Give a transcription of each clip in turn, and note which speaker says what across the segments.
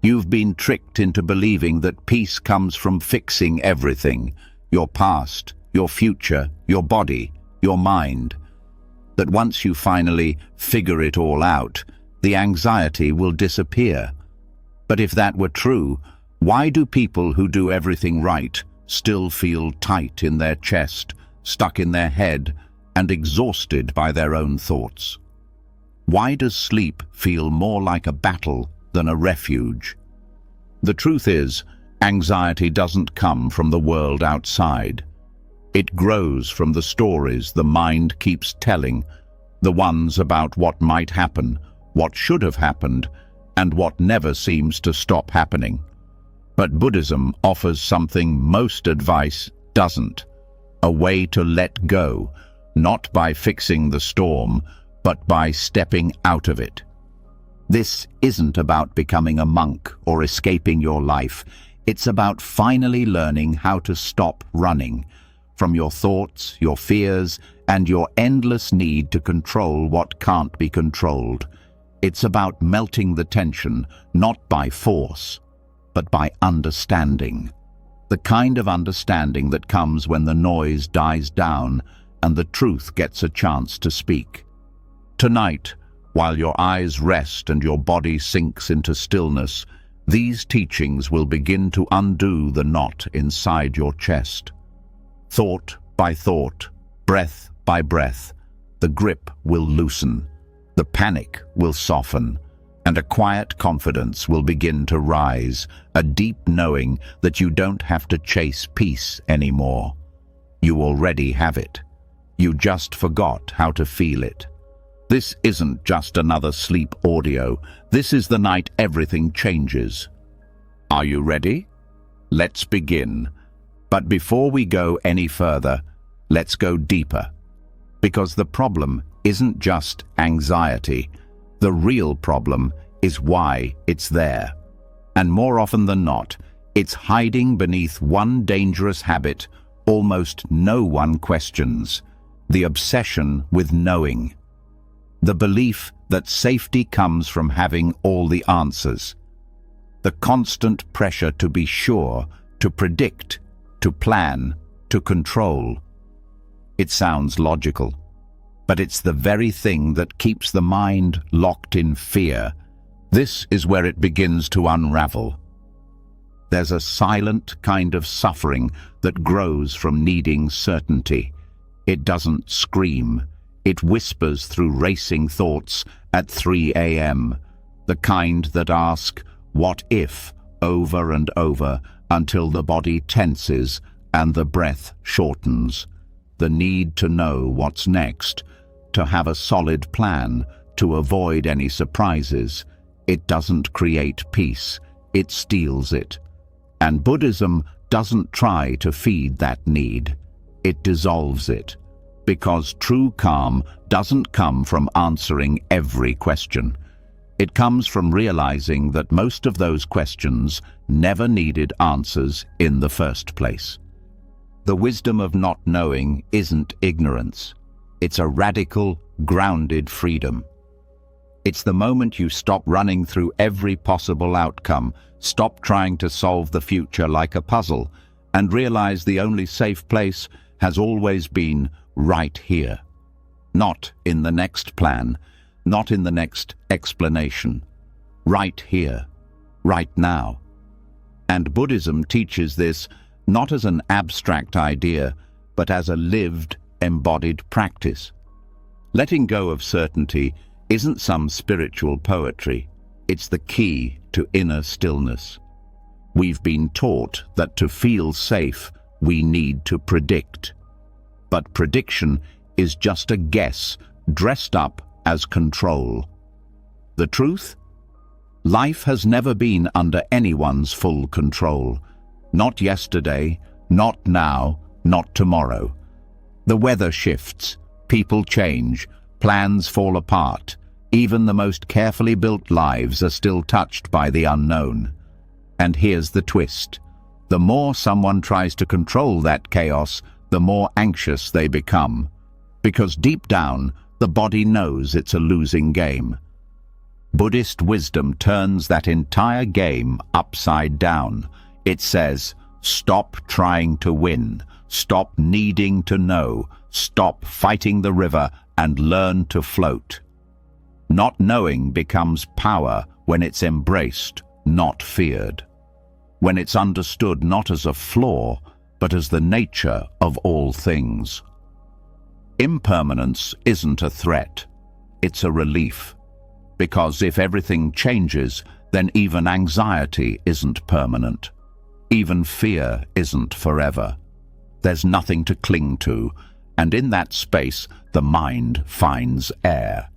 Speaker 1: You've been tricked into believing that peace comes from fixing everything, your past, your future, your body, your mind. That once you finally figure it all out, the anxiety will disappear. But if that were true, why do people who do everything right still feel tight in their chest, stuck in their head, and exhausted by their own thoughts? Why does sleep feel more like a battle than a refuge? The truth is, anxiety doesn't come from the world outside. It grows from the stories the mind keeps telling, the ones about what might happen, what should have happened, and what never seems to stop happening. But Buddhism offers something most advice doesn't: a way to let go, not by fixing the storm, but by stepping out of it. This isn't about becoming a monk or escaping your life. It's about finally learning how to stop running from your thoughts, your fears, and your endless need to control what can't be controlled. It's about melting the tension, not by force, but by understanding. The kind of understanding that comes when the noise dies down and the truth gets a chance to speak. Tonight, while your eyes rest and your body sinks into stillness, these teachings will begin to undo the knot inside your chest. Thought by thought, breath by breath, the grip will loosen, the panic will soften, and a quiet confidence will begin to rise, a deep knowing that you don't have to chase peace anymore. You already have it. You just forgot how to feel it. This isn't just another sleep audio. This is the night everything changes. Are you ready? Let's begin. But before we go any further, let's go deeper. Because the problem isn't just anxiety. The real problem is why it's there. And more often than not, it's hiding beneath one dangerous habit almost no one questions: the obsession with knowing. The belief that safety comes from having all the answers. The constant pressure to be sure, to predict, to plan, to control. It sounds logical, but it's the very thing that keeps the mind locked in fear. This is where it begins to unravel. There's a silent kind of suffering that grows from needing certainty. It doesn't scream. It whispers through racing thoughts at 3 a.m., the kind that ask, "What if?" over and over until the body tenses and the breath shortens. The need to know what's next, to have a solid plan, to avoid any surprises. It doesn't create peace, it steals it. And Buddhism doesn't try to feed that need. It dissolves it. Because true calm doesn't come from answering every question. It comes from realizing that most of those questions never needed answers in the first place. The wisdom of not knowing isn't ignorance. It's a radical, grounded freedom. It's the moment you stop running through every possible outcome, stop trying to solve the future like a puzzle, and realize the only safe place has always been right here. Not in the next plan, not in the next explanation. Right here, right now. And Buddhism teaches this not as an abstract idea, but as a lived, embodied practice. Letting go of certainty isn't some spiritual poetry. It's the key to inner stillness. We've been taught that to feel safe, we need to predict. But prediction is just a guess dressed up as control. The truth? Life has never been under anyone's full control. Not yesterday, not now, not tomorrow. The weather shifts, people change, plans fall apart. Even the most carefully built lives are still touched by the unknown. And here's the twist. The more someone tries to control that chaos, the more anxious they become. Because deep down, the body knows it's a losing game. Buddhist wisdom turns that entire game upside down. It says, stop trying to win, stop needing to know, stop fighting the river and learn to float. Not knowing becomes power when it's embraced, not feared. When it's understood not as a flaw, but as the nature of all things. Impermanence isn't a threat, it's a relief. Because if everything changes, then even anxiety isn't permanent. Even fear isn't forever. There's nothing to cling to, and in that space, the mind finds air.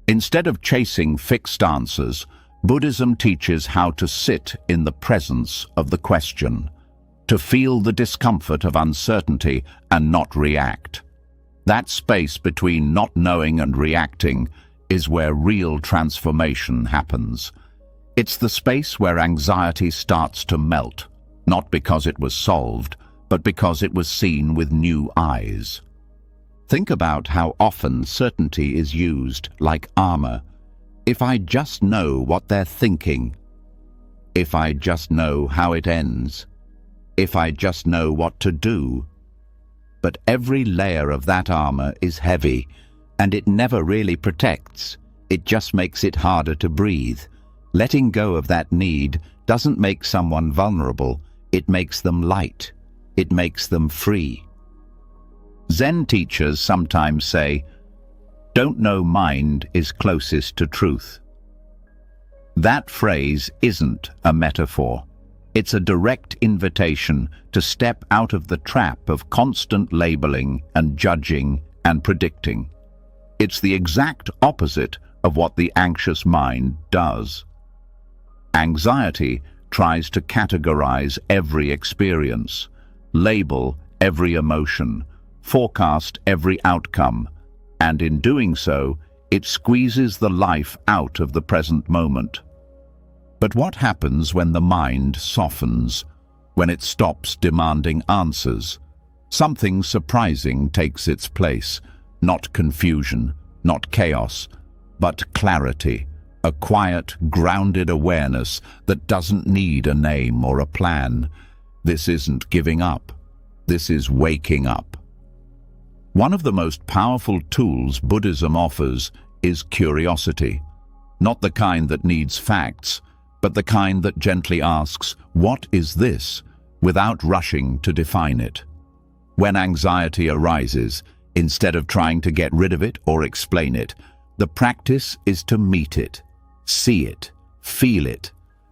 Speaker 1: Instead of chasing fixed answers, Buddhism teaches how to sit in the presence of the question, to feel the discomfort of uncertainty and not react. That space between not knowing and reacting is where real transformation happens. It's the space where anxiety starts to melt, not because it was solved, but because it was seen with new eyes. Think about how often certainty is used like armor. If I just know what they're thinking, if I just know how it ends, if I just know what to do. But every layer of that armor is heavy, and it never really protects. It just makes it harder to breathe. Letting go of that need doesn't make someone vulnerable. It makes them light. It makes them free. Zen teachers sometimes say, "Don't know mind is closest to truth." That phrase isn't a metaphor. It's a direct invitation to step out of the trap of constant labeling and judging and predicting. It's the exact opposite of what the anxious mind does. Anxiety tries to categorize every experience, label every emotion, forecast every outcome, and in doing so, it squeezes the life out of the present moment. But what happens when the mind softens, when it stops demanding answers? Something surprising takes its place, not confusion, not chaos, but clarity, a quiet, grounded awareness that doesn't need a name or a plan. This isn't giving up. This is waking up. One of the most powerful tools Buddhism offers is curiosity. Not the kind that needs facts, but the kind that gently asks, "What is this?" without rushing to define it. When anxiety arises, instead of trying to get rid of it or explain it, the practice is to meet it, see it, feel it,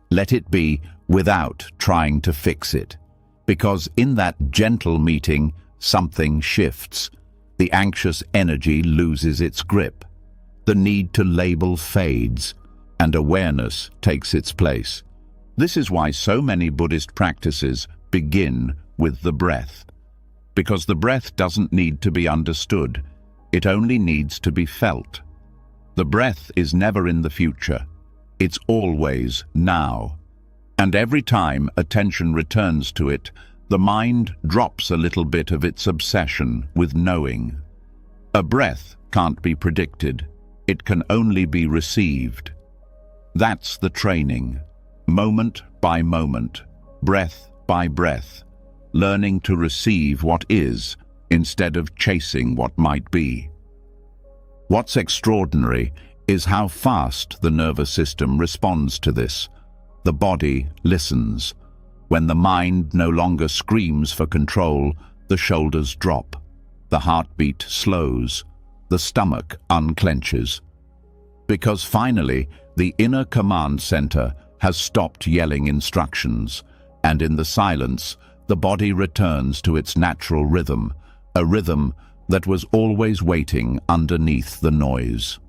Speaker 1: let it be without trying to fix it. Because in that gentle meeting, something shifts. The anxious energy loses its grip. The need to label fades, and awareness takes its place. This is why so many Buddhist practices begin with the breath. Because the breath doesn't need to be understood, it only needs to be felt. The breath is never in the future, it's always now. And every time attention returns to it, the mind drops a little bit of its obsession with knowing. A breath can't be predicted, it can only be received. That's the training, moment by moment, breath by breath, learning to receive what is instead of chasing what might be. What's extraordinary is how fast the nervous system responds to this. The body listens. When the mind no longer screams for control, the shoulders drop, the heartbeat slows, the stomach unclenches. Because finally, the inner command center has stopped yelling instructions, and in the silence, the body returns to its natural rhythm, a rhythm that was always waiting underneath the noise.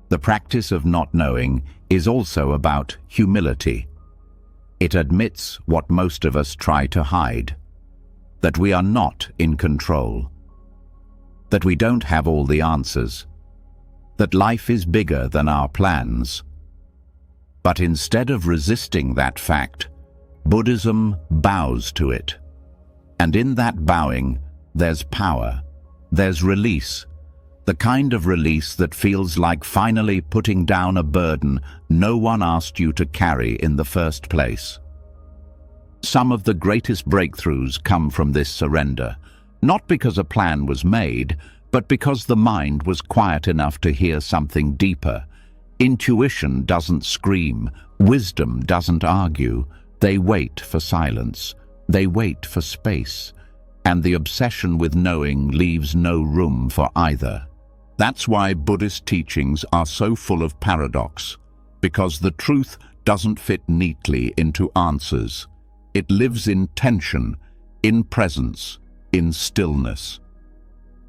Speaker 1: The practice of not knowing is also about humility. It admits what most of us try to hide, that we are not in control, that we don't have all the answers, that life is bigger than our plans. But instead of resisting that fact, Buddhism bows to it. And in that bowing, there's power, there's release, The kind of release that feels like finally putting down a burden no one asked you to carry in the first place. Some of the greatest breakthroughs come from this surrender, not because a plan was made, but because the mind was quiet enough to hear something deeper. Intuition doesn't scream, wisdom doesn't argue. They wait for silence, they wait for space, and the obsession with knowing leaves no room for either. That's why Buddhist teachings are so full of paradox, because the truth doesn't fit neatly into answers. It lives in tension, in presence, in stillness.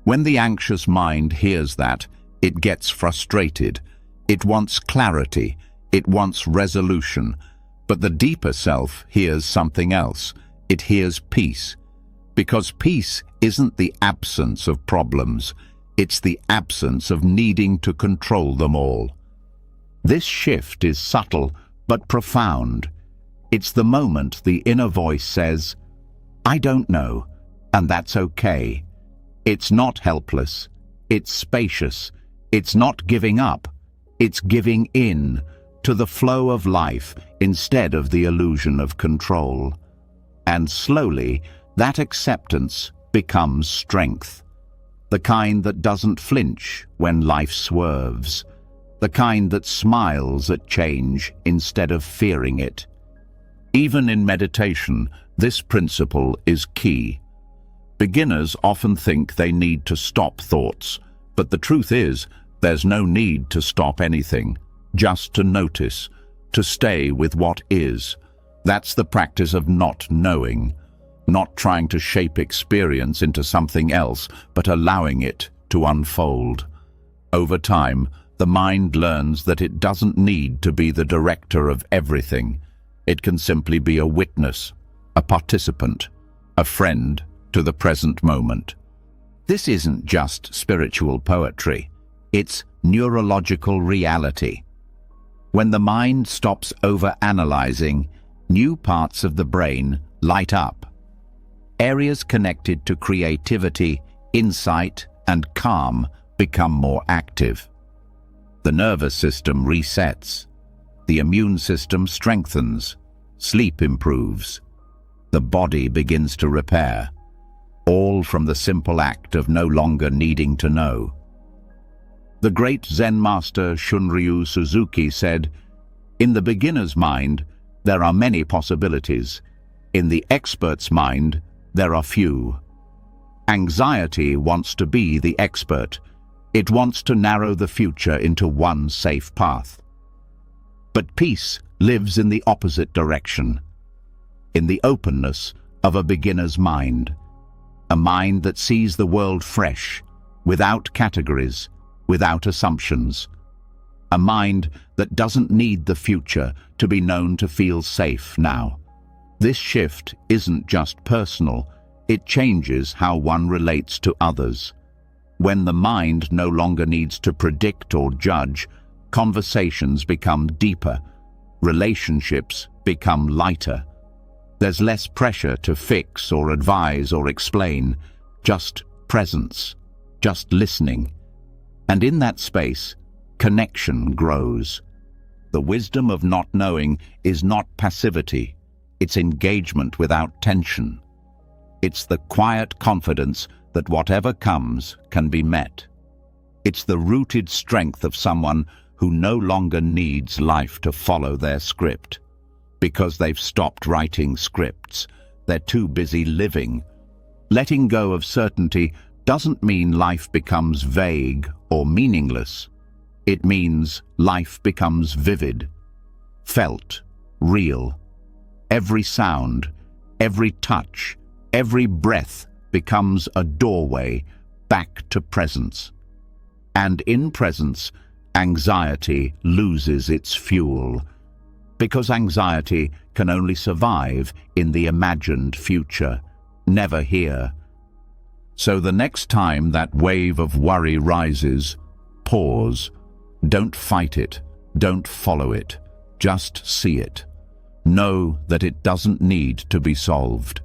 Speaker 1: When the anxious mind hears that, it gets frustrated. It wants clarity, it wants resolution. But the deeper self hears something else. It hears peace. Because peace isn't the absence of problems, it's the absence of needing to control them all. This shift is subtle but profound. It's the moment the inner voice says, "I don't know," and that's okay. It's not helpless, it's spacious, it's not giving up, it's giving in to the flow of life instead of the illusion of control. And slowly, that acceptance becomes strength. The kind that doesn't flinch when life swerves. The kind that smiles at change instead of fearing it. Even in meditation, this principle is key. Beginners often think they need to stop thoughts, but the truth is, there's no need to stop anything, just to notice, to stay with what is. That's the practice of not knowing, not trying to shape experience into something else, but allowing it to unfold. Over time, the mind learns that it doesn't need to be the director of everything. It can simply be a witness, a participant, a friend to the present moment. This isn't just spiritual poetry, it's neurological reality. When the mind stops over-analyzing, new parts of the brain light up. Areas connected to creativity, insight, and calm become more active. The nervous system resets. The immune system strengthens. Sleep improves. The body begins to repair. All from the simple act of no longer needing to know. The great Zen master Shunryu Suzuki said, "In the beginner's mind, there are many possibilities. In the expert's mind, there are few." Anxiety wants to be the expert. It wants to narrow the future into one safe path. But peace lives in the opposite direction, in the openness of a beginner's mind. A mind that sees the world fresh, without categories, without assumptions. A mind that doesn't need the future to be known to feel safe now. This shift isn't just personal, it changes how one relates to others. When the mind no longer needs to predict or judge, conversations become deeper, relationships become lighter. There's less pressure to fix or advise or explain, just presence, just listening. And in that space, connection grows. The wisdom of not knowing is not passivity, it's engagement without tension. It's the quiet confidence that whatever comes can be met. It's the rooted strength of someone who no longer needs life to follow their script. Because they've stopped writing scripts, they're too busy living. Letting go of certainty doesn't mean life becomes vague or meaningless. It means life becomes vivid, felt, real. Every sound, every touch, every breath becomes a doorway back to presence. And in presence, anxiety loses its fuel. Because anxiety can only survive in the imagined future, never here. So the next time that wave of worry rises, pause. Don't fight it, don't follow it, just see it. Know that it doesn't need to be solved.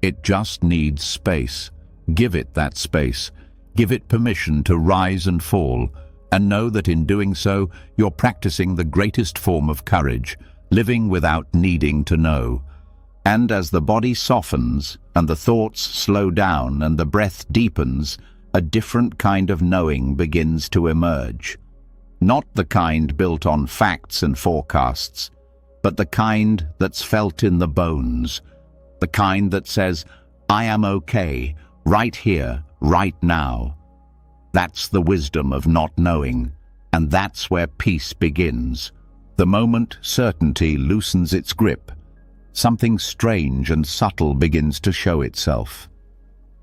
Speaker 1: It just needs space. Give it that space. Give it permission to rise and fall, and know that in doing so, you're practicing the greatest form of courage, living without needing to know. And as the body softens, and the thoughts slow down, and the breath deepens, a different kind of knowing begins to emerge. Not the kind built on facts and forecasts, but the kind that's felt in the bones, the kind that says, "I am okay, right here, right now." That's the wisdom of not knowing, and that's where peace begins. The moment certainty loosens its grip, something strange and subtle begins to show itself.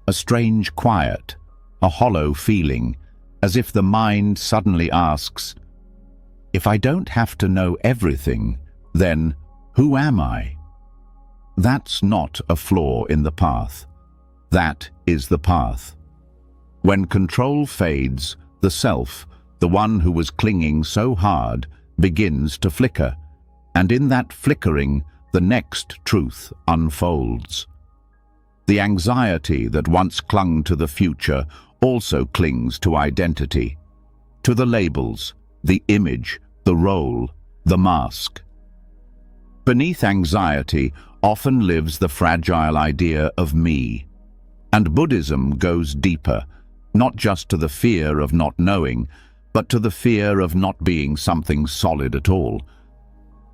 Speaker 1: A strange quiet, a hollow feeling, as if the mind suddenly asks, "If I don't have to know everything, then who am I?" That's not a flaw in the path. That is the path. When control fades, the self, the one who was clinging so hard, begins to flicker, and in that flickering, the next truth unfolds. The anxiety that once clung to the future also clings to identity, to the labels, the image, the role, the mask. Beneath anxiety often lives the fragile idea of me. And Buddhism goes deeper, not just to the fear of not knowing, but to the fear of not being something solid at all.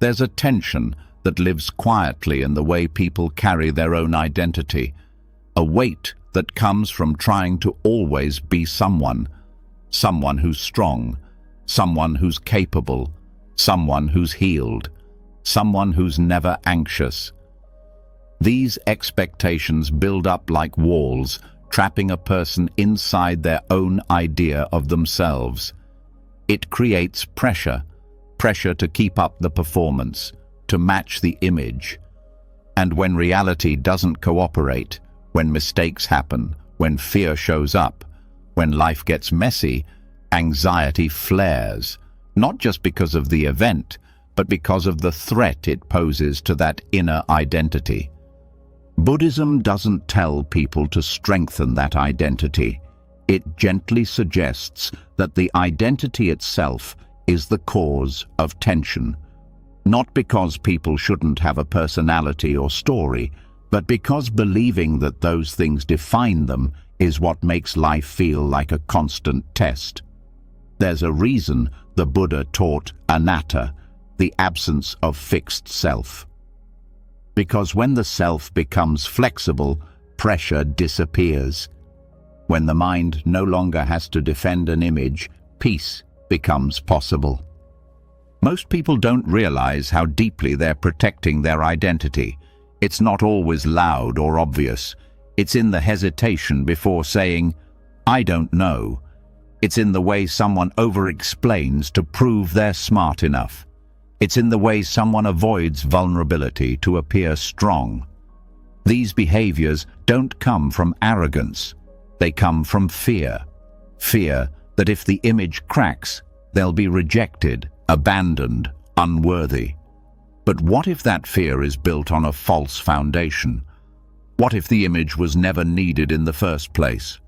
Speaker 1: There's a tension that lives quietly in the way people carry their own identity, a weight that comes from trying to always be someone who's strong, someone who's capable, someone who's healed, someone who's never anxious. These expectations build up like walls, trapping a person inside their own idea of themselves. It creates pressure to keep up the performance, to match the image. And when reality doesn't cooperate, when mistakes happen, when fear shows up, when life gets messy, anxiety flares, not just because of the event, but because of the threat it poses to that inner identity. Buddhism doesn't tell people to strengthen that identity. It gently suggests that the identity itself is the cause of tension. Not because people shouldn't have a personality or story, but because believing that those things define them is what makes life feel like a constant test. There's a reason the Buddha taught anatta, the absence of fixed self. Because when the self becomes flexible, pressure disappears. When the mind no longer has to defend an image, peace becomes possible. Most people don't realize how deeply they're protecting their identity. It's not always loud or obvious. It's in the hesitation before saying, "I don't know." It's in the way someone over-explains to prove they're smart enough. It's in the way someone avoids vulnerability to appear strong. These behaviors don't come from arrogance. They come from fear. Fear that if the image cracks, they'll be rejected, abandoned, unworthy. But what if that fear is built on a false foundation? What if the image was never needed in the first place?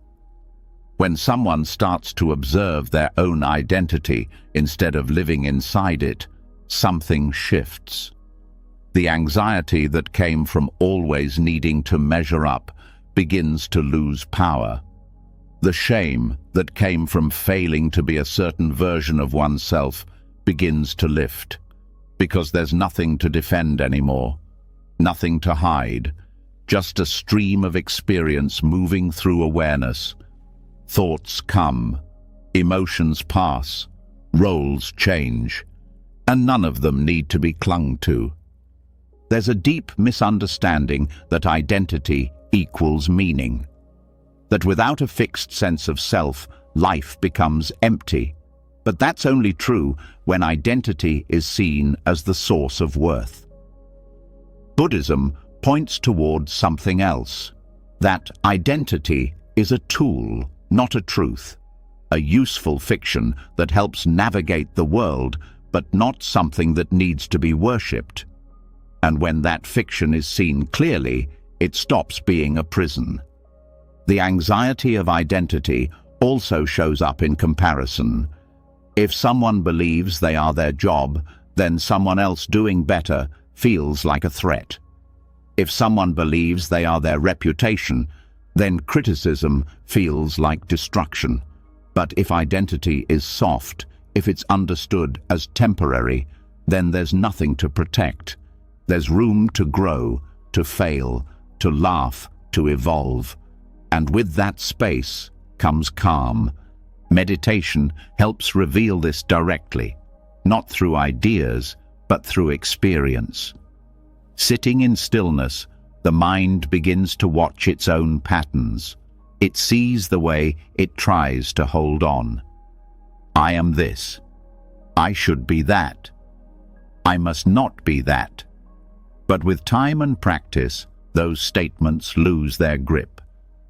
Speaker 1: When someone starts to observe their own identity instead of living inside it, something shifts. The anxiety that came from always needing to measure up begins to lose power. The shame that came from failing to be a certain version of oneself begins to lift, because there's nothing to defend anymore, nothing to hide, just a stream of experience moving through awareness. Thoughts come, emotions pass, roles change, and none of them need to be clung to. There's a deep misunderstanding that identity equals meaning, that without a fixed sense of self, life becomes empty. But that's only true when identity is seen as the source of worth. Buddhism points towards something else, that identity is a tool, not a truth, a useful fiction that helps navigate the world, but not something that needs to be worshipped. And when that fiction is seen clearly, it stops being a prison. The anxiety of identity also shows up in comparison. If someone believes they are their job, then someone else doing better feels like a threat. If someone believes they are their reputation, then criticism feels like destruction. But if identity is soft, if it's understood as temporary, then there's nothing to protect. There's room to grow, to fail, to laugh, to evolve. And with that space comes calm. Meditation helps reveal this directly, not through ideas, but through experience. Sitting in stillness, the mind begins to watch its own patterns. It sees the way it tries to hold on. I am this. I should be that. I must not be that. But with time and practice, those statements lose their grip.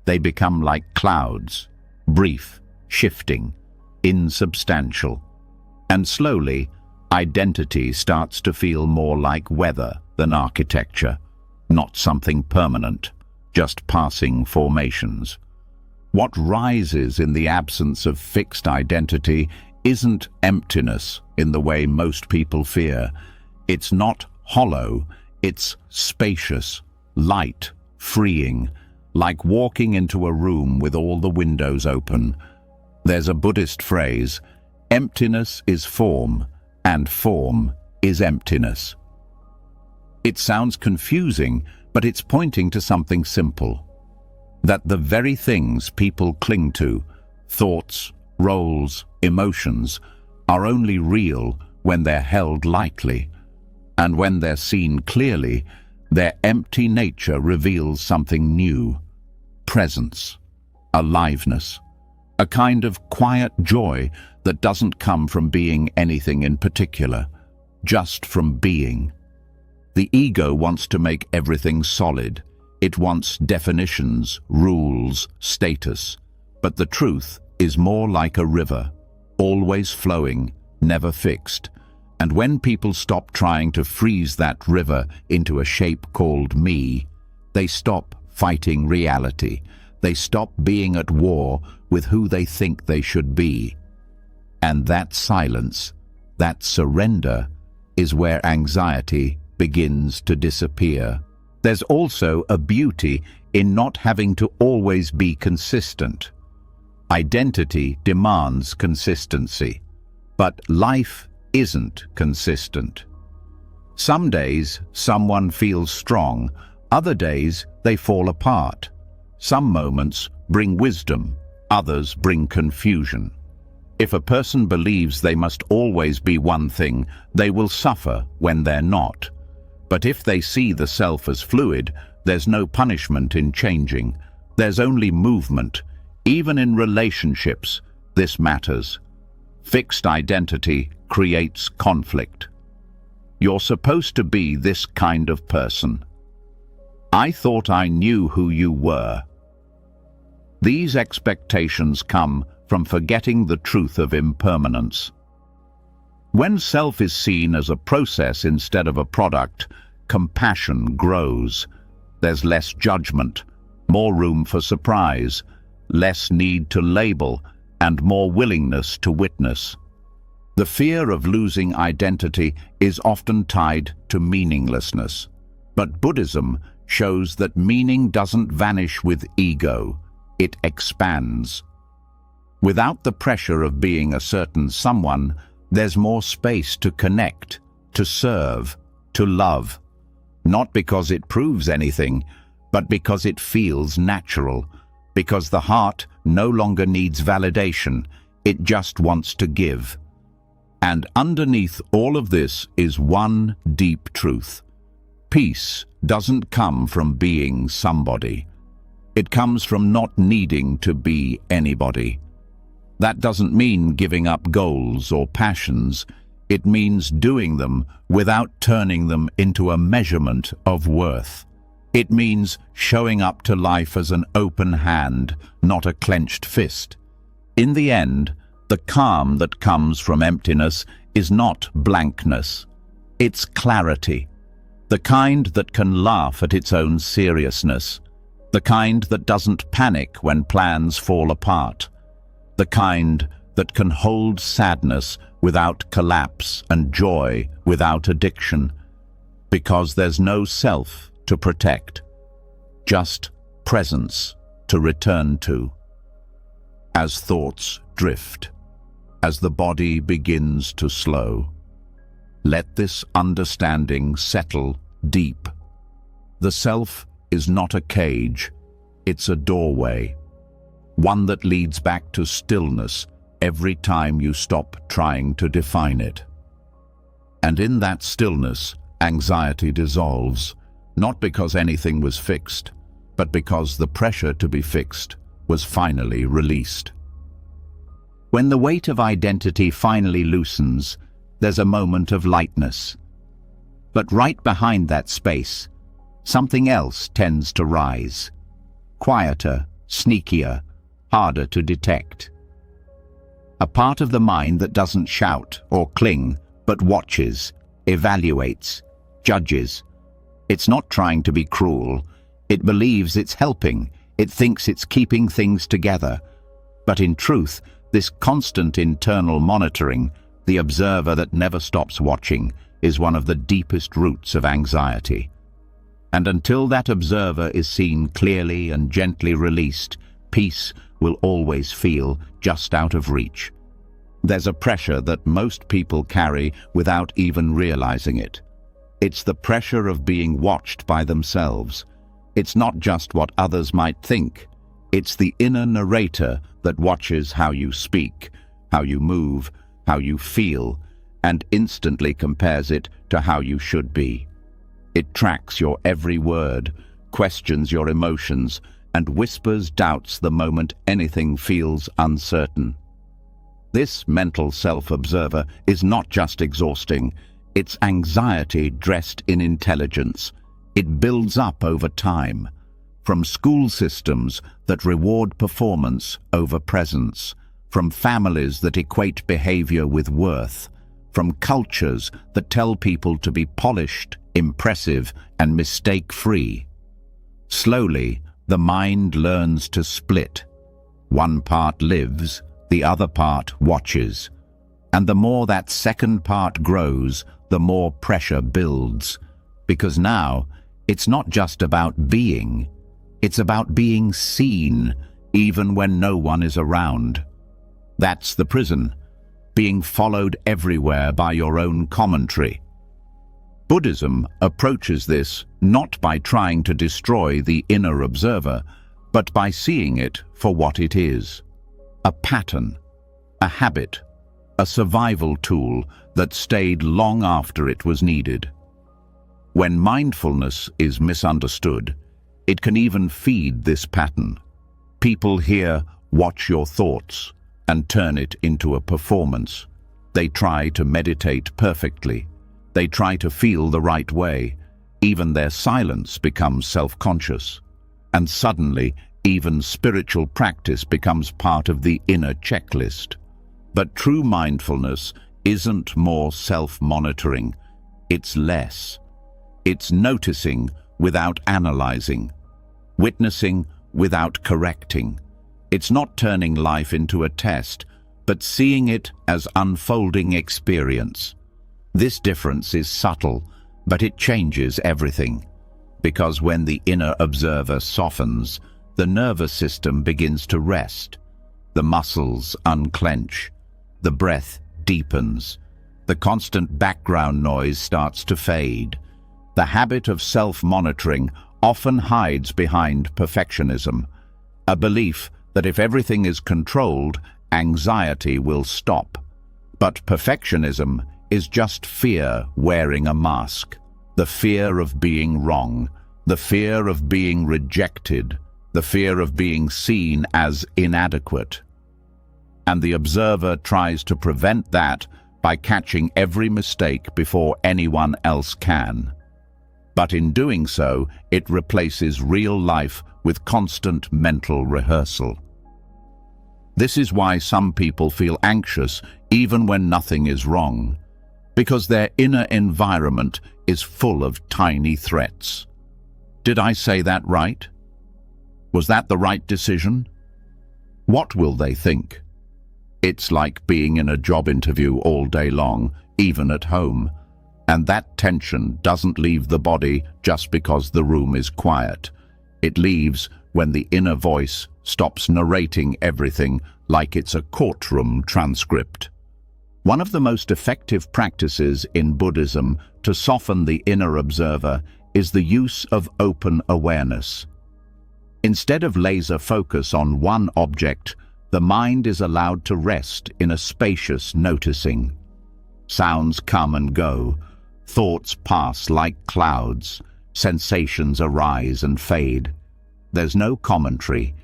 Speaker 1: They become like clouds, brief, shifting, insubstantial. And slowly, identity starts to feel more like weather than architecture, not something permanent, just passing formations. What rises in the absence of fixed identity isn't emptiness in the way most people fear. It's not hollow, it's spacious, light, freeing, like walking into a room with all the windows open. There's a Buddhist phrase, emptiness is form, and form is emptiness. It sounds confusing, but it's pointing to something simple. That the very things people cling to, thoughts, roles, emotions, are only real when they're held lightly. And when they're seen clearly, their empty nature reveals something new. Presence, aliveness, a kind of quiet joy that doesn't come from being anything in particular, just from being. The ego wants to make everything solid. It wants definitions, rules, status. But the truth is more like a river, always flowing, never fixed. And when people stop trying to freeze that river into a shape called me, they stop fighting reality. They stop being at war with who they think they should be. And that silence, that surrender, is where anxiety begins to disappear. There's also a beauty in not having to always be consistent. Identity demands consistency, but life isn't consistent. Some days someone feels strong, other days they fall apart. Some moments bring wisdom, others bring confusion. If a person believes they must always be one thing, they will suffer when they're not. But if they see the self as fluid, there's no punishment in changing. There's only movement. Even in relationships, this matters. Fixed identity creates conflict. You're supposed to be this kind of person. I thought I knew who you were. These expectations come from forgetting the truth of impermanence. When self is seen as a process instead of a product, compassion grows. There's less judgment, more room for surprise, less need to label, and more willingness to witness. The fear of losing identity is often tied to meaninglessness. But Buddhism shows that meaning doesn't vanish with ego, it expands. Without the pressure of being a certain someone, there's more space to connect, to serve, to love. Not because it proves anything, but because it feels natural, because the heart no longer needs validation, it just wants to give. And underneath all of this is one deep truth. Peace doesn't come from being somebody. It comes from not needing to be anybody. That doesn't mean giving up goals or passions. It means doing them without turning them into a measurement of worth. It means showing up to life as an open hand, not a clenched fist. In the end, the calm that comes from emptiness is not blankness. It's clarity. The kind that can laugh at its own seriousness. The kind that doesn't panic when plans fall apart. the kind that can hold sadness without collapse and joy without addiction, because there's no self to protect, just presence to return to. As thoughts drift, as the body begins to slow, let this understanding settle deep. The self is not a cage, it's a doorway, one that leads back to stillness every time you stop trying to define it. And in that stillness, anxiety dissolves, not because anything was fixed, but because the pressure to be fixed was finally released. When the weight of identity finally loosens, there's a moment of lightness. But right behind that space, something else tends to rise. Quieter, sneakier, harder to detect. A part of the mind that doesn't shout or cling, but watches, evaluates, judges. It's not trying to be cruel. It believes it's helping. It thinks it's keeping things together. But in truth, this constant internal monitoring, the observer that never stops watching, is one of the deepest roots of anxiety. And until that observer is seen clearly and gently released, peace will always feel just out of reach. There's a pressure that most people carry without even realizing it. It's the pressure of being watched by themselves. It's not just what others might think. It's the inner narrator that watches how you speak, how you move, how you feel, and instantly compares it to how you should be. It tracks your every word, questions your emotions, and whispers doubts the moment anything feels uncertain. This mental self-observer is not just exhausting, it's anxiety dressed in intelligence. It builds up over time, from school systems that reward performance over presence, from families that equate behavior with worth, from cultures that tell people to be polished, impressive, and mistake-free. Slowly, the mind learns to split. One part lives, the other part watches. And the more that second part grows, the more pressure builds. Because now, it's not just about being, it's about being seen, even when no one is around. That's the prison, being followed everywhere by your own commentary. Buddhism approaches this not by trying to destroy the inner observer, but by seeing it for what it is. A pattern, a habit, a survival tool that stayed long after it was needed. When mindfulness is misunderstood, it can even feed this pattern. People here watch your thoughts and turn it into a performance. They try to meditate perfectly. They try to feel the right way. Even their silence becomes self-conscious. And suddenly, even spiritual practice becomes part of the inner checklist. But true mindfulness isn't more self-monitoring. It's less. It's noticing without analyzing, witnessing without correcting. It's not turning life into a test, but seeing it as unfolding experience. This difference is subtle, but it changes everything. Because when the inner observer softens, the nervous system begins to rest. The muscles unclench. The breath deepens. The constant background noise starts to fade. The habit of self-monitoring often hides behind perfectionism, a belief that if everything is controlled, anxiety will stop. But perfectionism is just fear wearing a mask. The fear of being wrong, the fear of being rejected, the fear of being seen as inadequate. And the observer tries to prevent that by catching every mistake before anyone else can. But in doing so, it replaces real life with constant mental rehearsal. This is why some people feel anxious even when nothing is wrong, because their inner environment is full of tiny threats. Did I say that right? Was that the right decision? What will they think? It's like being in a job interview all day long, even at home. And that tension doesn't leave the body just because the room is quiet. It leaves when the inner voice stops narrating everything like it's a courtroom transcript. One of the most effective practices in Buddhism to soften the inner observer is the use of open awareness. Instead of laser focus on one object, the mind is allowed to rest in a spacious noticing. Sounds come and go, thoughts pass like clouds, sensations arise and fade. There's no commentary,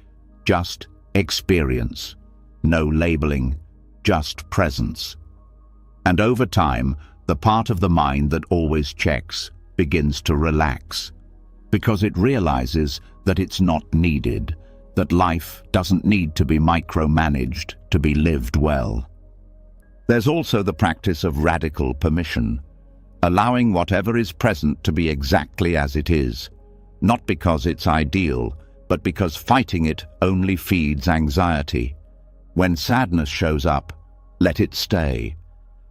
Speaker 1: just experience. No labeling, just presence. And over time, the part of the mind that always checks begins to relax, because it realizes that it's not needed, that life doesn't need to be micromanaged to be lived well. There's also the practice of radical permission, allowing whatever is present to be exactly as it is, not because it's ideal, but because fighting it only feeds anxiety. When sadness shows up, let it stay.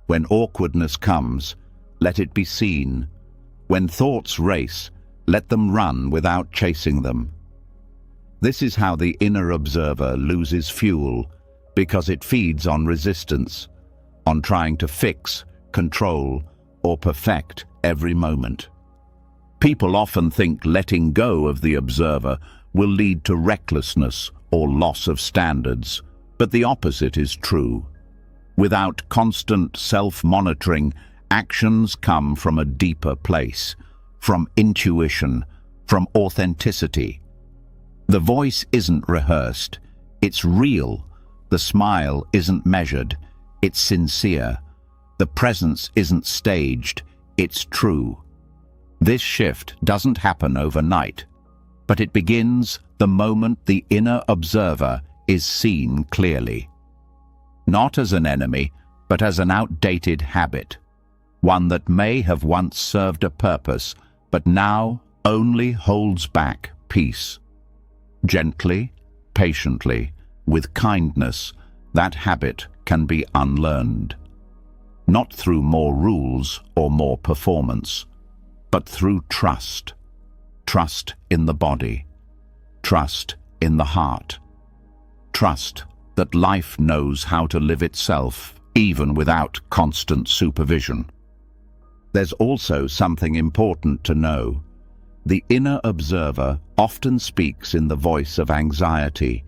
Speaker 1: When awkwardness comes, let it be seen. When thoughts race, let them run without chasing them. This is how the inner observer loses fuel, because it feeds on resistance, on trying to fix, control, or perfect every moment. People often think letting go of the observer will lead to recklessness or loss of standards, but the opposite is true. Without constant self-monitoring, actions come from a deeper place, from intuition, from authenticity. The voice isn't rehearsed, it's real. The smile isn't measured, it's sincere. The presence isn't staged, it's true. This shift doesn't happen overnight, but it begins the moment the inner observer is seen clearly. Not as an enemy, but as an outdated habit, one that may have once served a purpose, but now only holds back peace. Gently, patiently, with kindness, that habit can be unlearned. Not through more rules or more performance, but through trust. Trust in the body, trust in the heart, trust that life knows how to live itself, even without constant supervision. There's also something important to know. The inner observer often speaks in the voice of anxiety.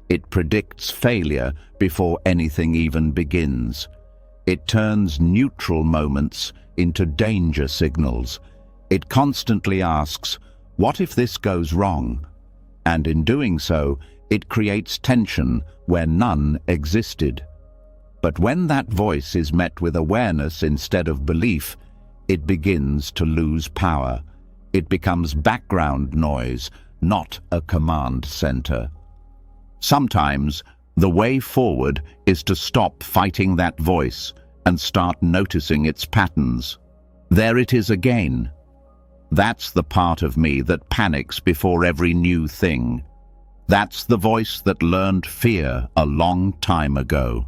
Speaker 1: It predicts failure before anything even begins. It turns neutral moments into danger signals. It constantly asks, "What if this goes wrong?" And in doing so, it creates tension where none existed. But when that voice is met with awareness instead of belief, it begins to lose power. It becomes background noise, not a command center. Sometimes, the way forward is to stop fighting that voice and start noticing its patterns. There it is again. That's the part of me that panics before every new thing. That's the voice that learned fear a long time ago.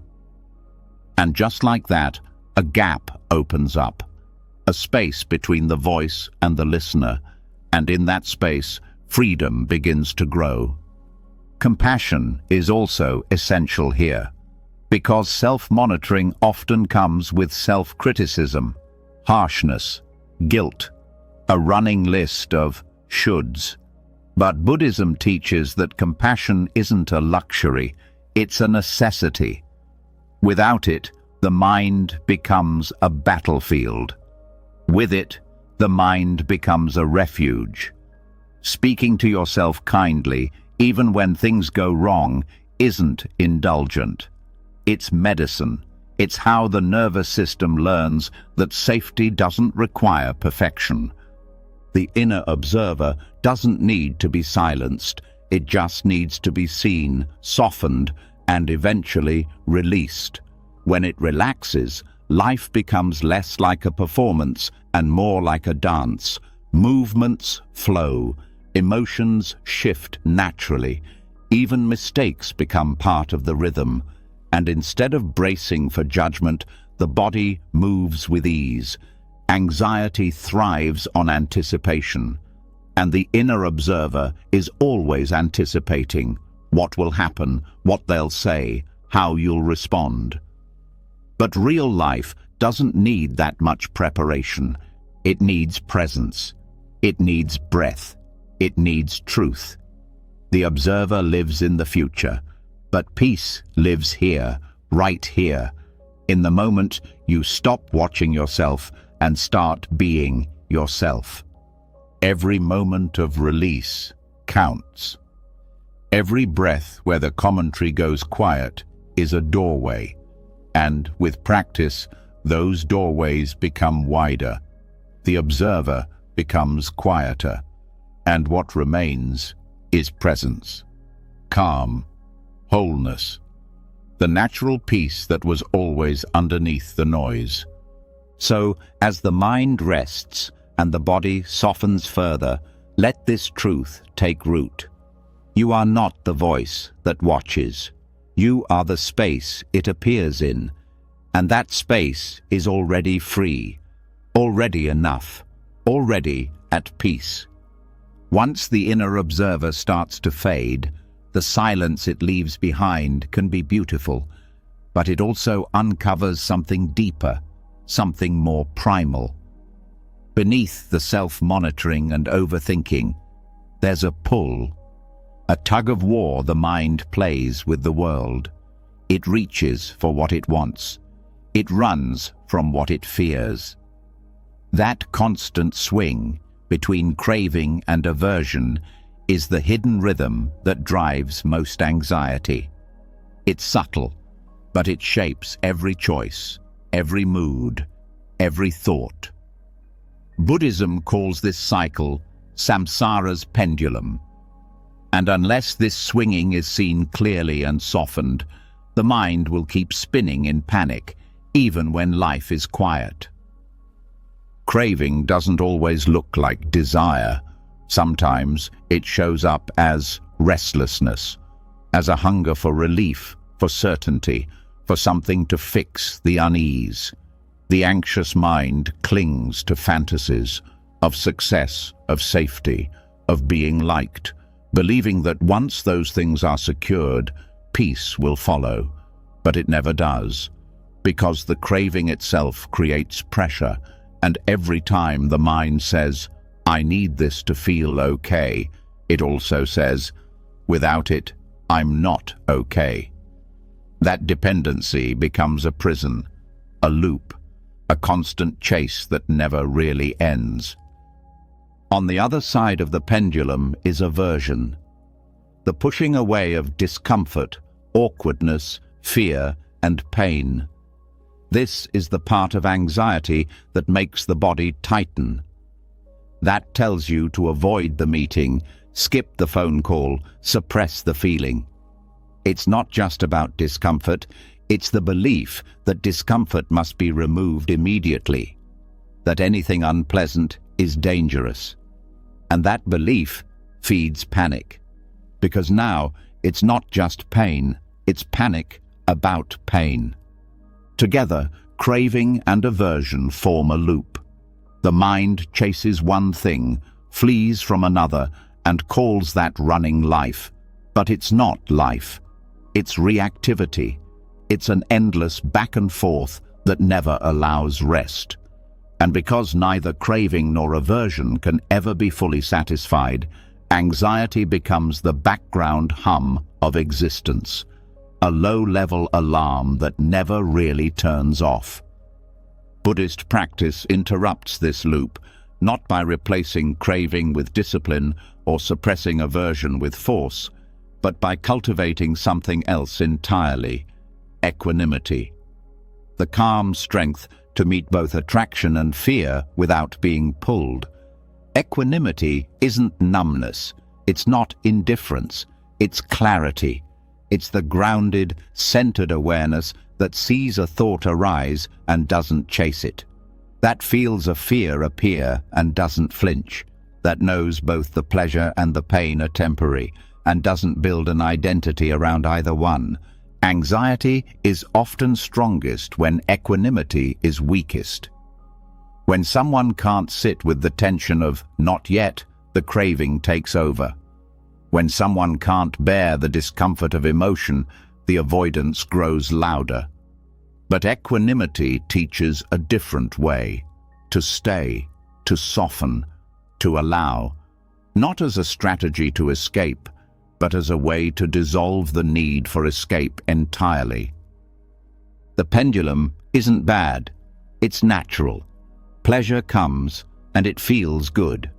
Speaker 1: And just like that, a gap opens up, a space between the voice and the listener, and in that space, freedom begins to grow. Compassion is also essential here, because self-monitoring often comes with self-criticism, harshness, guilt, a running list of shoulds. But Buddhism teaches that compassion isn't a luxury, it's a necessity. Without it, the mind becomes a battlefield. With it, the mind becomes a refuge. Speaking to yourself kindly, even when things go wrong, isn't indulgent. It's medicine. It's how the nervous system learns that safety doesn't require perfection. The inner observer doesn't need to be silenced. It just needs to be seen, softened, and eventually released. When it relaxes, life becomes less like a performance and more like a dance. Movements flow, emotions shift naturally, even mistakes become part of the rhythm, And instead of bracing for judgment, the body moves with ease. Anxiety thrives on anticipation, and the inner observer is always anticipating what will happen, what they'll say, how you'll respond. But real life doesn't need that much preparation. It needs presence. It needs breath. It needs truth. The observer lives in the future, but peace lives here, right here, in the moment you stop watching yourself and start being yourself. Every moment of release counts. Every breath where the commentary goes quiet is a doorway, and with practice, those doorways become wider. The observer becomes quieter, and what remains is presence, calm, wholeness, the natural peace that was always underneath the noise. So, as the mind rests and the body softens further, let this truth take root. You are not the voice that watches. You are the space it appears in, and that space is already free, already enough, already at peace. Once the inner observer starts to fade, the silence it leaves behind can be beautiful, but it also uncovers something deeper, something more primal. Beneath the self-monitoring and overthinking, there's a pull, a tug-of-war the mind plays with the world. It reaches for what it wants. It runs from what it fears. That constant swing between craving and aversion is the hidden rhythm that drives most anxiety. It's subtle, but it shapes every choice, every mood, every thought. Buddhism calls this cycle samsara's pendulum. And unless this swinging is seen clearly and softened, the mind will keep spinning in panic, even when life is quiet. Craving doesn't always look like desire. Sometimes it shows up as restlessness, as a hunger for relief, for certainty, for something to fix the unease. The anxious mind clings to fantasies of success, of safety, of being liked, believing that once those things are secured, peace will follow. But it never does, because the craving itself creates pressure, and every time the mind says, "I need this to feel okay," it also says, "Without it, I'm not okay." That dependency becomes a prison, a loop, a constant chase that never really ends. On the other side of the pendulum is aversion, the pushing away of discomfort, awkwardness, fear, and pain. This is the part of anxiety that makes the body tighten. That tells you to avoid the meeting, skip the phone call, suppress the feeling. It's not just about discomfort, it's the belief that discomfort must be removed immediately, that anything unpleasant is dangerous. And that belief feeds panic, because now it's not just pain, it's panic about pain. Together, craving and aversion form a loop. The mind chases one thing, flees from another, and calls that running life. But it's not life. It's reactivity. It's an endless back and forth that never allows rest. And because neither craving nor aversion can ever be fully satisfied, anxiety becomes the background hum of existence, a low-level alarm that never really turns off. Buddhist practice interrupts this loop, not by replacing craving with discipline or suppressing aversion with force, but by cultivating something else entirely: equanimity. The calm strength to meet both attraction and fear without being pulled. Equanimity isn't numbness, it's not indifference, it's clarity. It's the grounded, centered awareness that sees a thought arise and doesn't chase it. That feels a fear appear and doesn't flinch. That knows both the pleasure and the pain are temporary and doesn't build an identity around either one. Anxiety is often strongest when equanimity is weakest. When someone can't sit with the tension of "not yet," the craving takes over. When someone can't bear the discomfort of emotion, the avoidance grows louder. But equanimity teaches a different way: to stay, to soften, to allow, not as a strategy to escape, but as a way to dissolve the need for escape entirely. The pendulum isn't bad, it's natural. Pleasure comes and it feels good.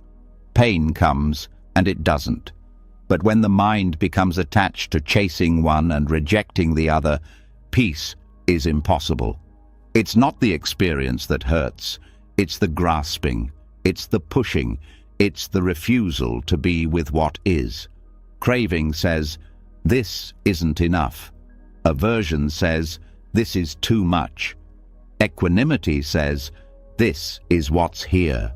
Speaker 1: Pain comes and it doesn't. But when the mind becomes attached to chasing one and rejecting the other, peace is impossible. It's not the experience that hurts, it's the grasping, it's the pushing, it's the refusal to be with what is. Craving says, "This isn't enough." Aversion says, "This is too much." Equanimity says, "This is what's here."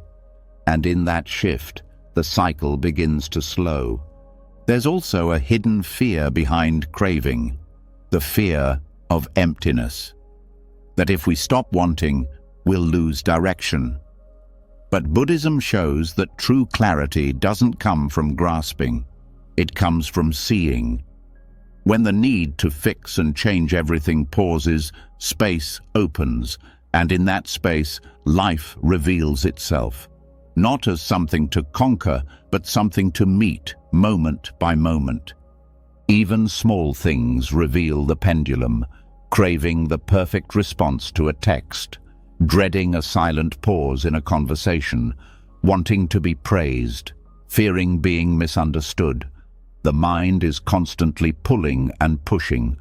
Speaker 1: And in that shift, the cycle begins to slow. There's also a hidden fear behind craving, the fear of emptiness. That if we stop wanting, we'll lose direction. But Buddhism shows that true clarity doesn't come from grasping. It comes from seeing. When the need to fix and change everything pauses, space opens, and in that space, life reveals itself. Not as something to conquer, but something to meet, moment by moment. Even small things reveal the pendulum, craving the perfect response to a text, dreading a silent pause in a conversation, wanting to be praised, fearing being misunderstood. The mind is constantly pulling and pushing,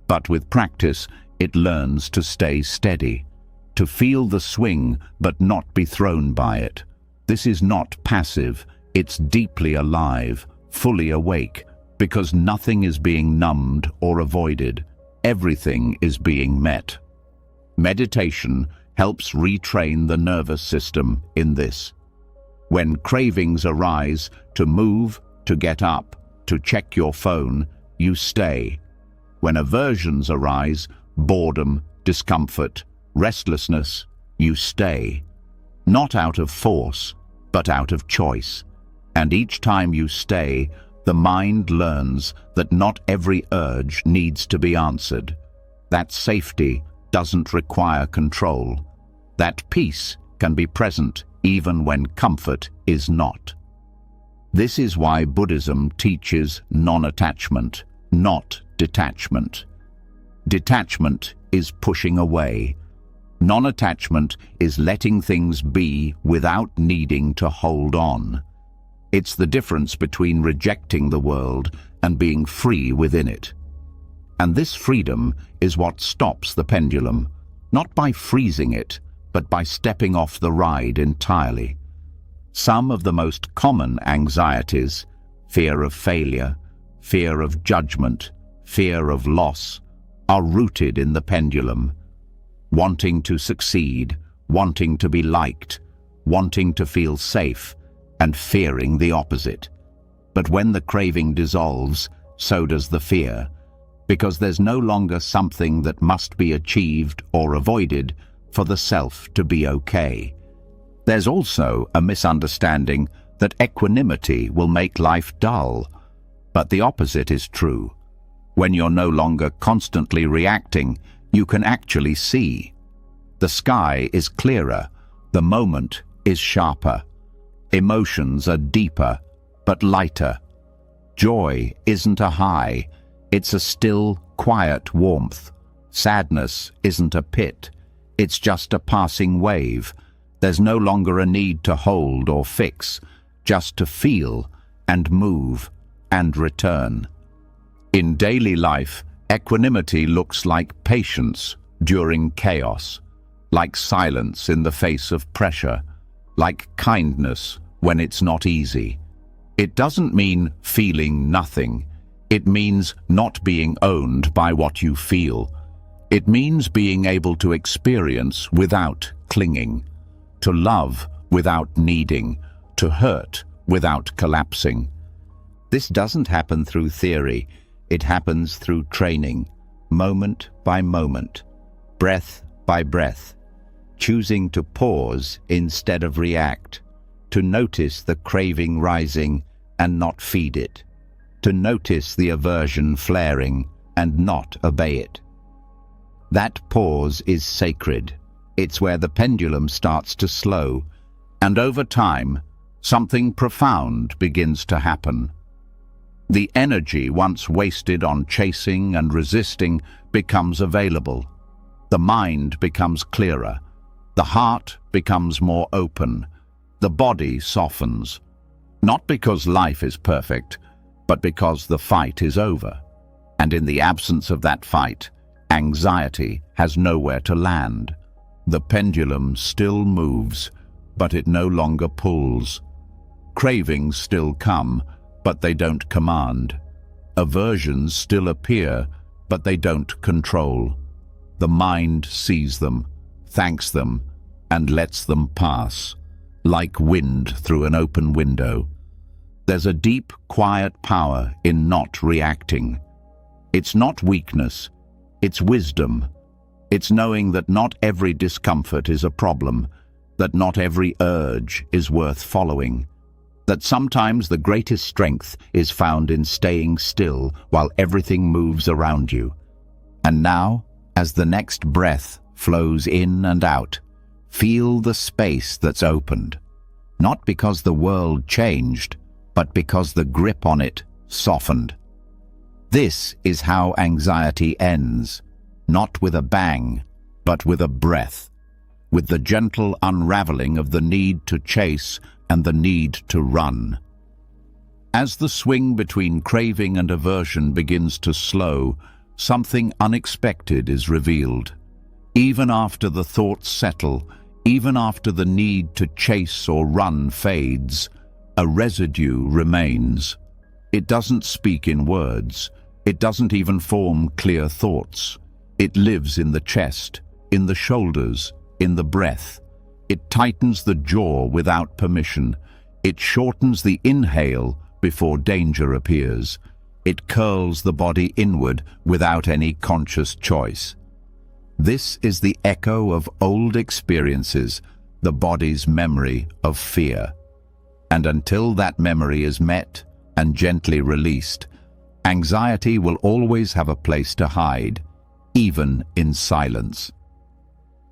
Speaker 1: but with practice, it learns to stay steady, to feel the swing but not be thrown by it. This is not passive, it's deeply alive, fully awake, because nothing is being numbed or avoided. Everything is being met. Meditation helps retrain the nervous system in this. When cravings arise, to move, to get up, to check your phone, you stay. When aversions arise, boredom, discomfort, restlessness, you stay. Not out of force, but out of choice. And each time you stay, the mind learns that not every urge needs to be answered. That safety doesn't require control. That peace can be present even when comfort is not. This is why Buddhism teaches non-attachment, not detachment. Detachment is pushing away. Non-attachment is letting things be without needing to hold on. It's the difference between rejecting the world and being free within it. And this freedom is what stops the pendulum, not by freezing it, but by stepping off the ride entirely. Some of the most common anxieties, fear of failure, fear of judgment, fear of loss, are rooted in the pendulum. Wanting to succeed, wanting to be liked, wanting to feel safe, and fearing the opposite. But when the craving dissolves, so does the fear, because there's no longer something that must be achieved or avoided for the self to be okay. There's also a misunderstanding that equanimity will make life dull, but the opposite is true. When you're no longer constantly reacting, you can actually see. The sky is clearer, the moment is sharper. Emotions are deeper, but lighter. Joy isn't a high, it's a still, quiet warmth. Sadness isn't a pit, it's just a passing wave. There's no longer a need to hold or fix, just to feel and move and return. In daily life, equanimity looks like patience during chaos, like silence in the face of pressure, like kindness when it's not easy. It doesn't mean feeling nothing. It means not being owned by what you feel. It means being able to experience without clinging, to love without needing, to hurt without collapsing. This doesn't happen through theory. It happens through training, moment by moment, breath by breath, choosing to pause instead of react, to notice the craving rising and not feed it, to notice the aversion flaring and not obey it. That pause is sacred. It's where the pendulum starts to slow, and over time, something profound begins to happen. The energy once wasted on chasing and resisting becomes available. The mind becomes clearer. The heart becomes more open. The body softens. Not because life is perfect, but because the fight is over. And in the absence of that fight, anxiety has nowhere to land. The pendulum still moves, but it no longer pulls. Cravings still come, but they don't command. Aversions still appear, but they don't control. The mind sees them, thanks them, and lets them pass, like wind through an open window. There's a deep, quiet power in not reacting. It's not weakness, it's wisdom. It's knowing that not every discomfort is a problem, that not every urge is worth following, that sometimes the greatest strength is found in staying still while everything moves around you. And now, as the next breath flows in and out, feel the space that's opened, not because the world changed, but because the grip on it softened. This is how anxiety ends, not with a bang, but with a breath, with the gentle unraveling of the need to chase and the need to run. As the swing between craving and aversion begins to slow, something unexpected is revealed. Even after the thoughts settle, even after the need to chase or run fades, a residue remains. It doesn't speak in words. It doesn't even form clear thoughts. It lives in the chest, in the shoulders, in the breath. It tightens the jaw without permission. It shortens the inhale before danger appears. It curls the body inward without any conscious choice. This is the echo of old experiences, the body's memory of fear. And until that memory is met and gently released, anxiety will always have a place to hide, even in silence.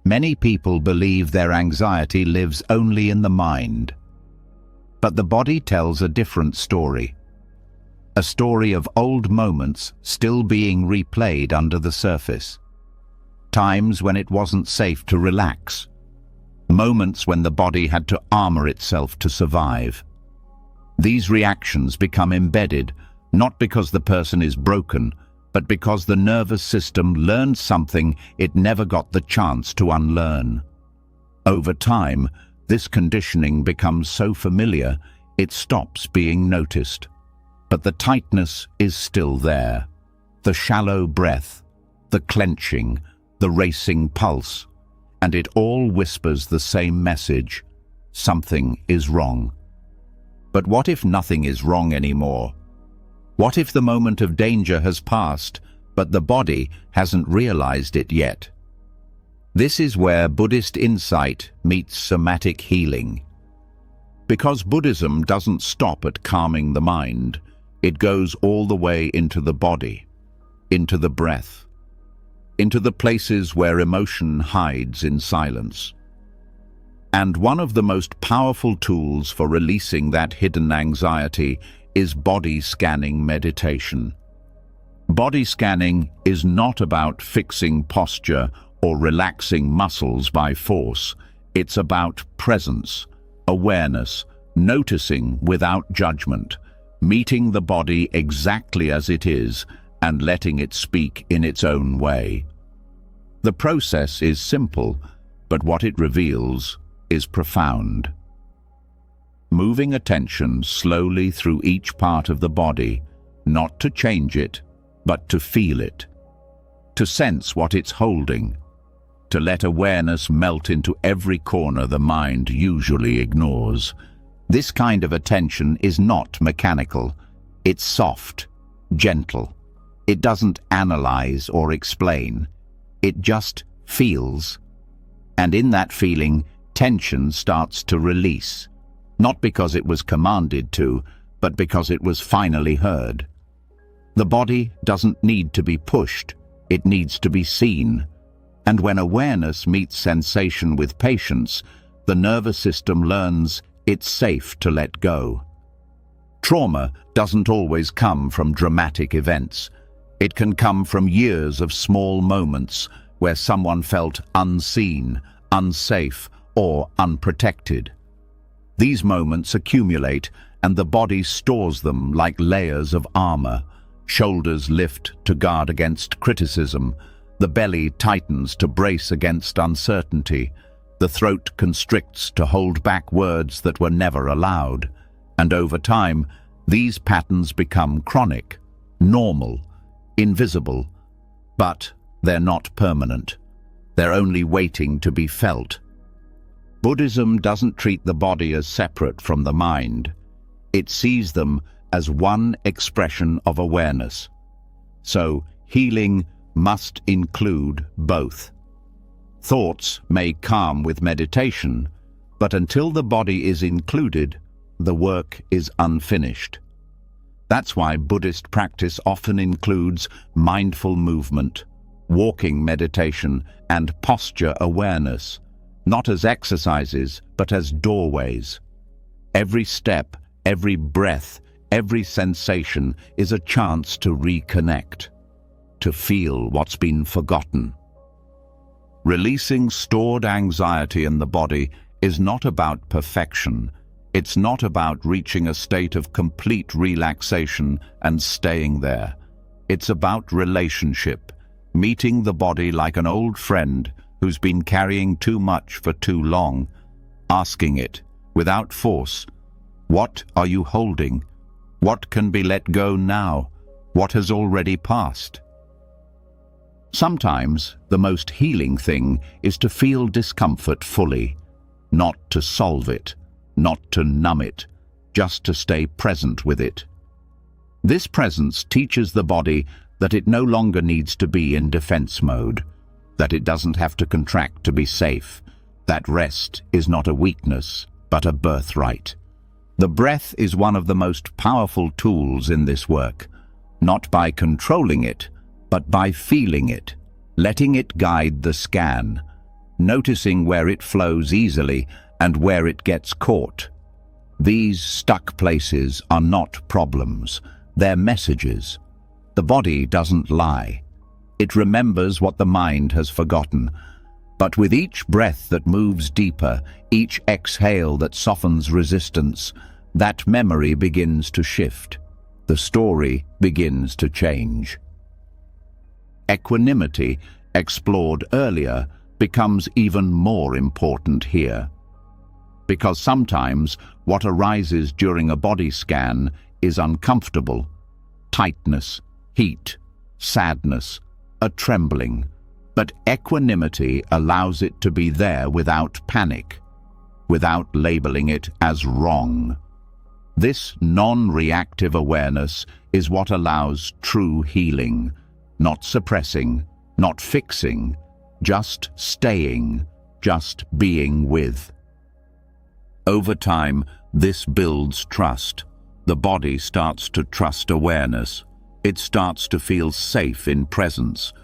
Speaker 1: Many people believe their anxiety lives only in the mind. But the body tells a different story. A story of old moments still being replayed under the surface. Times when it wasn't safe to relax. Moments when the body had to armor itself to survive. These reactions become embedded, not because the person is broken, but because the nervous system learned something it never got the chance to unlearn. Over time, this conditioning becomes so familiar, it stops being noticed. But the tightness is still there. The shallow breath, the clenching, the racing pulse, and it all whispers the same message: something is wrong. But what if nothing is wrong anymore? What if the moment of danger has passed, but the body hasn't realized it yet? This is where Buddhist insight meets somatic healing. Because Buddhism doesn't stop at calming the mind, it goes all the way into the body, into the breath, into the places where emotion hides in silence. And one of the most powerful tools for releasing that hidden anxiety is body scanning meditation. Body scanning is not about fixing posture or relaxing muscles by force. It's about presence, awareness, noticing without judgment, meeting the body exactly as it is and letting it speak in its own way. The process is simple, but what it reveals is profound. Moving attention slowly through each part of the body, not to change it, but to feel it, to sense what it's holding, to let awareness melt into every corner the mind usually ignores. This kind of attention is not mechanical. It's soft, gentle. It doesn't analyze or explain. It just feels. And in that feeling, tension starts to release. Not because it was commanded to, but because it was finally heard. The body doesn't need to be pushed. It needs to be seen. And when awareness meets sensation with patience, the nervous system learns it's safe to let go. Trauma doesn't always come from dramatic events. It can come from years of small moments where someone felt unseen, unsafe, or unprotected. These moments accumulate, and the body stores them like layers of armor. Shoulders lift to guard against criticism. The belly tightens to brace against uncertainty. The throat constricts to hold back words that were never allowed. And over time, these patterns become chronic, normal, invisible. But they're not permanent. They're only waiting to be felt. Buddhism doesn't treat the body as separate from the mind. It sees them as one expression of awareness. So, healing must include both. Thoughts may calm with meditation, but until the body is included, the work is unfinished. That's why Buddhist practice often includes mindful movement, walking meditation, and posture awareness, not as exercises, but as doorways. Every step, every breath, every sensation is a chance to reconnect, to feel what's been forgotten. Releasing stored anxiety in the body is not about perfection. It's not about reaching a state of complete relaxation and staying there. It's about relationship, meeting the body like an old friend who's been carrying too much for too long, asking it, without force, what are you holding? What can be let go now? What has already passed? Sometimes the most healing thing is to feel discomfort fully, not to solve it, not to numb it, just to stay present with it. This presence teaches the body that it no longer needs to be in defense mode, that it doesn't have to contract to be safe, that rest is not a weakness, but a birthright. The breath is one of the most powerful tools in this work, not by controlling it, but by feeling it, letting it guide the scan, noticing where it flows easily and where it gets caught. These stuck places are not problems, they're messages. The body doesn't lie. It remembers what the mind has forgotten. But with each breath that moves deeper, each exhale that softens resistance, that memory begins to shift. The story begins to change. Equanimity, explored earlier, becomes even more important here. Because sometimes what arises during a body scan is uncomfortable. Tightness, heat, sadness, a trembling. But equanimity allows it to be there without panic, without labeling it as wrong. This non-reactive awareness is what allows true healing, not suppressing, not fixing, just staying, just being with. Over time, this builds trust. The body starts to trust awareness. It starts to feel safe in presence.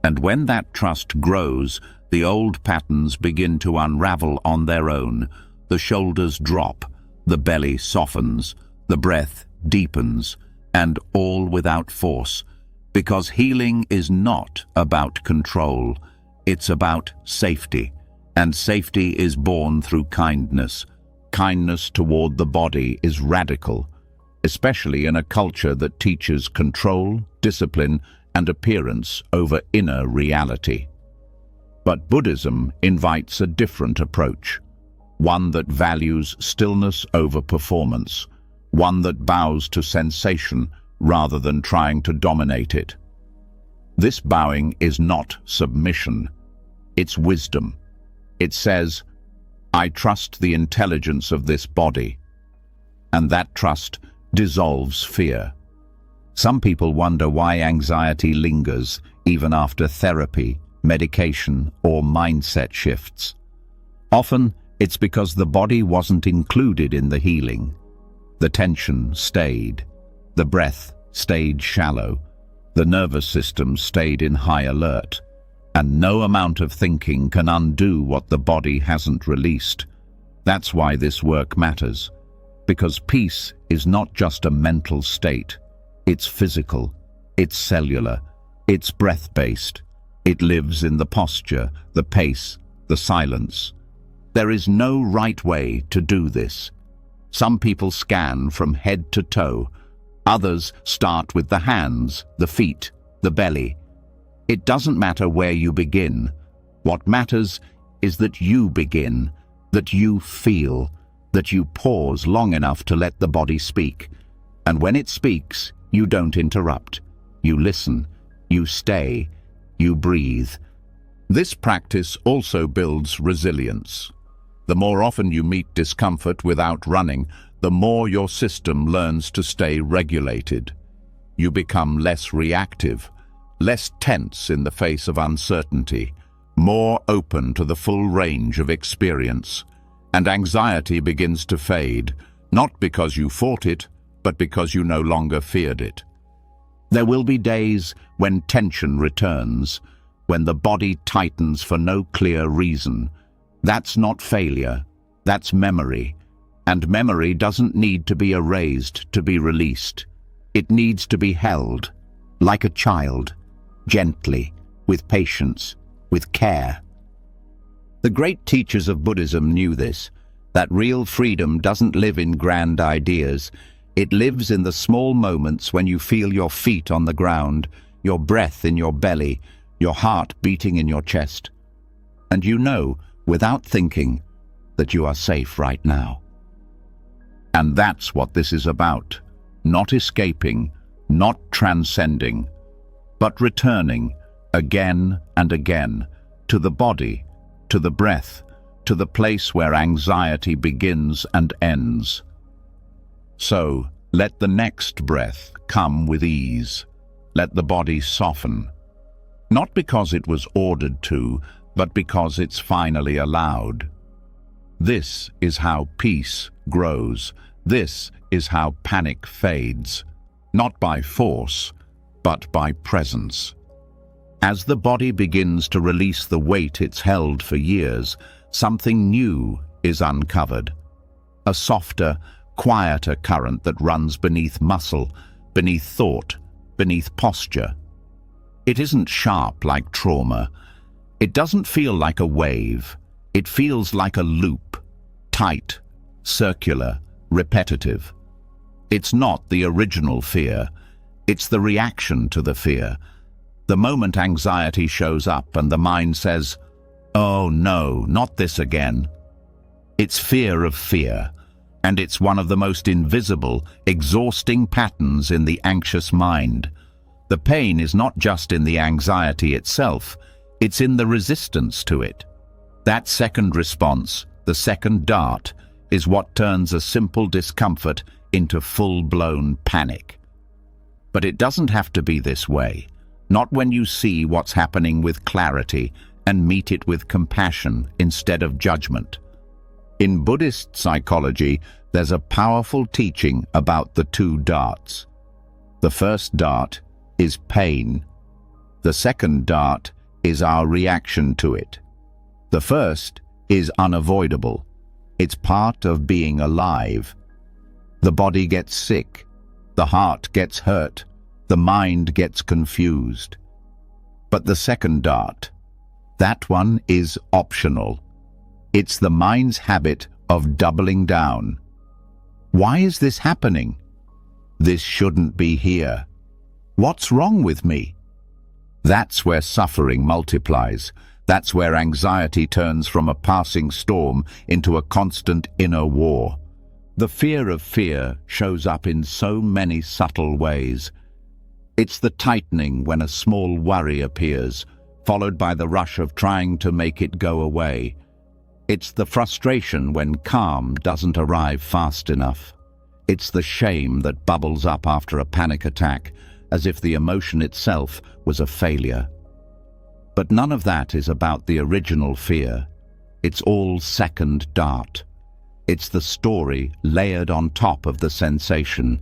Speaker 1: And when that trust grows, the old patterns begin to unravel on their own. The shoulders drop, the belly softens, the breath deepens, and all without force. Because healing is not about control, it's about safety. And safety is born through kindness. Kindness toward the body is radical, especially in a culture that teaches control, discipline, and appearance over inner reality. But Buddhism invites a different approach, one that values stillness over performance, one that bows to sensation rather than trying to dominate it. This bowing is not submission, it's wisdom. It says, I trust the intelligence of this body, and that trust dissolves fear. Some people wonder why anxiety lingers even after therapy, medication, or mindset shifts. Often, it's because the body wasn't included in the healing. The tension stayed, the breath stayed shallow, the nervous system stayed in high alert, and no amount of thinking can undo what the body hasn't released. That's why this work matters, because peace is not just a mental state. It's physical, it's cellular, it's breath-based. It lives in the posture, the pace, the silence. There is no right way to do this. Some people scan from head to toe. Others start with the hands, the feet, the belly. It doesn't matter where you begin. What matters is that you begin, that you feel, that you pause long enough to let the body speak. And when it speaks, you don't interrupt. You listen, you stay, you breathe. This practice also builds resilience. The more often you meet discomfort without running, the more your system learns to stay regulated. You become less reactive, less tense in the face of uncertainty, more open to the full range of experience. And anxiety begins to fade, not because you fought it, but because you no longer feared it. There will be days when tension returns, when the body tightens for no clear reason. That's not failure, that's memory. And memory doesn't need to be erased to be released. It needs to be held, like a child, gently, with patience, with care. The great teachers of Buddhism knew this, that real freedom doesn't live in grand ideas. It lives in the small moments when you feel your feet on the ground, your breath in your belly, your heart beating in your chest. And you know, without thinking, that you are safe right now. And that's what this is about. Not escaping, not transcending, but returning again and again to the body, to the breath, to the place where anxiety begins and ends. So, let the next breath come with ease. Let the body soften. Not because it was ordered to, but because it's finally allowed. This is how peace grows. This is how panic fades. Not by force, but by presence. As the body begins to release the weight it's held for years, something new is uncovered. A softer, quieter current that runs beneath muscle, beneath thought, beneath posture. It isn't sharp like trauma. It doesn't feel like a wave. It feels like a loop, tight, circular, repetitive. It's not the original fear. It's the reaction to the fear. The moment anxiety shows up and the mind says, "Oh no, not this again." It's fear of fear, and it's one of the most invisible, exhausting patterns in the anxious mind. The pain is not just in the anxiety itself, it's in the resistance to it. That second response, the second dart, is what turns a simple discomfort into full-blown panic. But it doesn't have to be this way. Not when you see what's happening with clarity and meet it with compassion instead of judgment. In Buddhist psychology, there's a powerful teaching about the two darts. The first dart is pain. The second dart is our reaction to it. The first is unavoidable. It's part of being alive. The body gets sick. The heart gets hurt. The mind gets confused. But the second dart, that one is optional. It's the mind's habit of doubling down. Why is this happening? This shouldn't be here. What's wrong with me? That's where suffering multiplies. That's where anxiety turns from a passing storm into a constant inner war. The fear of fear shows up in so many subtle ways. It's the tightening when a small worry appears, followed by the rush of trying to make it go away. It's the frustration when calm doesn't arrive fast enough. It's the shame that bubbles up after a panic attack, as if the emotion itself was a failure. But none of that is about the original fear. It's all second dart. It's the story layered on top of the sensation,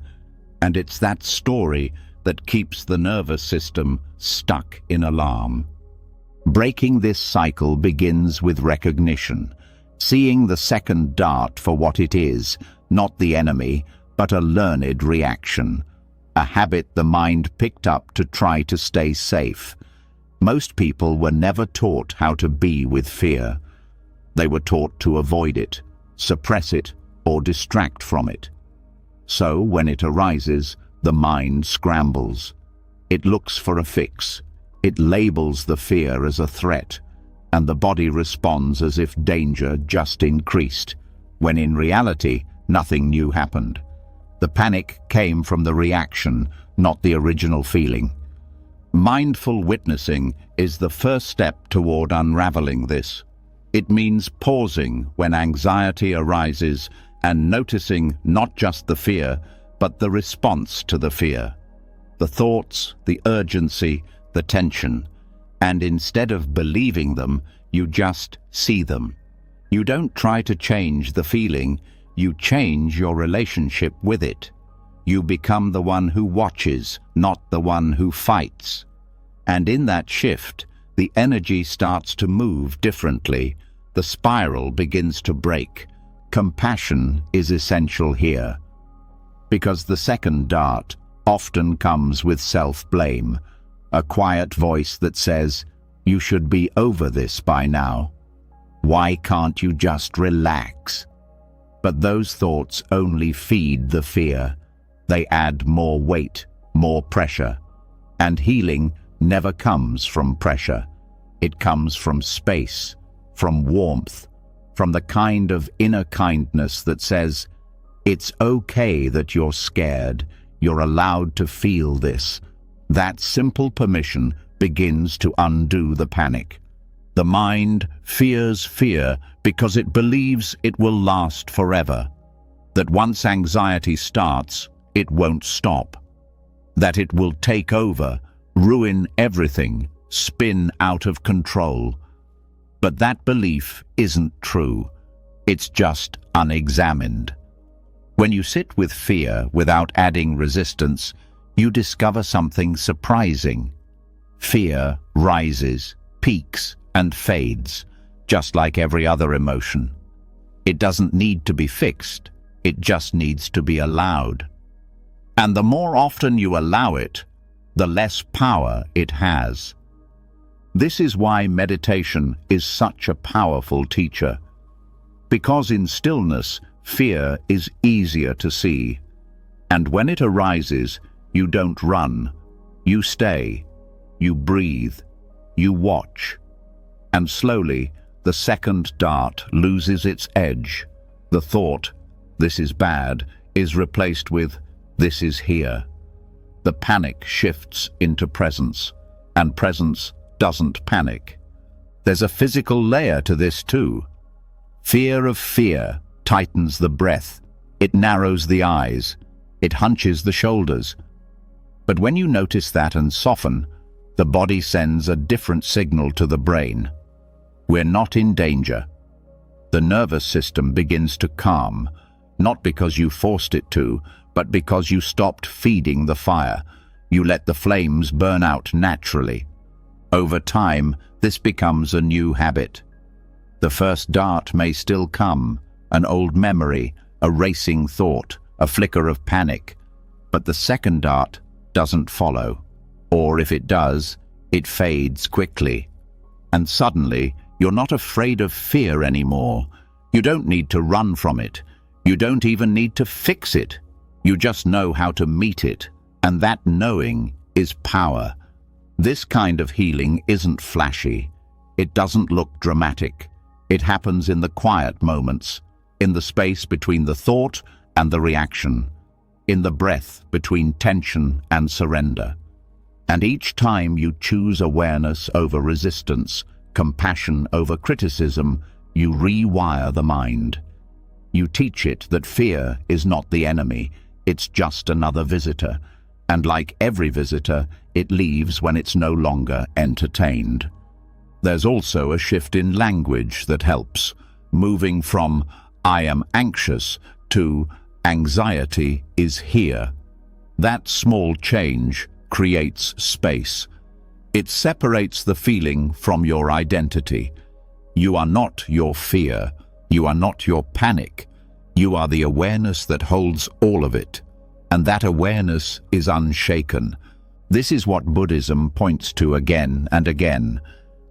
Speaker 1: and it's that story that keeps the nervous system stuck in alarm. Breaking this cycle begins with recognition, seeing the second dart for what it is, not the enemy, but a learned reaction, a habit the mind picked up to try to stay safe. Most people were never taught how to be with fear. They were taught to avoid it, suppress it, or distract from it. So, when it arises, the mind scrambles. It looks for a fix. It labels the fear as a threat, and the body responds as if danger just increased, when in reality, nothing new happened. The panic came from the reaction, not the original feeling. Mindful witnessing is the first step toward unraveling this. It means pausing when anxiety arises and noticing not just the fear, but the response to the fear. The thoughts, the urgency, the tension. And instead of believing them, you just see them. You don't try to change the feeling, you change your relationship with it. You become the one who watches, not the one who fights. And in that shift, the energy starts to move differently. The spiral begins to break. Compassion is essential here, because the second dart often comes with self-blame, a quiet voice that says, "You should be over this by now. Why can't you just relax?" But those thoughts only feed the fear. They add more weight, more pressure. And healing never comes from pressure. It comes from space, from warmth, from the kind of inner kindness that says, "It's okay that you're scared. You're allowed to feel this." That simple permission begins to undo the panic. The mind fears fear because it believes it will last forever. That once anxiety starts, it won't stop. That it will take over, ruin everything, spin out of control. But that belief isn't true. It's just unexamined. When you sit with fear without adding resistance, you discover something surprising. Fear rises, peaks, and fades, just like every other emotion. It doesn't need to be fixed, it just needs to be allowed. And the more often you allow it, the less power it has. This is why meditation is such a powerful teacher. Because in stillness, fear is easier to see. And when it arises, you don't run. You stay. You breathe. You watch. And slowly, the second dart loses its edge. The thought, "This is bad," is replaced with, "This is here." The panic shifts into presence, and presence doesn't panic. There's a physical layer to this too. Fear of fear tightens the breath. It narrows the eyes. It hunches the shoulders. But when you notice that and soften, the body sends a different signal to the brain. We're not in danger. The nervous system begins to calm, not because you forced it to, but because you stopped feeding the fire. You let the flames burn out naturally. Over time, this becomes a new habit. The first dart may still come, an old memory, a racing thought, a flicker of panic, but the second dart doesn't follow. Or if it does, it fades quickly. And suddenly, you're not afraid of fear anymore. You don't need to run from it. You don't even need to fix it. You just know how to meet it, and that knowing is power. This kind of healing isn't flashy. It doesn't look dramatic. It happens in the quiet moments, in the space between the thought and the reaction, in the breath between tension and surrender. And each time you choose awareness over resistance, compassion over criticism, you rewire the mind. You teach it that fear is not the enemy, it's just another visitor, and like every visitor, it leaves when it's no longer entertained. There's also a shift in language that helps, moving from "I am anxious" to "anxiety is here." That small change creates space. It separates the feeling from your identity. You are not your fear. You are not your panic. You are the awareness that holds all of it. And that awareness is unshaken. This is what Buddhism points to again and again,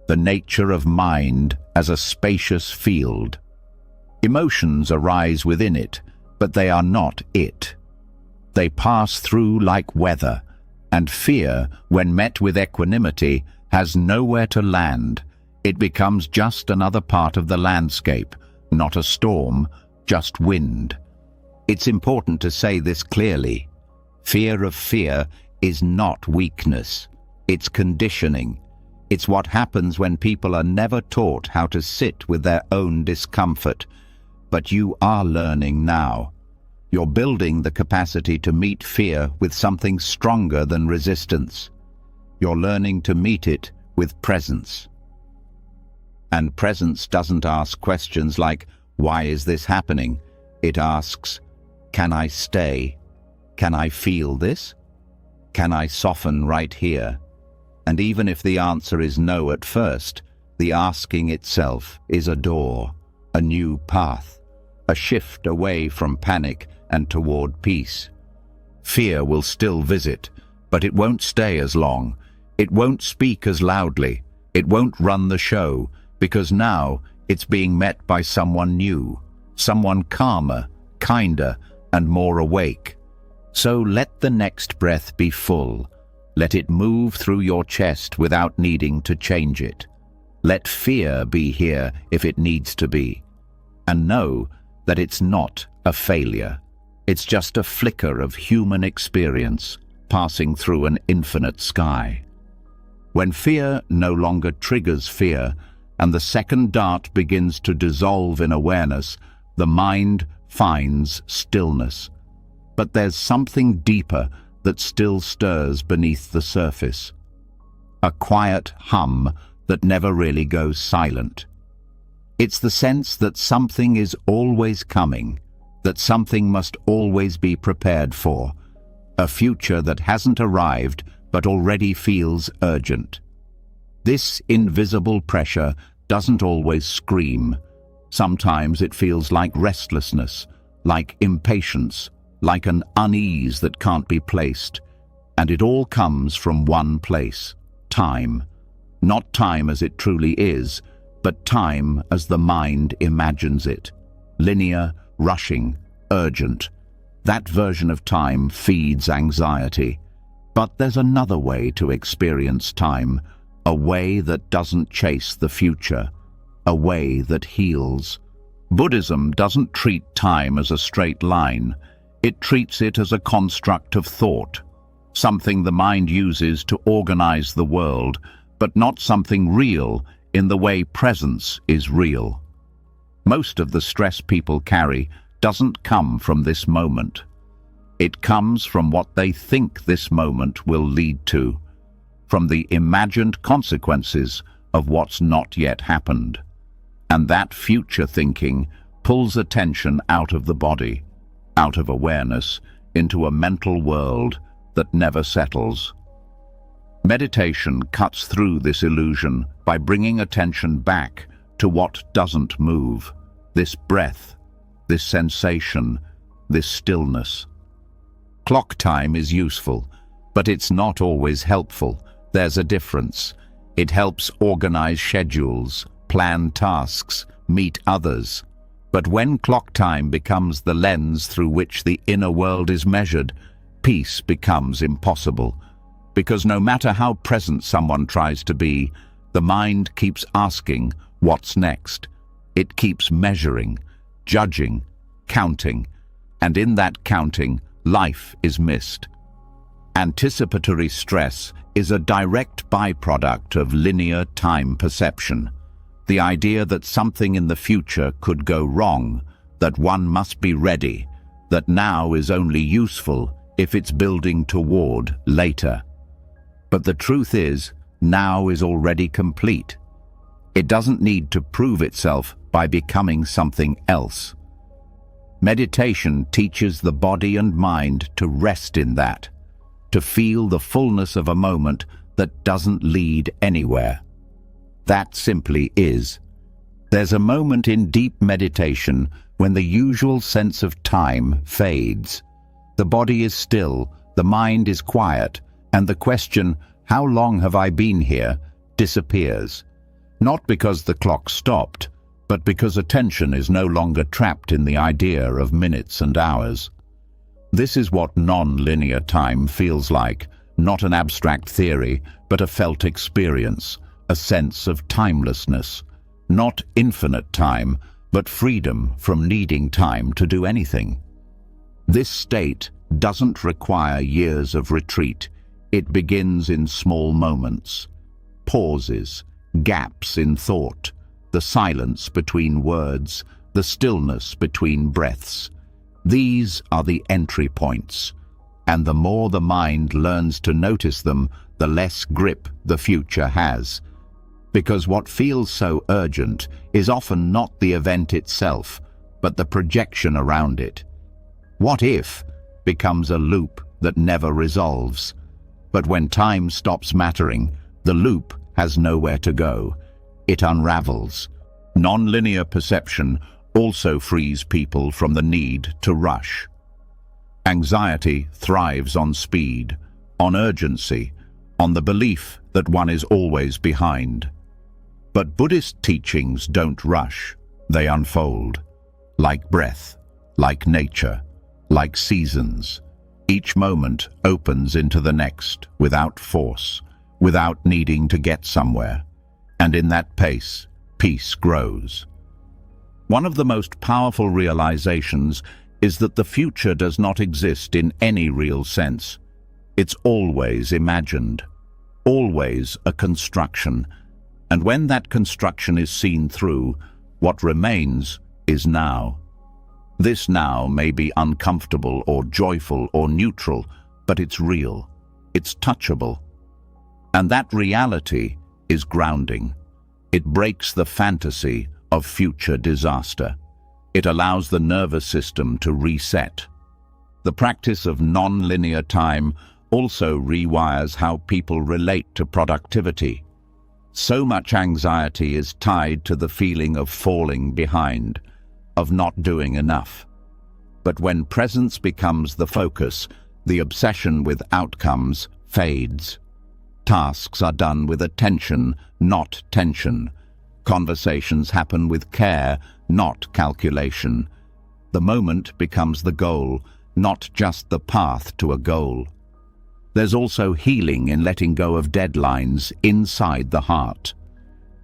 Speaker 1: the nature of mind as a spacious field. Emotions arise within it, but they are not it. They pass through like weather, and fear, when met with equanimity, has nowhere to land. It becomes just another part of the landscape, not a storm, just wind. It's important to say this clearly. Fear of fear is not weakness. It's conditioning. It's what happens when people are never taught how to sit with their own discomfort. But you are learning now. You're building the capacity to meet fear with something stronger than resistance. You're learning to meet it with presence. And presence doesn't ask questions like, "Why is this happening?" It asks, "Can I stay? Can I feel this? Can I soften right here?" And even if the answer is no at first, the asking itself is a door, a new path, a shift away from panic and toward peace. Fear will still visit, but it won't stay as long. It won't speak as loudly. It won't run the show, because now it's being met by someone new, someone calmer, kinder, and more awake. So let the next breath be full. Let it move through your chest without needing to change it. Let fear be here if it needs to be. And know that it's not a failure. It's just a flicker of human experience passing through an infinite sky. When fear no longer triggers fear and the second dart begins to dissolve in awareness, the mind finds stillness. But there's something deeper that still stirs beneath the surface. A quiet hum that never really goes silent. It's the sense that something is always coming, that something must always be prepared for, a future that hasn't arrived but already feels urgent. This invisible pressure doesn't always scream. Sometimes it feels like restlessness, like impatience, like an unease that can't be placed. And it all comes from one place: time. Not time as it truly is, but time as the mind imagines it. Linear, rushing, urgent. That version of time feeds anxiety. But there's another way to experience time, a way that doesn't chase the future, a way that heals. Buddhism doesn't treat time as a straight line. It treats it as a construct of thought, something the mind uses to organize the world, but not something real in the way presence is real. Most of the stress people carry doesn't come from this moment. It comes from what they think this moment will lead to, from the imagined consequences of what's not yet happened. And that future thinking pulls attention out of the body, out of awareness, into a mental world that never settles. Meditation cuts through this illusion by bringing attention back to what doesn't move, this breath, this sensation, this stillness. Clock time is useful, but it's not always helpful. There's a difference. It helps organize schedules, plan tasks, meet others. But when clock time becomes the lens through which the inner world is measured, peace becomes impossible. Because no matter how present someone tries to be, the mind keeps asking, what's next? It keeps measuring, judging, counting, and in that counting, life is missed. Anticipatory stress is a direct byproduct of linear time perception. The idea that something in the future could go wrong, that one must be ready, that now is only useful if it's building toward later. But the truth is, now is already complete. It doesn't need to prove itself by becoming something else. Meditation teaches the body and mind to rest in that, to feel the fullness of a moment that doesn't lead anywhere. That simply is. There's a moment in deep meditation when the usual sense of time fades. The body is still, the mind is quiet, and the question, "How long have I been here?" disappears. Not because the clock stopped, but because attention is no longer trapped in the idea of minutes and hours. This is what non-linear time feels like, not an abstract theory, but a felt experience, a sense of timelessness. Not infinite time, but freedom from needing time to do anything. This state doesn't require years of retreat. It begins in small moments, pauses, gaps in thought, the silence between words, the stillness between breaths. These are the entry points, and the more the mind learns to notice them, the less grip the future has. Because what feels so urgent is often not the event itself, but the projection around it. What if becomes a loop that never resolves. But when time stops mattering, the loop has nowhere to go. It unravels. Non-linear perception also frees people from the need to rush. Anxiety thrives on speed, on urgency, on the belief that one is always behind. But Buddhist teachings don't rush, they unfold. Like breath, like nature, like seasons. Each moment opens into the next without force, without needing to get somewhere. And in that pace, peace grows. One of the most powerful realizations is that the future does not exist in any real sense. It's always imagined, always a construction. And when that construction is seen through, what remains is now. This now may be uncomfortable or joyful or neutral, but it's real, it's touchable. And that reality is grounding. It breaks the fantasy of future disaster. It allows the nervous system to reset. The practice of non-linear time also rewires how people relate to productivity. So much anxiety is tied to the feeling of falling behind, of not doing enough. But when presence becomes the focus, the obsession with outcomes fades. Tasks are done with attention, not tension. Conversations happen with care, not calculation. The moment becomes the goal, not just the path to a goal. There's also healing in letting go of deadlines inside the heart.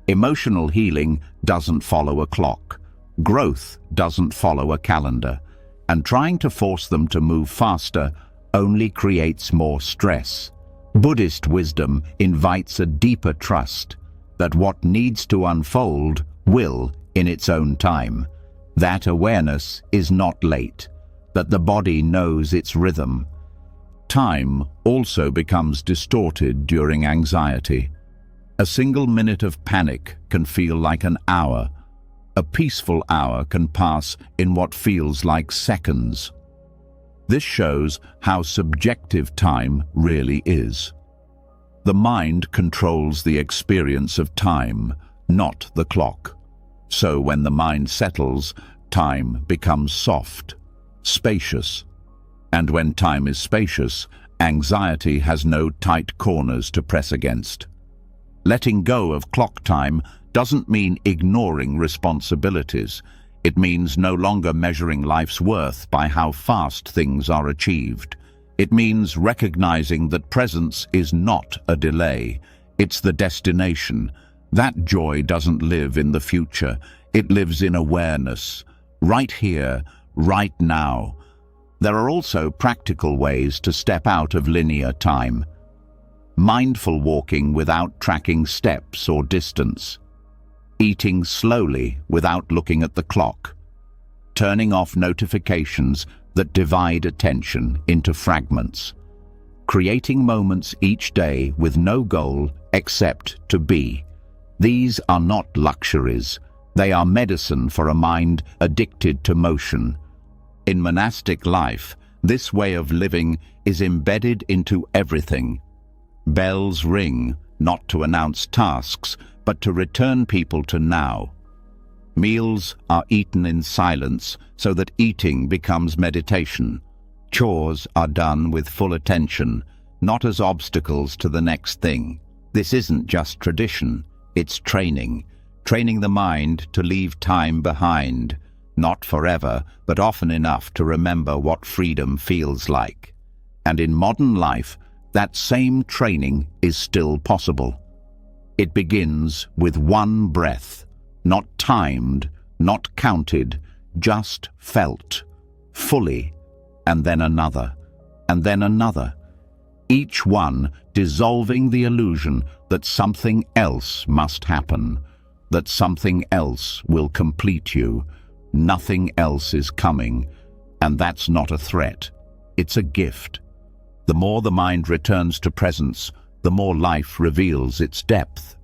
Speaker 1: Emotional healing doesn't follow a clock. Growth doesn't follow a calendar. And trying to force them to move faster only creates more stress. Buddhist wisdom invites a deeper trust that what needs to unfold will in its own time. That awareness is not late, that the body knows its rhythm. Time also becomes distorted during anxiety. A single minute of panic can feel like an hour. A peaceful hour can pass in what feels like seconds. This shows how subjective time really is. The mind controls the experience of time, not the clock. So when the mind settles, time becomes soft, spacious. And when time is spacious, anxiety has no tight corners to press against. Letting go of clock time doesn't mean ignoring responsibilities. It means no longer measuring life's worth by how fast things are achieved. It means recognizing that presence is not a delay. It's the destination. That joy doesn't live in the future. It lives in awareness, right here, right now. There are also practical ways to step out of linear time. Mindful walking without tracking steps or distance. Eating slowly without looking at the clock. turning off notifications that divide attention into fragments, creating moments each day with no goal except to be. These are not luxuries. They are medicine for a mind addicted to motion. In monastic life, this way of living is embedded into everything. Bells ring, not to announce tasks, but to return people to now. Meals are eaten in silence so that eating becomes meditation. Chores are done with full attention, not as obstacles to the next thing. This isn't just tradition, it's training. Training the mind to leave time behind, not forever, but often enough to remember what freedom feels like. And in modern life, that same training is still possible. It begins with one breath, not timed, not counted, just felt, fully, and then another, and then another. Each one dissolving the illusion that something else must happen, that something else will complete you, nothing else is coming, and that's not a threat, it's a gift. The more the mind returns to presence, the more life reveals its depth.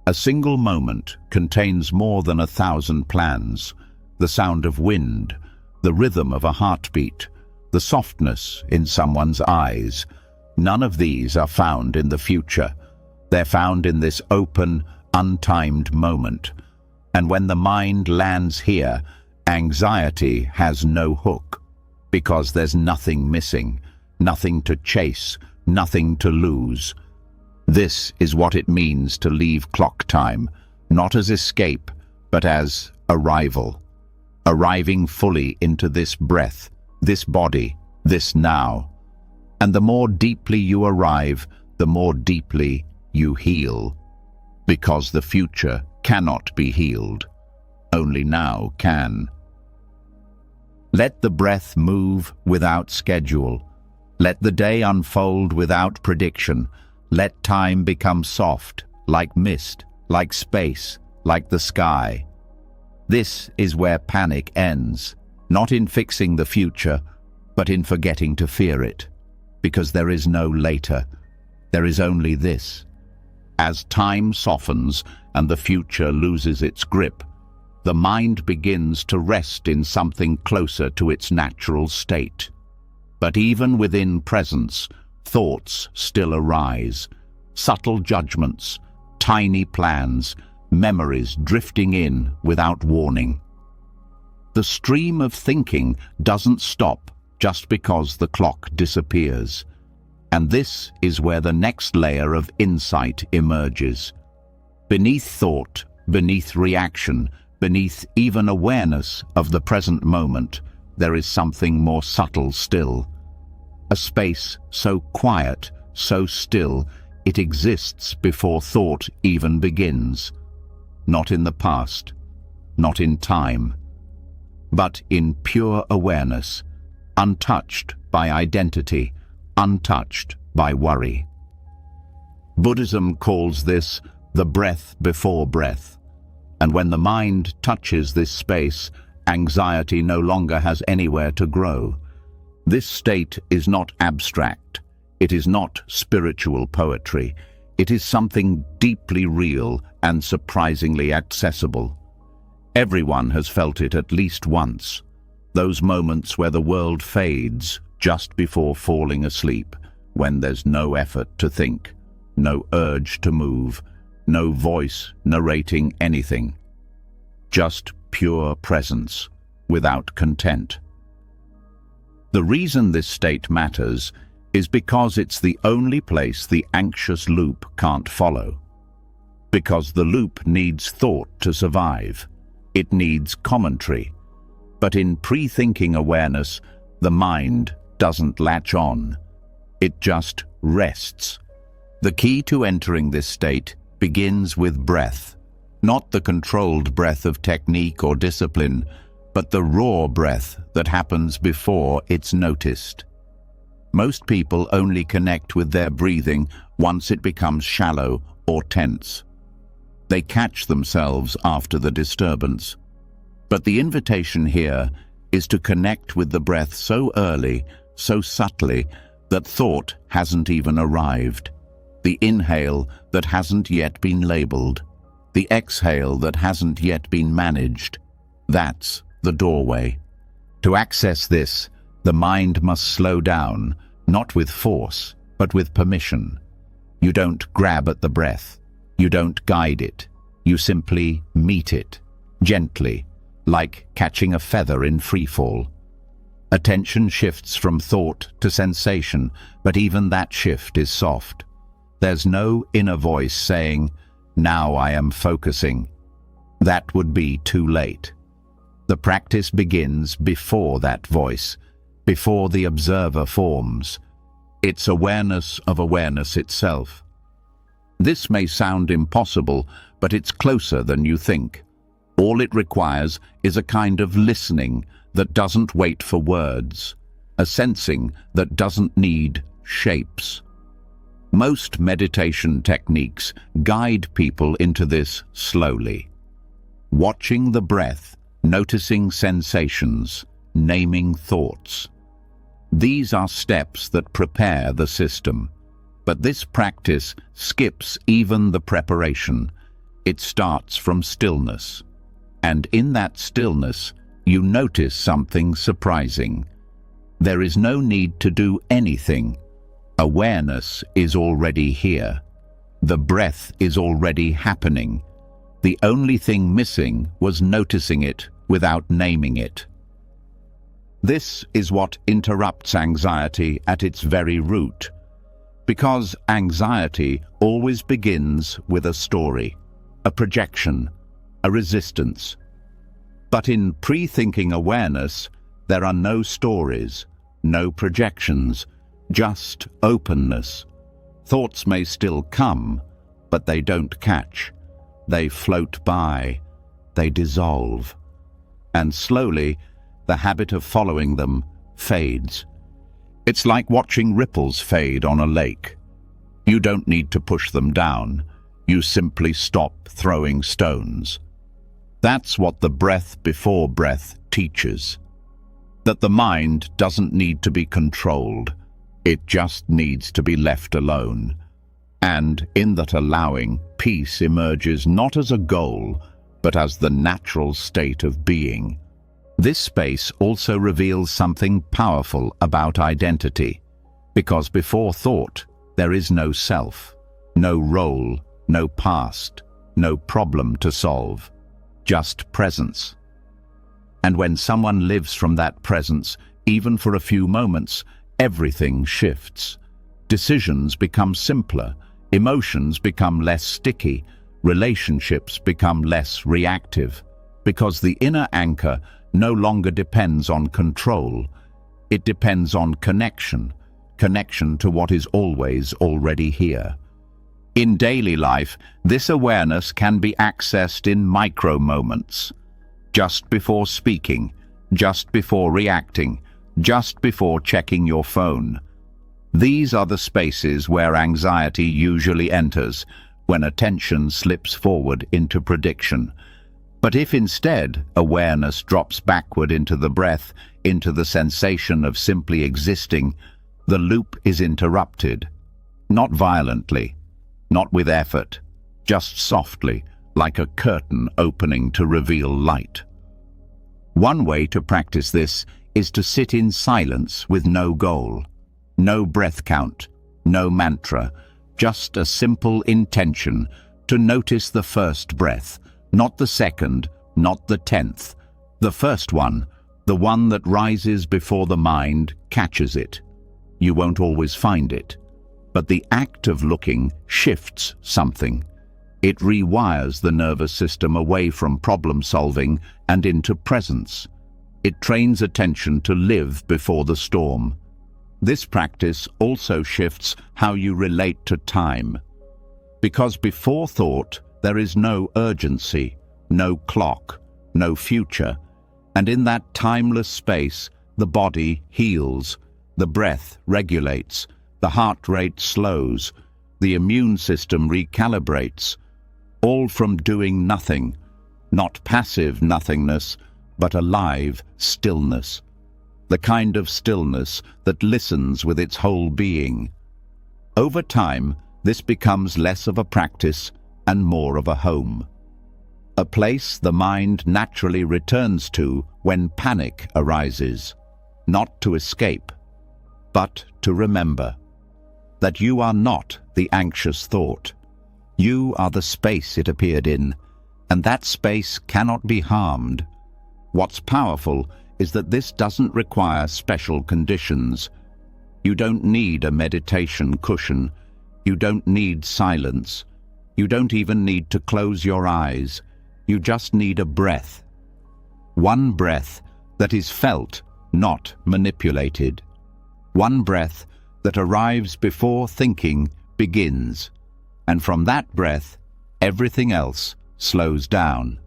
Speaker 1: A single moment contains more than 1,000 plans, the sound of wind, the rhythm of a heartbeat, the softness in someone's eyes. None of these are found in the future. They're found in this open, untimed moment. And when the mind lands here, anxiety has no hook, because there's nothing missing, nothing to chase, nothing to lose. This is what it means to leave clock time, not as escape, but as arrival. Arriving fully into this breath, this body, this now. And the more deeply you arrive, the more deeply you heal. Because the future cannot be healed. Only now can. Let the breath move without schedule. Let the day unfold without prediction. Let time become soft, like mist, like space, like the sky. This is where panic ends, not in fixing the future, but in forgetting to fear it. Because there is no later, there is only this. As time softens and the future loses its grip, the mind begins to rest in something closer to its natural state. But even within presence, thoughts still arise, subtle judgments, tiny plans, memories drifting in without warning. The stream of thinking doesn't stop just because the clock disappears. And this is where the next layer of insight emerges. Beneath thought, beneath reaction, beneath even awareness of the present moment, there is something more subtle still. A space so quiet, so still, it exists before thought even begins. Not in the past, not in time, but in pure awareness, untouched by identity, untouched by worry. Buddhism calls this the breath before breath, and when the mind touches this space, anxiety no longer has anywhere to grow. This state is not abstract. It is not spiritual poetry. It is something deeply real and surprisingly accessible. Everyone has felt it at least once. Those moments where the world fades just before falling asleep, when there's no effort to think, no urge to move, no voice narrating anything. Just pure presence, without content. The reason this state matters is because it's the only place the anxious loop can't follow. Because the loop needs thought to survive. It needs commentary. But in pre-thinking awareness, the mind doesn't latch on. It just rests. The key to entering this state begins with breath. Not the controlled breath of technique or discipline, but the raw breath that happens before it's noticed. Most people only connect with their breathing once it becomes shallow or tense. They catch themselves after the disturbance. But the invitation here is to connect with the breath so early, so subtly, that thought hasn't even arrived. The inhale that hasn't yet been labeled. The exhale that hasn't yet been managed. That's the doorway. To access this, the mind must slow down, not with force, but with permission. You don't grab at the breath. You don't guide it. You simply meet it, gently, like catching a feather in freefall. Attention shifts from thought to sensation, but even that shift is soft. There's no inner voice saying, "Now I am focusing." That would be too late. The practice begins before that voice, before the observer forms. It's awareness of awareness itself. This may sound impossible, but it's closer than you think. All it requires is a kind of listening that doesn't wait for words, a sensing that doesn't need shapes. Most meditation techniques guide people into this slowly. Watching the breath, noticing sensations, naming thoughts. These are steps that prepare the system. But this practice skips even the preparation. It starts from stillness. And in that stillness, you notice something surprising. There is no need to do anything. Awareness is already here. The breath is already happening. The only thing missing was noticing it without naming it. This is what interrupts anxiety at its very root. Because anxiety always begins with a story, a projection, a resistance. But in pre-thinking awareness, there are no stories, no projections, just openness. Thoughts may still come, but they don't catch. They float by, they dissolve. And slowly, the habit of following them fades. It's like watching ripples fade on a lake. You don't need to push them down. You simply stop throwing stones. That's what the breath before breath teaches. That the mind doesn't need to be controlled. It just needs to be left alone. And in that allowing, peace emerges not as a goal, but as the natural state of being. This space also reveals something powerful about identity, because before thought, there is no self, no role, no past, no problem to solve, just presence. And when someone lives from that presence, even for a few moments, everything shifts. Decisions become simpler, emotions become less sticky, relationships become less reactive, because the inner anchor no longer depends on control. It depends on connection to what is always already here. In daily life, this awareness can be accessed in micro moments. Just before speaking, just before reacting, just before checking your phone. These are the spaces where anxiety usually enters, when attention slips forward into prediction. But if instead awareness drops backward into the breath, into the sensation of simply existing, the loop is interrupted. Not violently, not with effort, just softly, like a curtain opening to reveal light. One way to practice this is to sit in silence with no goal, no breath count, no mantra, just a simple intention to notice the first breath, not the second, not the 10th. The first one, the one that rises before the mind, catches it. You won't always find it, but the act of looking shifts something. It rewires the nervous system away from problem solving and into presence. It trains attention to live before the storm. This practice also shifts how you relate to time. Because before thought, there is no urgency, no clock, no future. And in that timeless space, the body heals, the breath regulates, the heart rate slows, the immune system recalibrates, all from doing nothing, not passive nothingness, but a live stillness. The kind of stillness that listens with its whole being. Over time, this becomes less of a practice and more of a home. A place the mind naturally returns to when panic arises, not to escape, but to remember that you are not the anxious thought. You are the space it appeared in, and that space cannot be harmed. What's powerful is that this doesn't require special conditions. You don't need a meditation cushion. You don't need silence. You don't even need to close your eyes. You just need a breath. One breath that is felt, not manipulated. One breath that arrives before thinking begins. And from that breath, everything else slows down.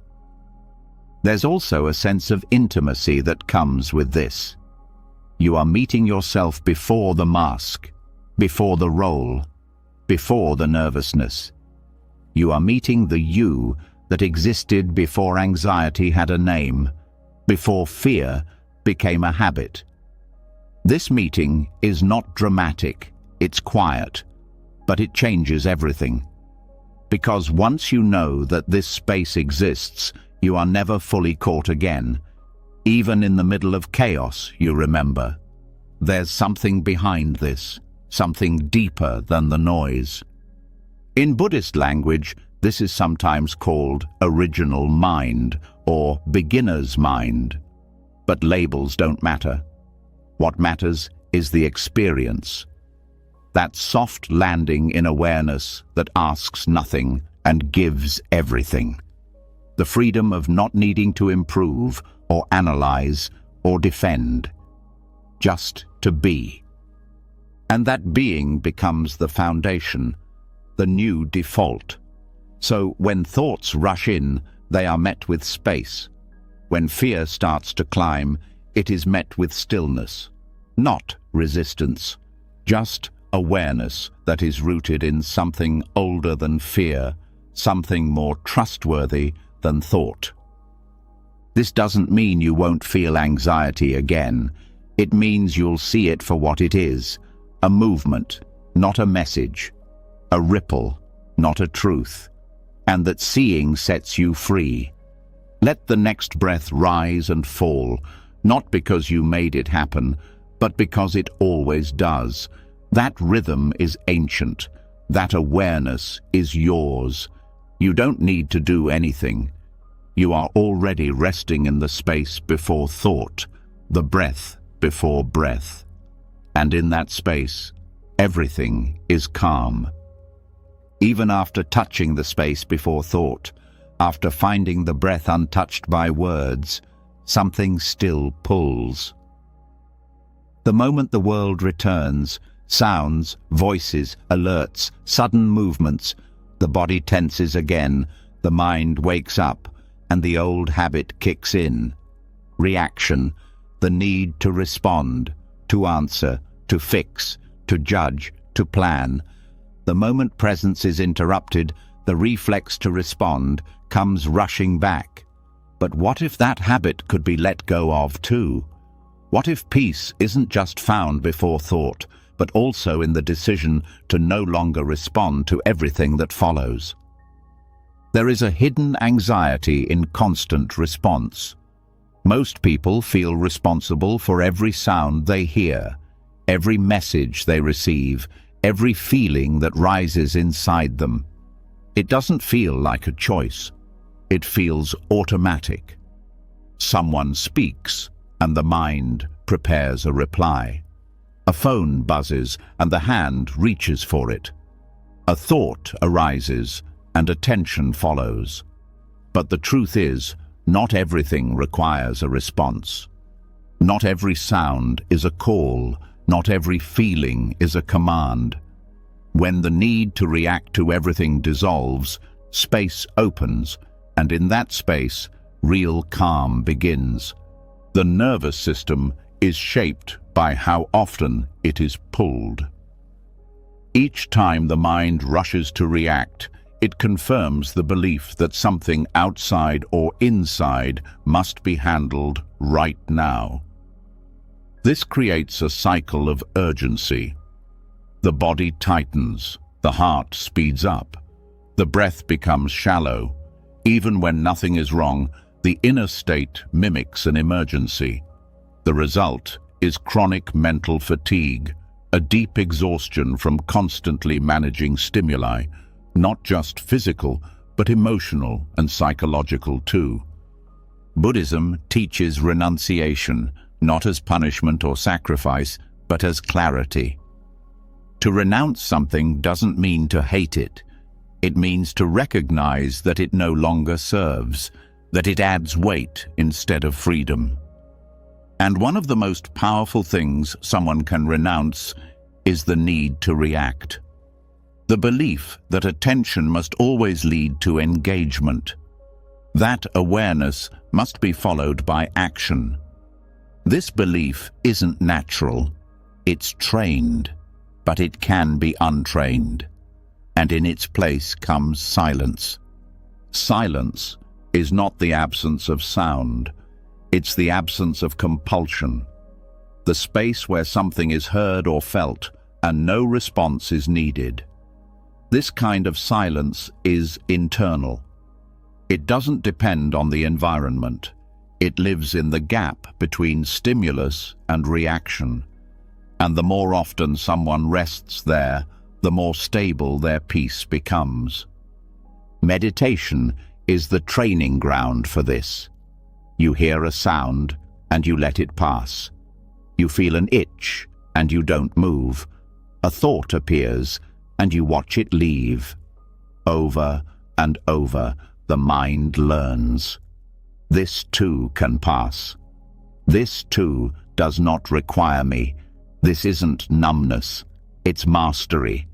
Speaker 1: There's also a sense of intimacy that comes with this. You are meeting yourself before the mask, before the role, before the nervousness. You are meeting the you that existed before anxiety had a name, before fear became a habit. This meeting is not dramatic, it's quiet, but it changes everything. Because once you know that this space exists, you are never fully caught again. Even in the middle of chaos, you remember. There's something behind this, something deeper than the noise. In Buddhist language, this is sometimes called original mind or beginner's mind. But labels don't matter. What matters is the experience. That soft landing in awareness that asks nothing and gives everything. The freedom of not needing to improve or analyze or defend. Just to be. And that being becomes the foundation, the new default. So when thoughts rush in, they are met with space. When fear starts to climb, it is met with stillness. Not resistance, just awareness that is rooted in something older than fear, something more trustworthy than thought. This doesn't mean you won't feel anxiety again. It means you'll see it for what it is, a movement, not a message, a ripple, not a truth, and that seeing sets you free. Let the next breath rise and fall, not because you made it happen, but because it always does. That rhythm is ancient. That awareness is yours. You don't need to do anything. You are already resting in the space before thought, the breath before breath. And in that space, everything is calm. Even after touching the space before thought, after finding the breath untouched by words, something still pulls. The moment the world returns, sounds, voices, alerts, sudden movements, the body tenses again, the mind wakes up, and the old habit kicks in. Reaction, the need to respond, to answer, to fix, to judge, to plan. The moment presence is interrupted, the reflex to respond comes rushing back. But what if that habit could be let go of too? What if peace isn't just found before thought, but also in the decision to no longer respond to everything that follows? There is a hidden anxiety in constant response. Most people feel responsible for every sound they hear, every message they receive, every feeling that rises inside them. It doesn't feel like a choice. It feels automatic. Someone speaks, and the mind prepares a reply. A phone buzzes, and the hand reaches for it. A thought arises, and attention follows. But the truth is, not everything requires a response. Not every sound is a call. Not every feeling is a command. When the need to react to everything dissolves, space opens, and in that space, real calm begins. The nervous system is shaped by how often it is pulled. Each time the mind rushes to react, It confirms the belief that something outside or inside must be handled right now. This creates a cycle of urgency. The body tightens, the heart speeds up, the breath becomes shallow. Even when nothing is wrong, the inner state mimics an emergency. The result is chronic mental fatigue, a deep exhaustion from constantly managing stimuli, not just physical, but emotional and psychological too. Buddhism teaches renunciation, not as punishment or sacrifice, but as clarity. To renounce something doesn't mean to hate it. It means to recognize that it no longer serves, that it adds weight instead of freedom. And one of the most powerful things someone can renounce is the need to react. The belief that attention must always lead to engagement. That awareness must be followed by action. This belief isn't natural. It's trained, but it can be untrained. And in its place comes silence. Silence is not the absence of sound. It's the absence of compulsion. The space where something is heard or felt and no response is needed. This kind of silence is internal. It doesn't depend on the environment. It lives in the gap between stimulus and reaction. And the more often someone rests there, the more stable their peace becomes. Meditation is the training ground for this. You hear a sound and you let it pass. You feel an itch and you don't move. A thought appears and you watch it leave. Over and over, the mind learns. This too can pass. This too does not require me. This isn't numbness. It's mastery.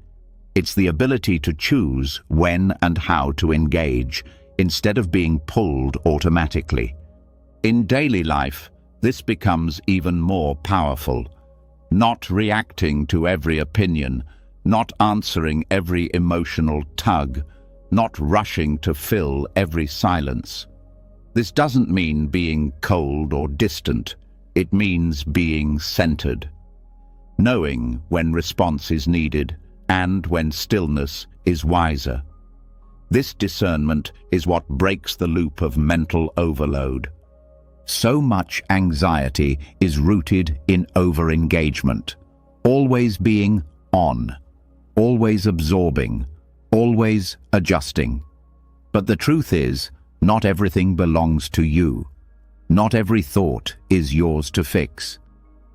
Speaker 1: It's the ability to choose when and how to engage instead of being pulled automatically. In daily life, this becomes even more powerful. Not reacting to every opinion, not answering every emotional tug, not rushing to fill every silence. This doesn't mean being cold or distant. It means being centered. Knowing when response is needed and when stillness is wiser. This discernment is what breaks the loop of mental overload. So much anxiety is rooted in over-engagement, always being on, always absorbing, always adjusting. But the truth is, not everything belongs to you. Not every thought is yours to fix.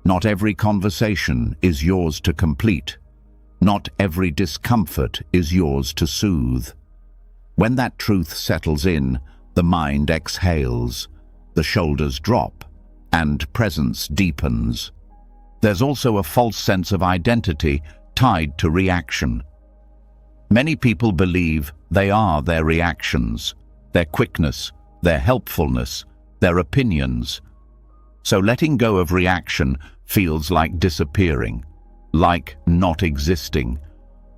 Speaker 1: Not every conversation is yours to complete. Not every discomfort is yours to soothe. When that truth settles in, the mind exhales, the shoulders drop, and presence deepens. There's also a false sense of identity tied to reaction. Many people believe they are their reactions, their quickness, their helpfulness, their opinions. So letting go of reaction feels like disappearing, like not existing.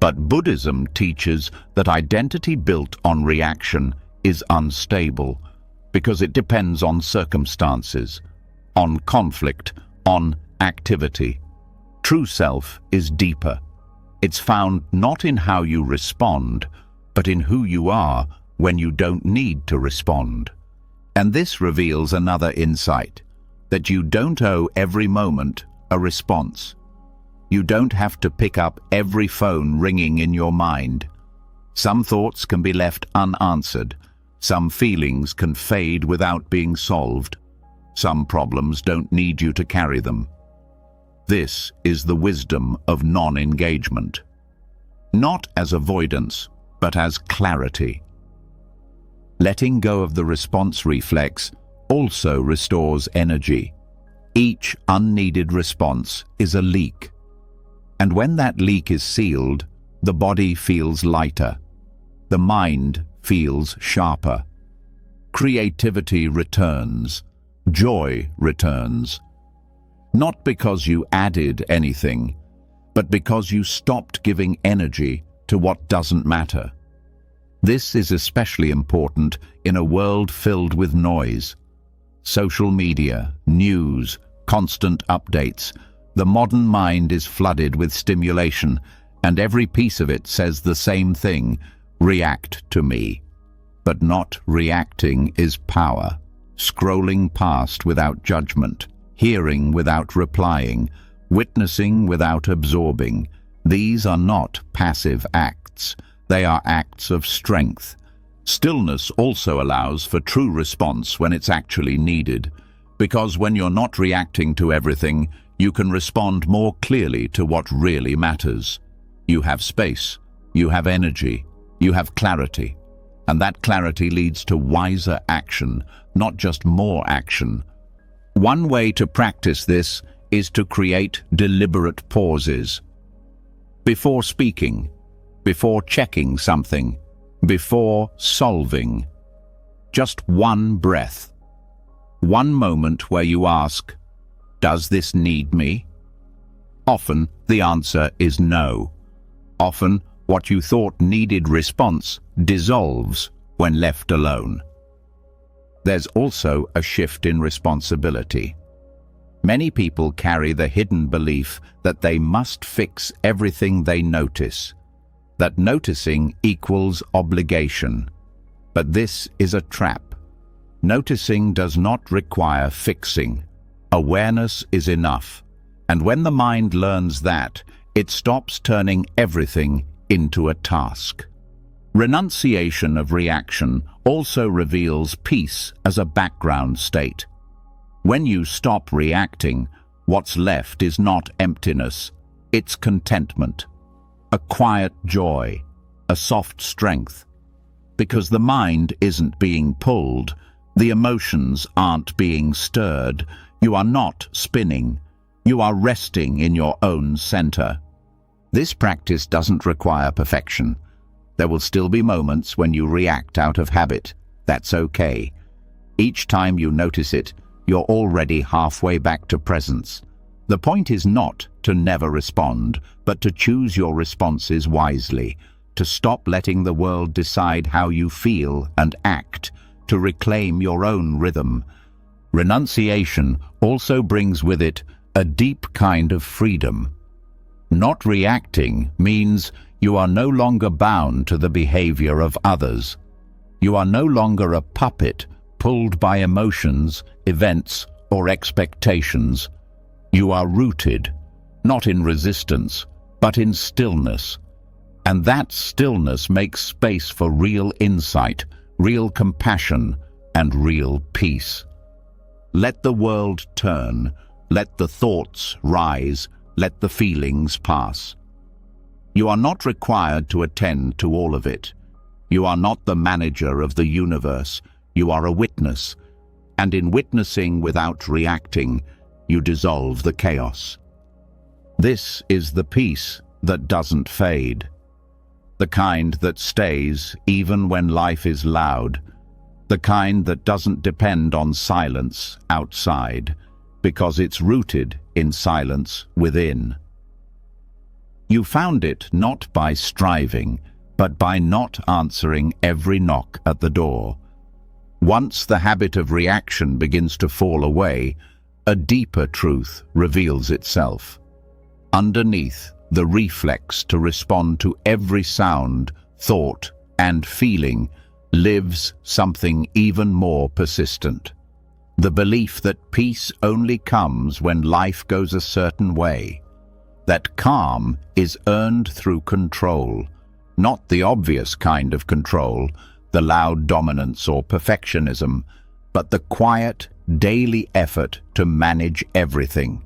Speaker 1: But Buddhism teaches that identity built on reaction is unstable because it depends on circumstances, on conflict, on activity. True self is deeper. It's found not in how you respond, but in who you are when you don't need to respond. And this reveals another insight, that you don't owe every moment a response. You don't have to pick up every phone ringing in your mind. Some thoughts can be left unanswered. Some feelings can fade without being solved. Some problems don't need you to carry them. This is the wisdom of non-engagement. Not as avoidance, but as clarity. Letting go of the response reflex also restores energy. Each unneeded response is a leak. And when that leak is sealed, the body feels lighter. The mind feels sharper. Creativity returns. Joy returns. Not because you added anything, but because you stopped giving energy to what doesn't matter. This is especially important in a world filled with noise. Social media, news, constant updates. The modern mind is flooded with stimulation, and every piece of it says the same thing: react to me. But not reacting is power. Scrolling past without judgment, hearing without replying, witnessing without absorbing. These are not passive acts. They are acts of strength. Stillness also allows for true response when it's actually needed, because when you're not reacting to everything, you can respond more clearly to what really matters. You have space, you have energy, you have clarity, and that clarity leads to wiser action, not just more action. One way to practice this is to create deliberate pauses. Before speaking, before checking something, before solving. Just one breath. One moment where you ask, does this need me? Often the answer is no. Often what you thought needed response dissolves when left alone. There's also a shift in responsibility. Many people carry the hidden belief that they must fix everything they notice, that noticing equals obligation. But this is a trap. Noticing does not require fixing. Awareness is enough. And when the mind learns that, it stops turning everything into a task. Renunciation of reaction also reveals peace as a background state. When you stop reacting, what's left is not emptiness, it's contentment, a quiet joy, a soft strength. Because the mind isn't being pulled, the emotions aren't being stirred, you are not spinning, you are resting in your own center. This practice doesn't require perfection. There will still be moments when you react out of habit. That's okay. Each time you notice it, you're already halfway back to presence. The point is not to never respond, but to choose your responses wisely, to stop letting the world decide how you feel and act, to reclaim your own rhythm. Renunciation also brings with it a deep kind of freedom. Not reacting means you are no longer bound to the behavior of others. You are no longer a puppet pulled by emotions, events, or expectations. You are rooted, not in resistance, but in stillness. And that stillness makes space for real insight, real compassion, and real peace. Let the world turn, let the thoughts rise, let the feelings pass. You are not required to attend to all of it. You are not the manager of the universe. You are a witness, and in witnessing without reacting, you dissolve the chaos. This is the peace that doesn't fade, the kind that stays even when life is loud, the kind that doesn't depend on silence outside, because it's rooted in silence within. You found it not by striving, but by not answering every knock at the door. Once the habit of reaction begins to fall away, a deeper truth reveals itself. Underneath the reflex to respond to every sound, thought, and feeling lives something even more persistent. The belief that peace only comes when life goes a certain way. That calm is earned through control, not the obvious kind of control, the loud dominance or perfectionism, but the quiet, daily effort to manage everything.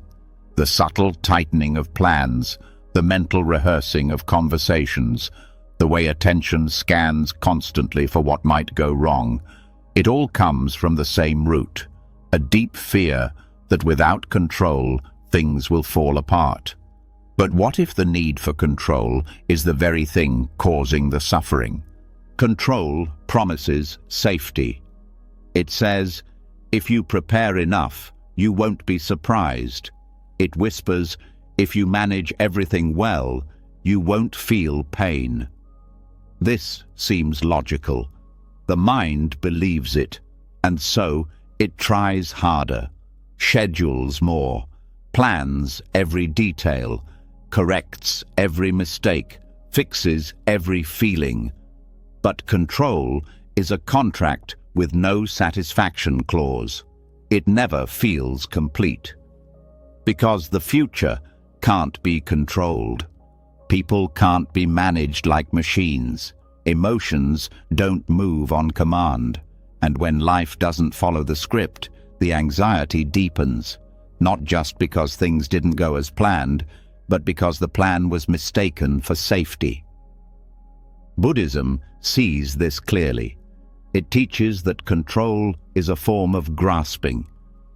Speaker 1: The subtle tightening of plans, the mental rehearsing of conversations, the way attention scans constantly for what might go wrong. It all comes from the same root, a deep fear that without control, things will fall apart. But what if the need for control is the very thing causing the suffering? Control promises safety. It says, if you prepare enough, you won't be surprised. It whispers, if you manage everything well, you won't feel pain. This seems logical. The mind believes it, and so it tries harder, schedules more, plans every detail, corrects every mistake, fixes every feeling. But control is a contract with no satisfaction clause. It never feels complete. Because the future can't be controlled. People can't be managed like machines. Emotions don't move on command. And when life doesn't follow the script, the anxiety deepens, not just because things didn't go as planned, but because the plan was mistaken for safety. Buddhism sees this clearly. It teaches that control is a form of grasping,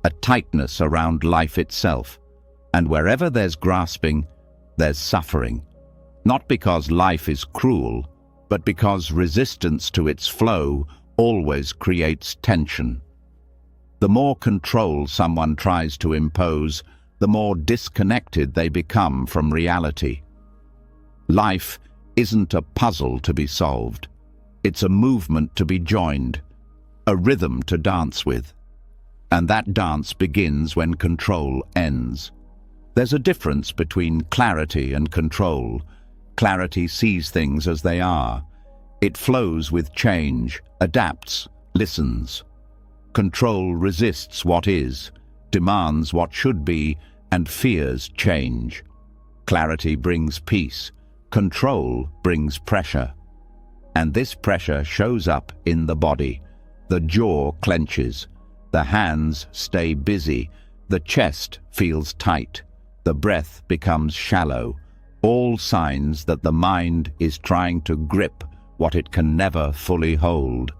Speaker 1: a tightness around life itself. And wherever there's grasping, there's suffering. Not because life is cruel, but because resistance to its flow always creates tension. The more control someone tries to impose, the more disconnected they become from reality. Life isn't a puzzle to be solved. It's a movement to be joined, a rhythm to dance with. And that dance begins when control ends. There's a difference between clarity and control. Clarity sees things as they are. It flows with change, adapts, listens. Control resists what is, demands what should be, and fears change. Clarity brings peace. Control brings pressure. And this pressure shows up in the body. The jaw clenches. The hands stay busy. The chest feels tight. The breath becomes shallow. All signs that the mind is trying to grip what it can never fully hold.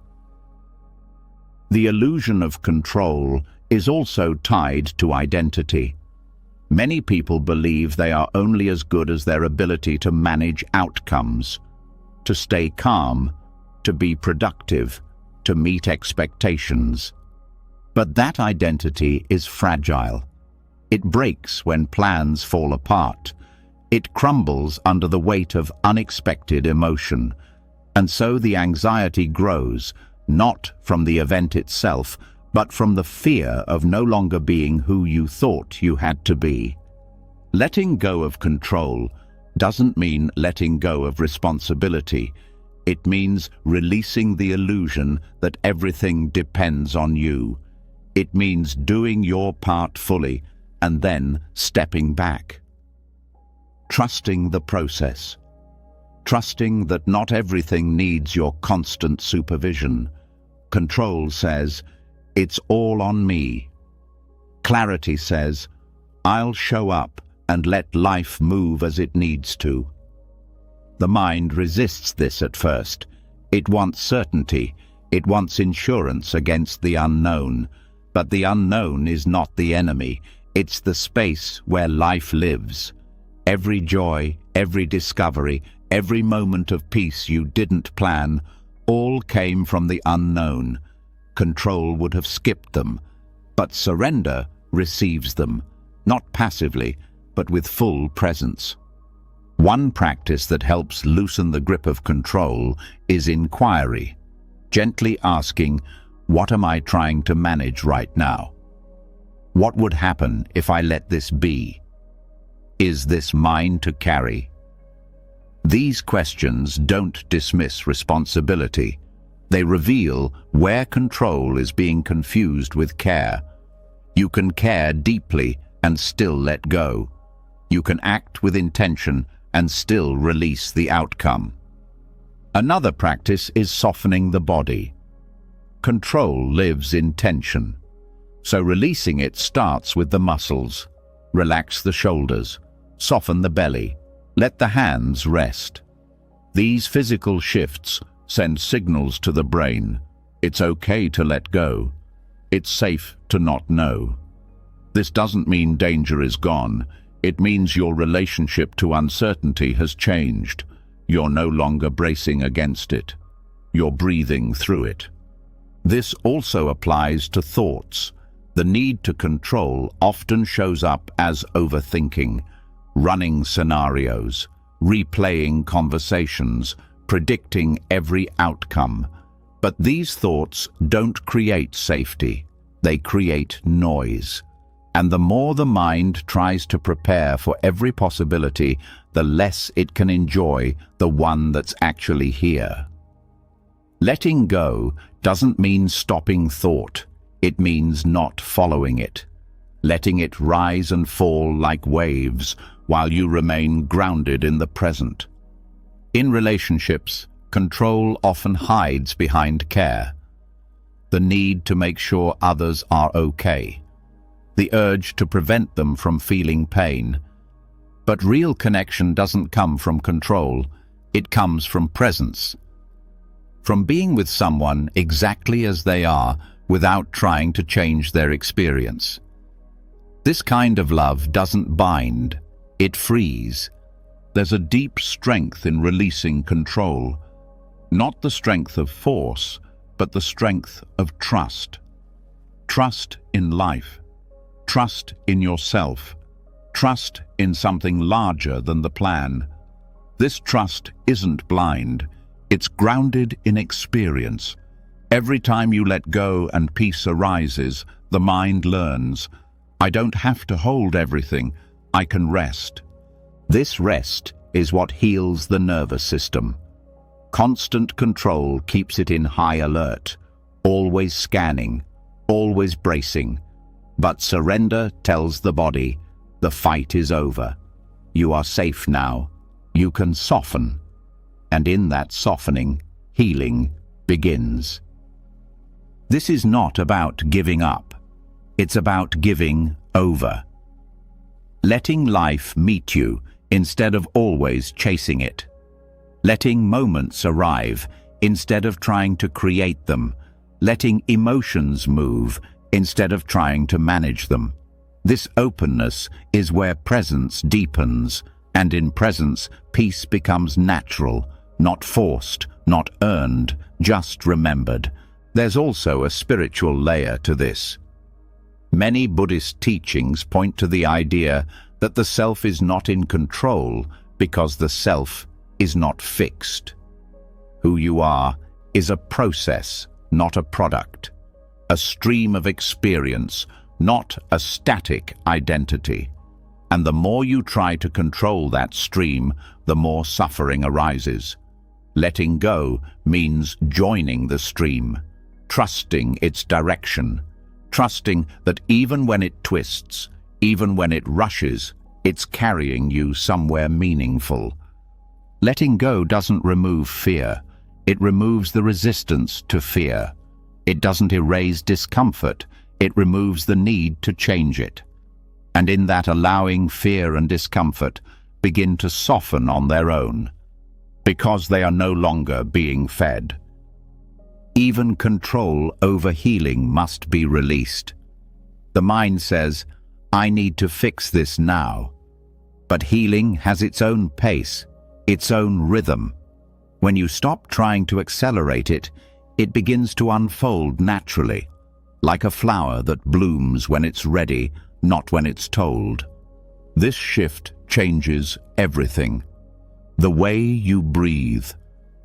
Speaker 1: The illusion of control is also tied to identity. Many people believe they are only as good as their ability to manage outcomes, to stay calm, to be productive, to meet expectations. But that identity is fragile. It breaks when plans fall apart. It crumbles under the weight of unexpected emotion. And so the anxiety grows, not from the event itself, but from the fear of no longer being who you thought you had to be. Letting go of control doesn't mean letting go of responsibility. It means releasing the illusion that everything depends on you. It means doing your part fully and then stepping back. Trusting the process. Trusting that not everything needs your constant supervision. Control says, "It's all on me." Clarity says, "I'll show up and let life move as it needs to." The mind resists this at first. It wants certainty. It wants insurance against the unknown. But the unknown is not the enemy. It's the space where life lives. Every joy, every discovery, every moment of peace you didn't plan, all came from the unknown. Control would have skipped them, but surrender receives them, not passively, but with full presence. One practice that helps loosen the grip of control is inquiry, gently asking, "What am I trying to manage right now? What would happen if I let this be? Is this mine to carry?" These questions don't dismiss responsibility. They reveal where control is being confused with care. You can care deeply and still let go. You can act with intention and still release the outcome. Another practice is softening the body. Control lives in tension, so releasing it starts with the muscles. Relax the shoulders, soften the belly, let the hands rest. These physical shifts send signals to the brain. It's okay to let go. It's safe to not know. This doesn't mean danger is gone. It means your relationship to uncertainty has changed. You're no longer bracing against it. You're breathing through it. This also applies to thoughts. The need to control often shows up as overthinking, running scenarios, replaying conversations, predicting every outcome. But these thoughts don't create safety. They create noise. And the more the mind tries to prepare for every possibility, the less it can enjoy the one that's actually here. Letting go doesn't mean stopping thought. It means not following it, letting it rise and fall like waves while you remain grounded in the present. In relationships, control often hides behind care. The need to make sure others are okay. The urge to prevent them from feeling pain. But real connection doesn't come from control. It comes from presence. From being with someone exactly as they are without trying to change their experience. This kind of love doesn't bind, it frees. There's a deep strength in releasing control. Not the strength of force, but the strength of trust. Trust in life. Trust in yourself. Trust in something larger than the plan. This trust isn't blind. It's grounded in experience. Every time you let go and peace arises, the mind learns, I don't have to hold everything. I can rest. This rest is what heals the nervous system. Constant control keeps it in high alert, always scanning, always bracing. But surrender tells the body, the fight is over. You are safe now. You can soften. And in that softening, healing begins. This is not about giving up. It's about giving over. Letting life meet you instead of always chasing it. Letting moments arrive instead of trying to create them. Letting emotions move instead of trying to manage them. This openness is where presence deepens, and in presence, peace becomes natural, not forced, not earned, just remembered. There's also a spiritual layer to this. Many Buddhist teachings point to the idea that the self is not in control because the self is not fixed. Who you are is a process, not a product. A stream of experience, not a static identity. And the more you try to control that stream, the more suffering arises. Letting go means joining the stream, trusting its direction, trusting that even when it twists, even when it rushes, it's carrying you somewhere meaningful. Letting go doesn't remove fear. It removes the resistance to fear. It doesn't erase discomfort. It removes the need to change it. And in that allowing, fear and discomfort begin to soften on their own, because they are no longer being fed. Even control over healing must be released. The mind says, I need to fix this now. But healing has its own pace, its own rhythm. When you stop trying to accelerate it, it begins to unfold naturally, like a flower that blooms when it's ready, not when it's told. This shift changes everything. The way you breathe,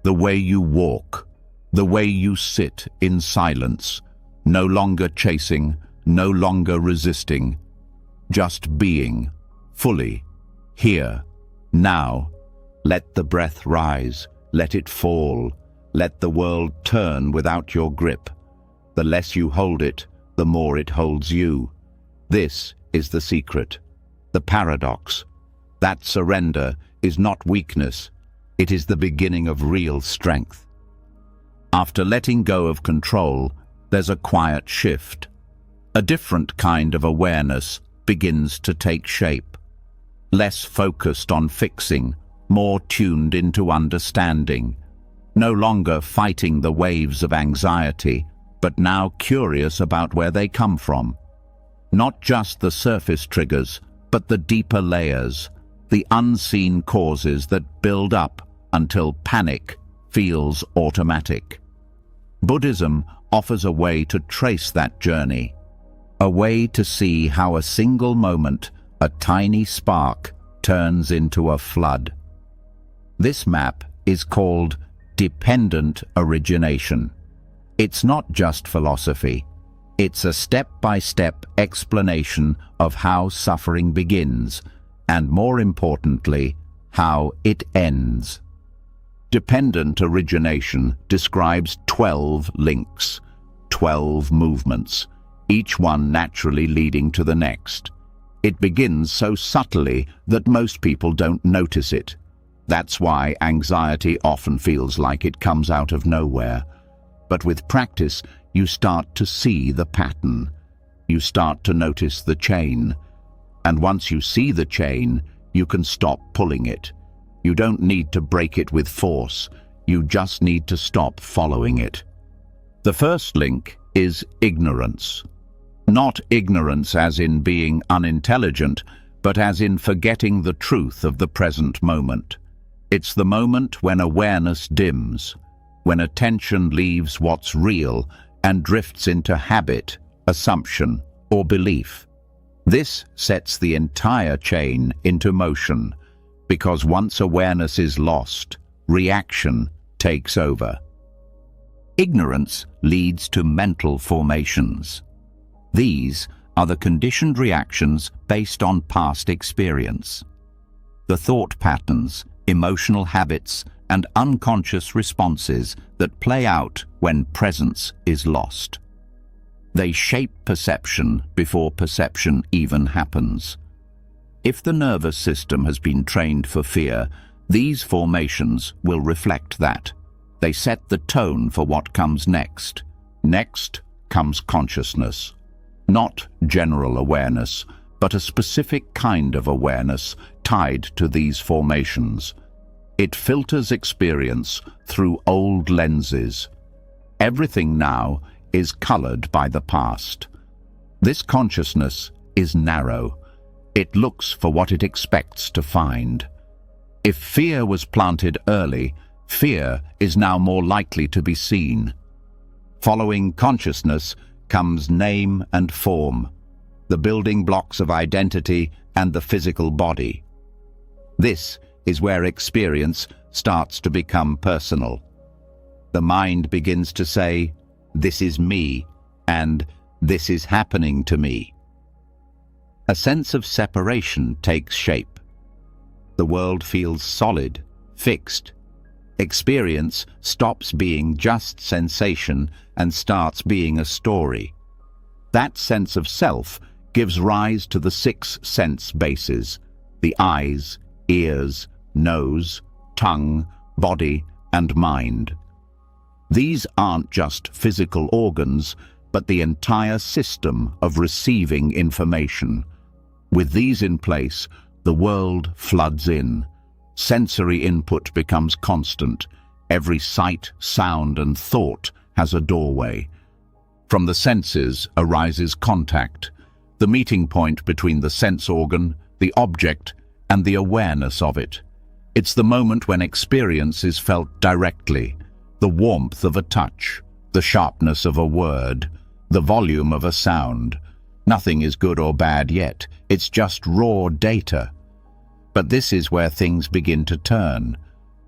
Speaker 1: the way you walk, the way you sit in silence, no longer chasing, no longer resisting, just being, fully, here, now. Let the breath rise, let it fall, let the world turn without your grip. The less you hold it, the more it holds you. This is the secret, the paradox. That surrender is not weakness, it is the beginning of real strength. After letting go of control, there's a quiet shift. A different kind of awareness begins to take shape. Less focused on fixing, more tuned into understanding. No longer fighting the waves of anxiety, but now curious about where they come from. Not just the surface triggers, but the deeper layers, the unseen causes that build up until panic feels automatic. Buddhism offers a way to trace that journey, a way to see how a single moment, a tiny spark, turns into a flood. This map is called dependent origination. It's not just philosophy. It's a step-by-step explanation of how suffering begins, and more importantly, how it ends. Dependent origination describes 12 links, 12 movements, each one naturally leading to the next. It begins so subtly that most people don't notice it. That's why anxiety often feels like it comes out of nowhere. But with practice, you start to see the pattern. You start to notice the chain. And once you see the chain, you can stop pulling it. You don't need to break it with force. You just need to stop following it. The first link is ignorance. Not ignorance as in being unintelligent, but as in forgetting the truth of the present moment. It's the moment when awareness dims, when attention leaves what's real and drifts into habit, assumption, or belief. This sets the entire chain into motion, because once awareness is lost, reaction takes over. Ignorance leads to mental formations. These are the conditioned reactions based on past experience. The thought patterns, emotional habits, and unconscious responses that play out when presence is lost. They shape perception before perception even happens. If the nervous system has been trained for fear, these formations will reflect that. They set the tone for what comes next. Next comes consciousness. Not general awareness, but a specific kind of awareness tied to these formations. It filters experience through old lenses. Everything now is colored by the past. This consciousness is narrow. It looks for what it expects to find. If fear was planted early, fear is now more likely to be seen. Following consciousness comes name and form, the building blocks of identity and the physical body. This is where experience starts to become personal. The mind begins to say, "This is me," and "This is happening to me." A sense of separation takes shape. The world feels solid, fixed. Experience stops being just sensation and starts being a story. That sense of self gives rise to the 6 sense bases: the eyes, ears, nose, tongue, body, and mind. These aren't just physical organs, but the entire system of receiving information. With these in place, the world floods in. Sensory input becomes constant. Every sight, sound, and thought has a doorway. From the senses arises contact, the meeting point between the sense organ, the object, and the awareness of it. It's the moment when experience is felt directly, the warmth of a touch, the sharpness of a word, the volume of a sound. Nothing is good or bad yet, it's just raw data. But this is where things begin to turn.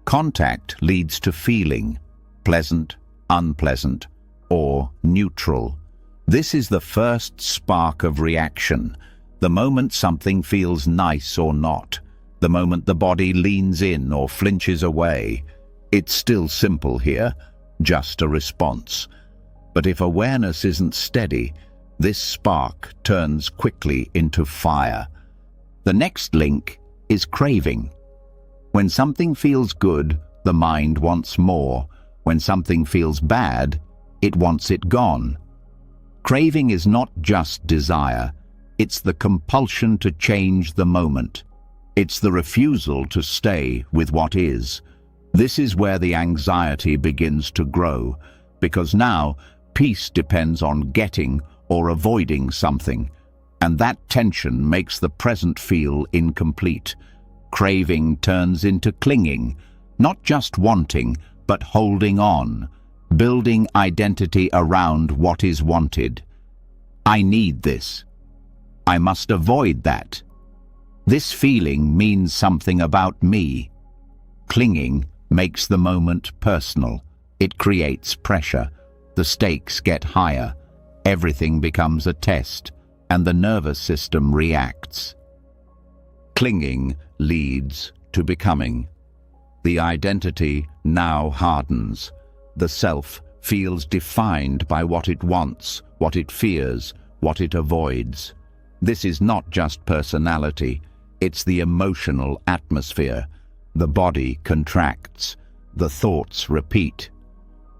Speaker 1: Contact leads to feeling, pleasant, unpleasant, or neutral. This is the first spark of reaction, the moment something feels nice or not, the moment the body leans in or flinches away. It's still simple here, just a response. But if awareness isn't steady, this spark turns quickly into fire. The next link is craving. When something feels good, the mind wants more. When something feels bad, it wants it gone. Craving is not just desire, it's the compulsion to change the moment. It's the refusal to stay with what is. This is where the anxiety begins to grow, because now peace depends on getting or avoiding something, and that tension makes the present feel incomplete. Craving turns into clinging, not just wanting, but holding on, building identity around what is wanted. I need this. I must avoid that. This feeling means something about me. Clinging makes the moment personal. It creates pressure. The stakes get higher. Everything becomes a test, and the nervous system reacts. Clinging leads to becoming. The identity now hardens. The self feels defined by what it wants, what it fears, what it avoids. This is not just personality, it's the emotional atmosphere. The body contracts. The thoughts repeat.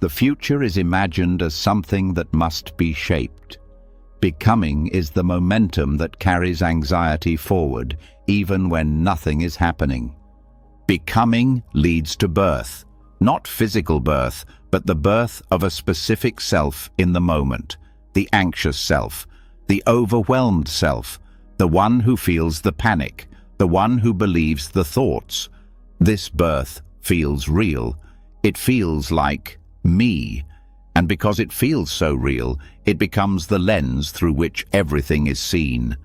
Speaker 1: The future is imagined as something that must be shaped. Becoming is the momentum that carries anxiety forward, even when nothing is happening. Becoming leads to birth, not physical birth, but the birth of a specific self in the moment, the anxious self, the overwhelmed self, the one who feels the panic, the one who believes the thoughts. This birth feels real. It feels like me. And because it feels so real, it becomes the lens through which everything is seen.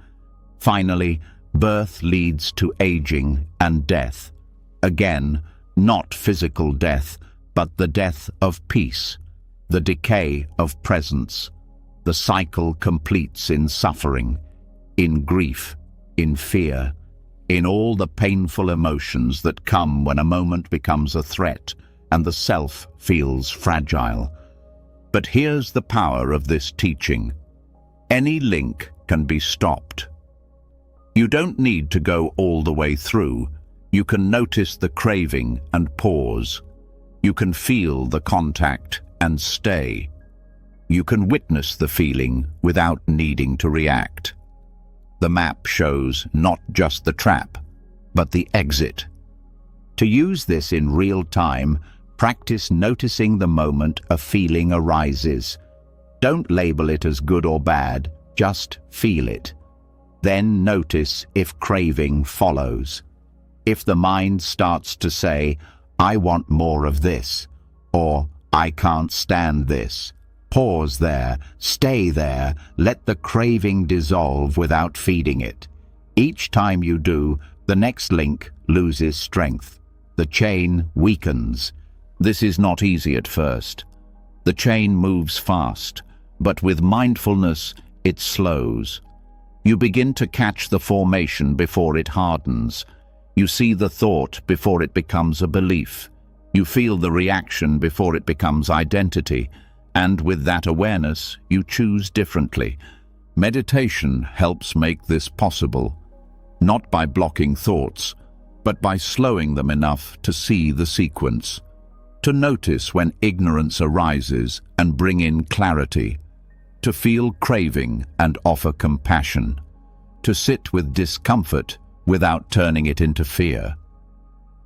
Speaker 1: Finally, birth leads to aging and death. Again, not physical death, but the death of peace, the decay of presence. The cycle completes in suffering, in grief, in fear, in all the painful emotions that come when a moment becomes a threat and the self feels fragile. But here's the power of this teaching. Any link can be stopped. You don't need to go all the way through. You can notice the craving and pause. You can feel the contact and stay. You can witness the feeling without needing to react. The map shows not just the trap, but the exit. To use this in real time, practice noticing the moment a feeling arises. Don't label it as good or bad, just feel it. Then notice if craving follows. If the mind starts to say, "I want more of this," or "I can't stand this," pause there, stay there, let the craving dissolve without feeding it. Each time you do, the next link loses strength. The chain weakens. This is not easy at first. The chain moves fast, but with mindfulness, it slows. You begin to catch the formation before it hardens. You see the thought before it becomes a belief. You feel the reaction before it becomes identity. And with that awareness, you choose differently. Meditation helps make this possible, not by blocking thoughts, but by slowing them enough to see the sequence, to notice when ignorance arises and bring in clarity, to feel craving and offer compassion, to sit with discomfort without turning it into fear.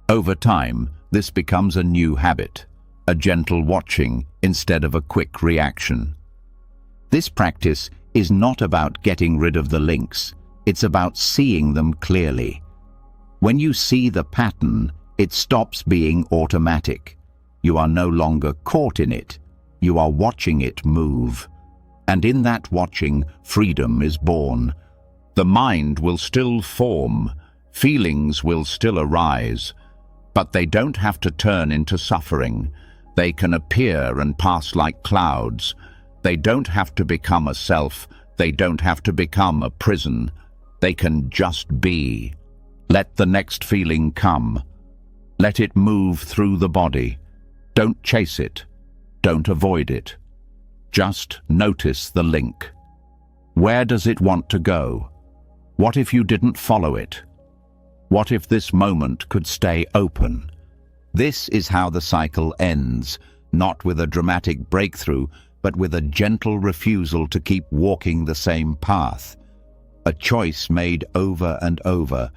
Speaker 1: Over time, this becomes a new habit, a gentle watching instead of a quick reaction. This practice is not about getting rid of the links, it's about seeing them clearly. When you see the pattern, it stops being automatic. You are no longer caught in it, you are watching it move. And in that watching, freedom is born. The mind will still form, feelings will still arise, but they don't have to turn into suffering. They can appear and pass like clouds. They don't have to become a self. They don't have to become a prison. They can just be. Let the next feeling come. Let it move through the body. Don't chase it. Don't avoid it. Just notice the link. Where does it want to go? What if you didn't follow it? What if this moment could stay open? This is how the cycle ends, not with a dramatic breakthrough, but with a gentle refusal to keep walking the same path. A choice made over and over,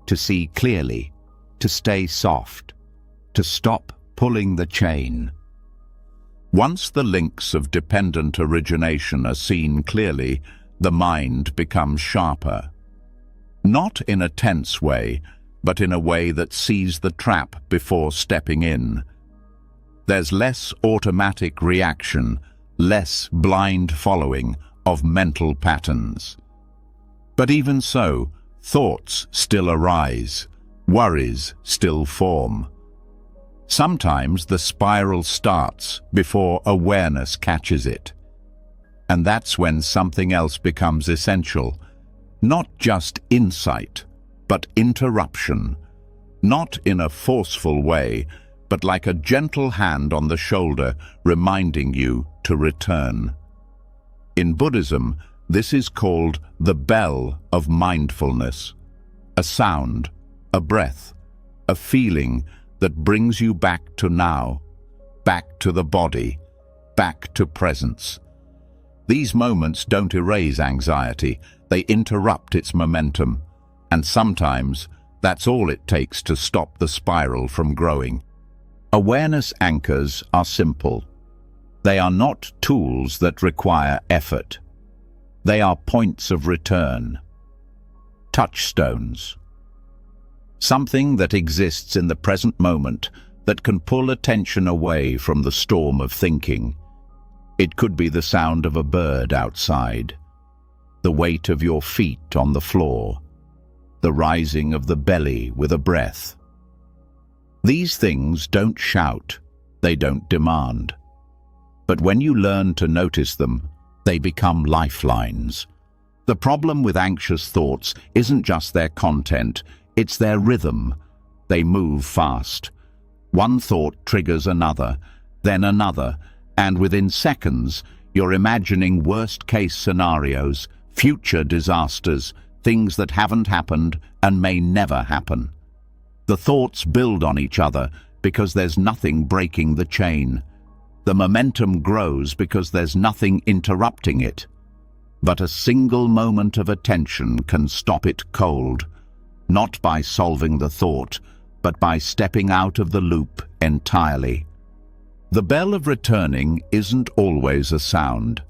Speaker 1: to see clearly, to stay soft, to stop pulling the chain. Once the links of dependent origination are seen clearly, the mind becomes sharper. Not in a tense way, but in a way that sees the trap before stepping in. There's less automatic reaction, less blind following of mental patterns. But even so, thoughts still arise, worries still form. Sometimes the spiral starts before awareness catches it. And that's when something else becomes essential. Not just insight, but interruption. Not in a forceful way, but like a gentle hand on the shoulder reminding you to return. In Buddhism, this is called the bell of mindfulness. A sound, a breath, a feeling that brings you back to now, back to the body, back to presence. These moments don't erase anxiety, they interrupt its momentum, and sometimes that's all it takes to stop the spiral from growing. Awareness anchors are simple. They are not tools that require effort. They are points of return, touchstones. Something that exists in the present moment that can pull attention away from the storm of thinking. It could be the sound of a bird outside, the weight of your feet on the floor, the rising of the belly with a breath. These things don't shout, they don't demand. But when you learn to notice them, they become lifelines. The problem with anxious thoughts isn't just their content, it's their rhythm. They move fast. One thought triggers another, then another, and within seconds, you're imagining worst-case scenarios, future disasters, things that haven't happened and may never happen. The thoughts build on each other because there's nothing breaking the chain. The momentum grows because there's nothing interrupting it. But a single moment of attention can stop it cold, not by solving the thought, but by stepping out of the loop entirely. The bell of returning isn't always a sound.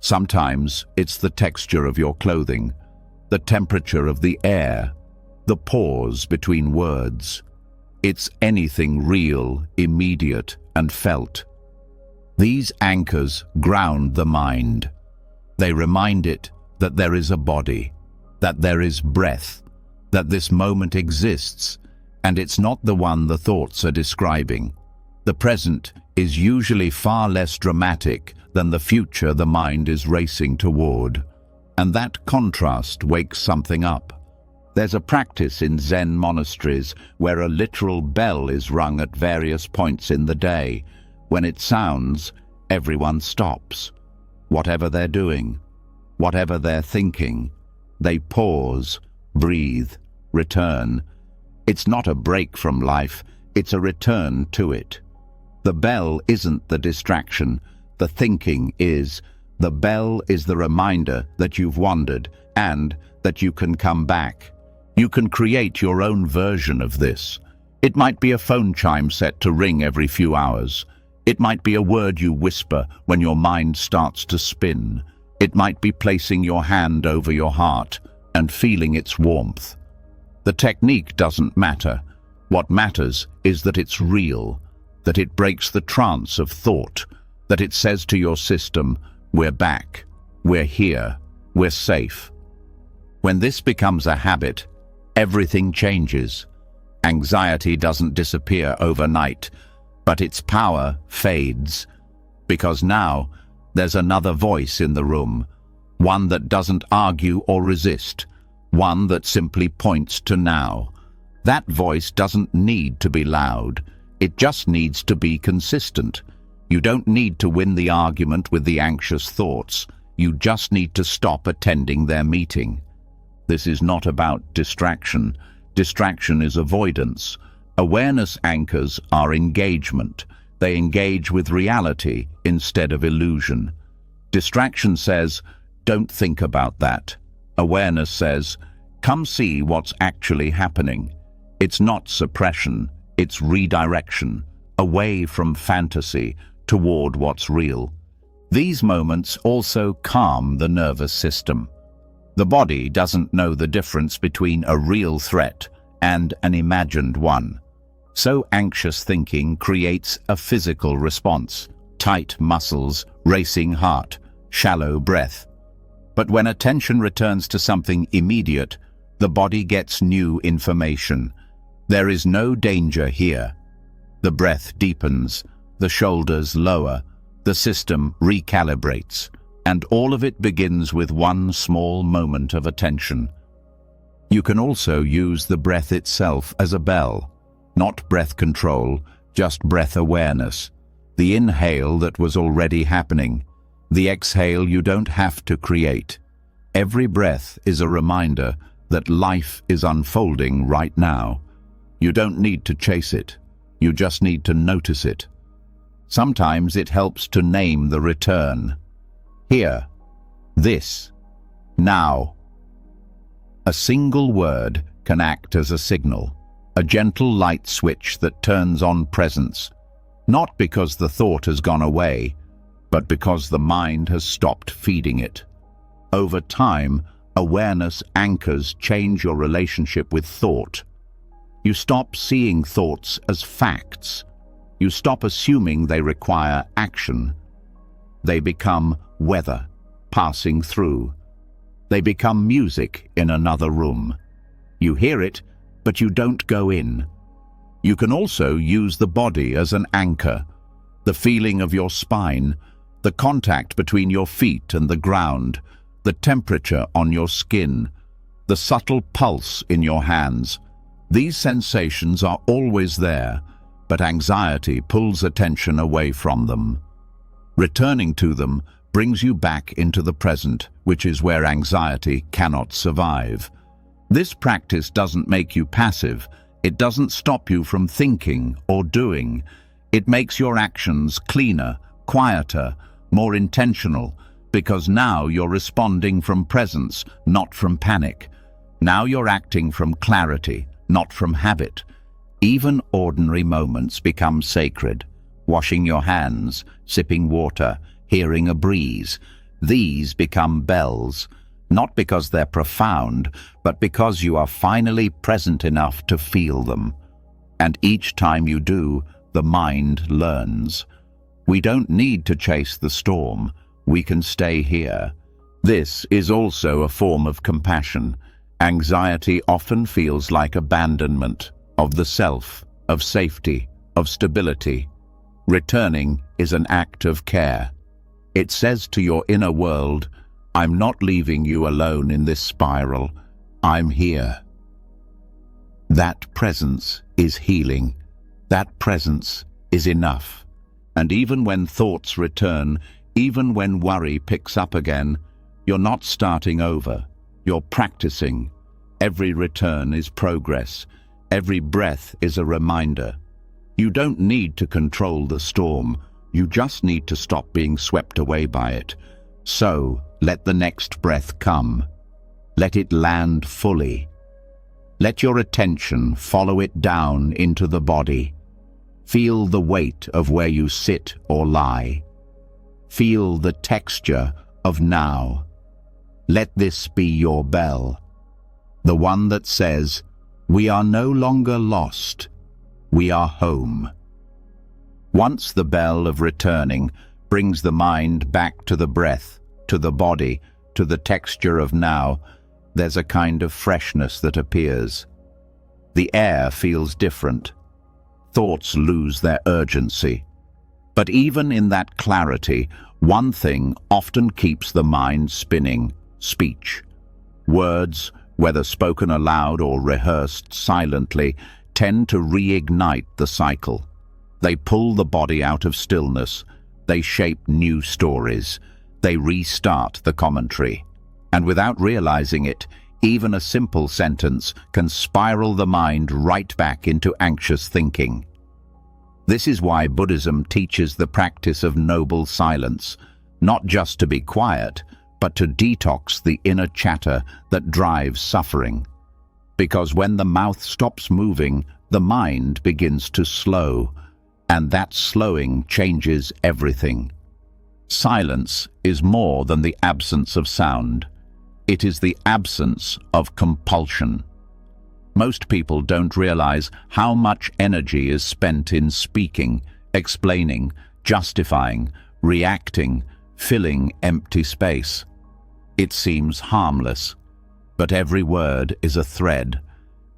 Speaker 1: Sometimes it's the texture of your clothing, the temperature of the air, the pause between words. It's anything real, immediate, and felt. These anchors ground the mind. They remind it that there is a body, that there is breath, that this moment exists, and it's not the one the thoughts are describing. The present is usually far less dramatic than the future the mind is racing toward, and that contrast wakes something up. There's a practice in Zen monasteries where a literal bell is rung at various points in the day. When it sounds, everyone stops. Whatever they're doing, whatever they're thinking, they pause, breathe, return. It's not a break from life, it's a return to it. The bell isn't the distraction, the thinking is. The bell is the reminder that you've wandered and that you can come back. You can create your own version of this. It might be a phone chime set to ring every few hours. It might be a word you whisper when your mind starts to spin. It might be placing your hand over your heart and feeling its warmth. The technique doesn't matter. What matters is that it's real, that it breaks the trance of thought, that it says to your system, we're back, we're here, we're safe. When this becomes a habit, everything changes. Anxiety doesn't disappear overnight, but its power fades, because now there's another voice in the room, one that doesn't argue or resist, one that simply points to now. That voice doesn't need to be loud, it just needs to be consistent. You don't need to win the argument with the anxious thoughts, you just need to stop attending their meeting. This is not about distraction. Distraction is avoidance. Awareness anchors are engagement. They engage with reality instead of illusion. Distraction says, don't think about that. Awareness says, come see what's actually happening. It's not suppression, it's redirection, away from fantasy toward what's real. These moments also calm the nervous system. The body doesn't know the difference between a real threat and an imagined one. So anxious thinking creates a physical response, tight muscles, racing heart, shallow breath. But when attention returns to something immediate, the body gets new information. There is no danger here. The breath deepens, the shoulders lower, the system recalibrates, and all of it begins with one small moment of attention. You can also use the breath itself as a bell, not breath control, just breath awareness. The inhale that was already happening, the exhale you don't have to create. Every breath is a reminder that life is unfolding right now. You don't need to chase it, you just need to notice it. Sometimes it helps to name the return. Here, this, now. A single word can act as a signal, a gentle light switch that turns on presence, not because the thought has gone away, but because the mind has stopped feeding it. Over time, awareness anchors change your relationship with thought. You stop seeing thoughts as facts. You stop assuming they require action. They become weather, passing through. They become music in another room. You hear it, but you don't go in. You can also use the body as an anchor. The feeling of your spine, the contact between your feet and the ground, the temperature on your skin, the subtle pulse in your hands. These sensations are always there, but anxiety pulls attention away from them. Returning to them brings you back into the present, which is where anxiety cannot survive. This practice doesn't make you passive. It doesn't stop you from thinking or doing. It makes your actions cleaner, quieter, more intentional, because now you're responding from presence, not from panic. Now you're acting from clarity, not from habit. Even ordinary moments become sacred. Washing your hands, sipping water, hearing a breeze. These become bells, not because they're profound, but because you are finally present enough to feel them. And each time you do, the mind learns. We don't need to chase the storm. We can stay here. This is also a form of compassion. Anxiety often feels like abandonment of the self, of safety, of stability. Returning is an act of care. It says to your inner world, I'm not leaving you alone in this spiral. I'm here. That presence is healing. That presence is enough. And even when thoughts return, even when worry picks up again, you're not starting over. You're practicing. Every return is progress. Every breath is a reminder. You don't need to control the storm. You just need to stop being swept away by it. So, let the next breath come. Let it land fully. Let your attention follow it down into the body. Feel the weight of where you sit or lie. Feel the texture of now. Let this be your bell. The one that says, we are no longer lost. We are home. Once the bell of returning brings the mind back to the breath, to the body, to the texture of now, there's a kind of freshness that appears. The air feels different. Thoughts lose their urgency. But even in that clarity, one thing often keeps the mind spinning: speech. Words, whether spoken aloud or rehearsed silently, tend to reignite the cycle. They pull the body out of stillness. They shape new stories. They restart the commentary. And without realizing it, even a simple sentence can spiral the mind right back into anxious thinking. This is why Buddhism teaches the practice of noble silence, not just to be quiet, but to detox the inner chatter that drives suffering. Because when the mouth stops moving, the mind begins to slow, and that slowing changes everything. Silence is more than the absence of sound. It is the absence of compulsion. Most people don't realize how much energy is spent in speaking, explaining, justifying, reacting, filling empty space. It seems harmless, but every word is a thread,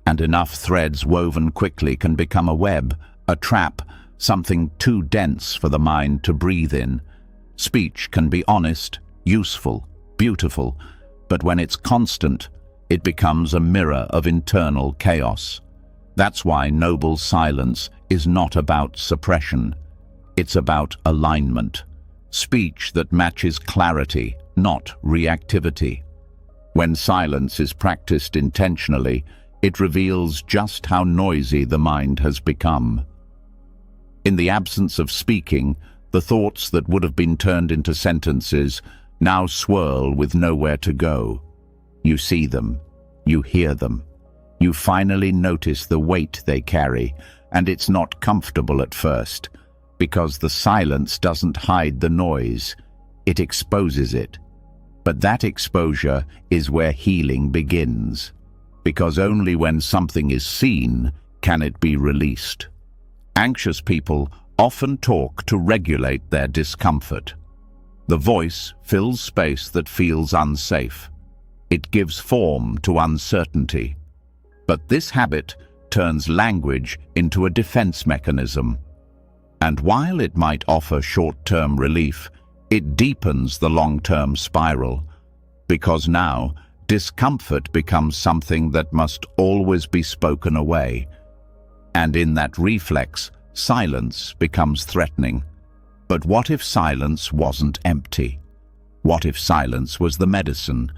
Speaker 1: and enough threads woven quickly can become a web, a trap, something too dense for the mind to breathe in. Speech can be honest, useful, beautiful, but when it's constant, it becomes a mirror of internal chaos. That's why noble silence is not about suppression. It's about alignment. Speech that matches clarity, not reactivity. When silence is practiced intentionally, it reveals just how noisy the mind has become. In the absence of speaking, the thoughts that would have been turned into sentences now swirl with nowhere to go. You see them, you hear them. You finally notice the weight they carry, and it's not comfortable at first, because the silence doesn't hide the noise, it exposes it. But that exposure is where healing begins, because only when something is seen can it be released. Anxious people often talk to regulate their discomfort. The voice fills space that feels unsafe. It gives form to uncertainty. But this habit turns language into a defense mechanism. And while it might offer short-term relief, it deepens the long-term spiral, because now discomfort becomes something that must always be spoken away. And in that reflex, silence becomes threatening. But what if silence wasn't empty? What if silence was the medicine?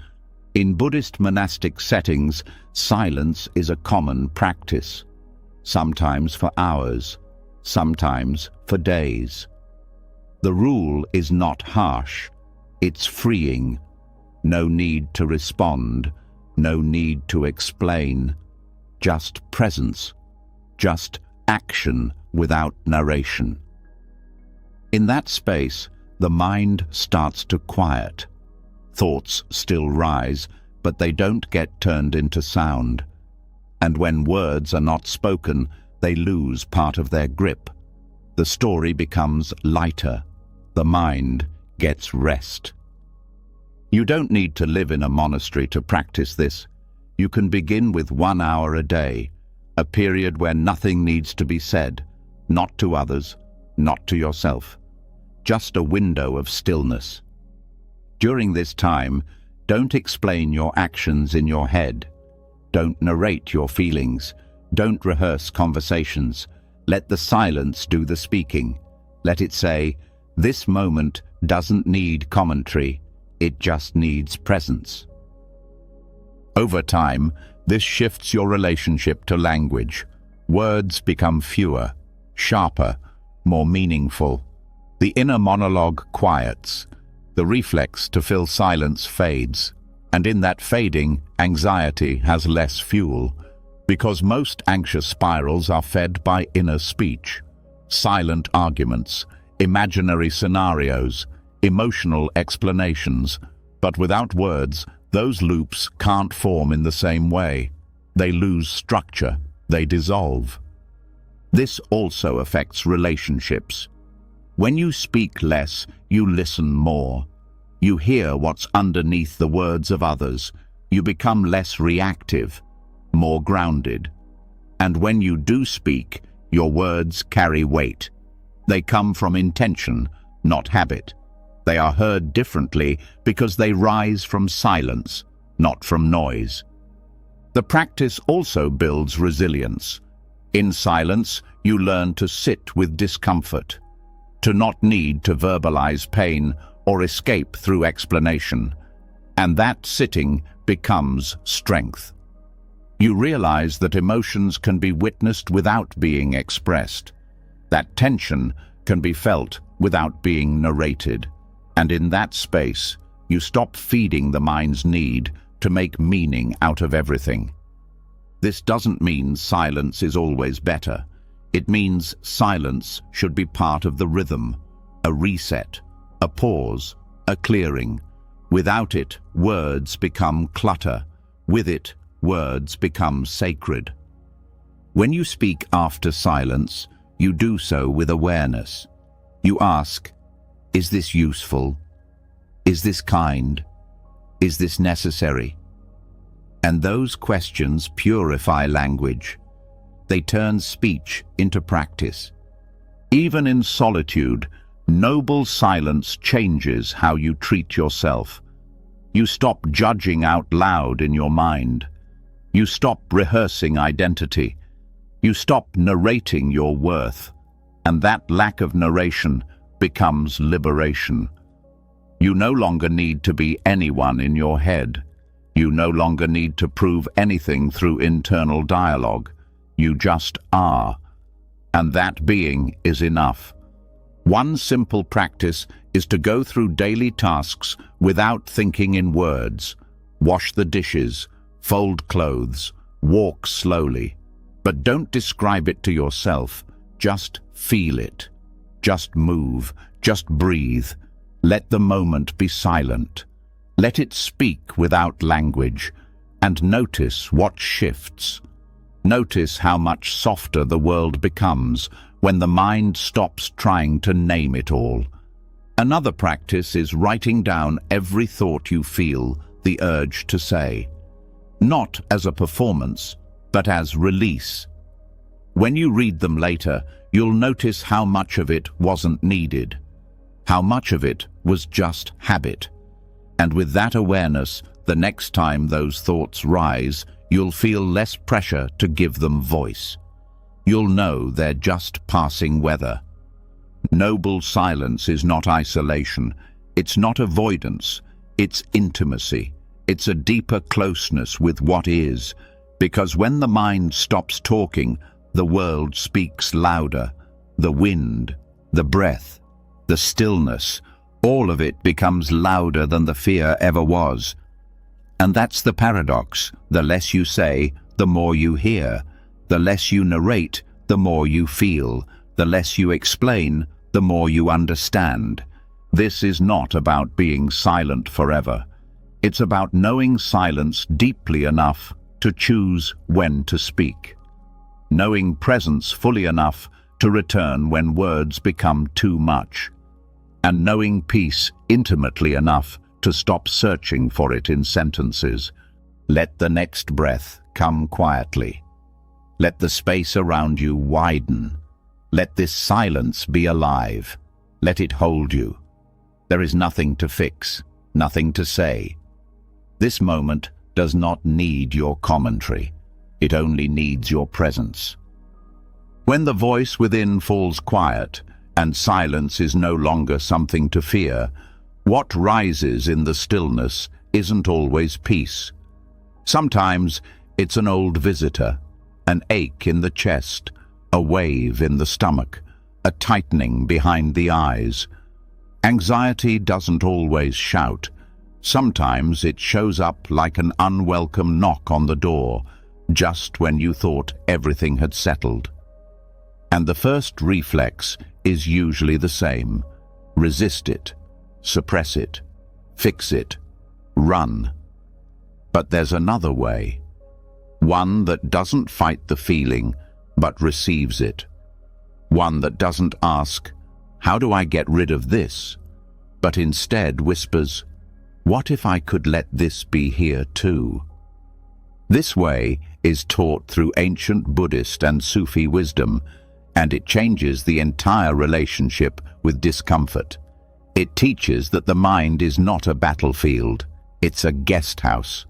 Speaker 1: In Buddhist monastic settings, silence is a common practice, sometimes for hours, sometimes for days. The rule is not harsh, it's freeing. No need to respond, no need to explain, just presence, just action without narration. In that space, the mind starts to quiet. Thoughts still rise, but they don't get turned into sound. And when words are not spoken, they lose part of their grip. The story becomes lighter. The mind gets rest. You don't need to live in a monastery to practice this. You can begin with 1 hour a day, a period where nothing needs to be said, not to others, not to yourself. Just a window of stillness. During this time, don't explain your actions in your head. Don't narrate your feelings. Don't rehearse conversations. Let the silence do the speaking. Let it say, "This moment doesn't need commentary, it just needs presence." Over time, this shifts your relationship to language. Words become fewer, sharper, more meaningful. The inner monologue quiets. The reflex to fill silence fades. And in that fading, anxiety has less fuel, because most anxious spirals are fed by inner speech, silent arguments, imaginary scenarios, emotional explanations. But without words, those loops can't form in the same way. They lose structure, they dissolve. This also affects relationships. When you speak less, you listen more. You hear what's underneath the words of others. You become less reactive, more grounded. And when you do speak, your words carry weight. They come from intention, not habit. They are heard differently because they rise from silence, not from noise. The practice also builds resilience. In silence, you learn to sit with discomfort, to not need to verbalize pain or escape through explanation. And that sitting becomes strength. You realize that emotions can be witnessed without being expressed. That tension can be felt without being narrated. And in that space, you stop feeding the mind's need to make meaning out of everything. This doesn't mean silence is always better. It means silence should be part of the rhythm, a reset, a pause, a clearing. Without it, words become clutter. With it, words become sacred. When you speak after silence, you do so with awareness. You ask, is this useful? Is this kind? Is this necessary? And those questions purify language. They turn speech into practice. Even in solitude, noble silence changes how you treat yourself. You stop judging out loud in your mind. You stop rehearsing identity. You stop narrating your worth. And that lack of narration becomes liberation. You no longer need to be anyone in your head. You no longer need to prove anything through internal dialogue. You just are. And that being is enough. One simple practice is to go through daily tasks without thinking in words. Wash the dishes, fold clothes, walk slowly. But don't describe it to yourself. Just feel it. Just move. Just breathe. Let the moment be silent. Let it speak without language. And notice what shifts. Notice how much softer the world becomes when the mind stops trying to name it all. Another practice is writing down every thought you feel the urge to say. Not as a performance, but as release. When you read them later, you'll notice how much of it wasn't needed. How much of it was just habit. And with that awareness, the next time those thoughts rise, you'll feel less pressure to give them voice. You'll know they're just passing weather. Noble silence is not isolation. It's not avoidance. It's intimacy. It's a deeper closeness with what is. Because when the mind stops talking, the world speaks louder. The wind, the breath, the stillness, all of it becomes louder than the fear ever was. And that's the paradox. The less you say, the more you hear. The less you narrate, the more you feel. The less you explain, the more you understand. This is not about being silent forever. It's about knowing silence deeply enough to choose when to speak. Knowing presence fully enough to return when words become too much. And knowing peace intimately enough to stop searching for it in sentences. Let the next breath come quietly. Let the space around you widen. Let this silence be alive. Let it hold you. There is nothing to fix, nothing to say. This moment does not need your commentary. It only needs your presence. When the voice within falls quiet and silence is no longer something to fear, what rises in the stillness isn't always peace. Sometimes it's an old visitor, an ache in the chest, a wave in the stomach, a tightening behind the eyes. Anxiety doesn't always shout. Sometimes it shows up like an unwelcome knock on the door, just when you thought everything had settled. And the first reflex is usually the same. Resist it. Suppress it, fix it, run. But there's another way. One that doesn't fight the feeling, but receives it. One that doesn't ask, how do I get rid of this? But instead whispers, what if I could let this be here too? This way is taught through ancient Buddhist and Sufi wisdom, and it changes the entire relationship with discomfort. It teaches that the mind is not a battlefield, it's a guest house.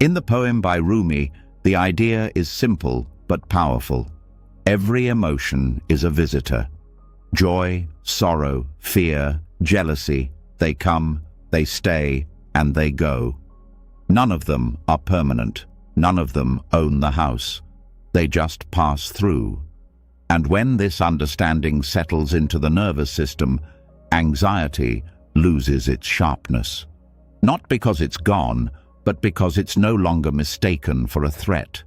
Speaker 1: In the poem by Rumi, the idea is simple but powerful. Every emotion is a visitor. Joy, sorrow, fear, jealousy, they come, they stay, and they go. None of them are permanent. None of them own the house. They just pass through. And when this understanding settles into the nervous system, anxiety loses its sharpness. Not because it's gone, but because it's no longer mistaken for a threat.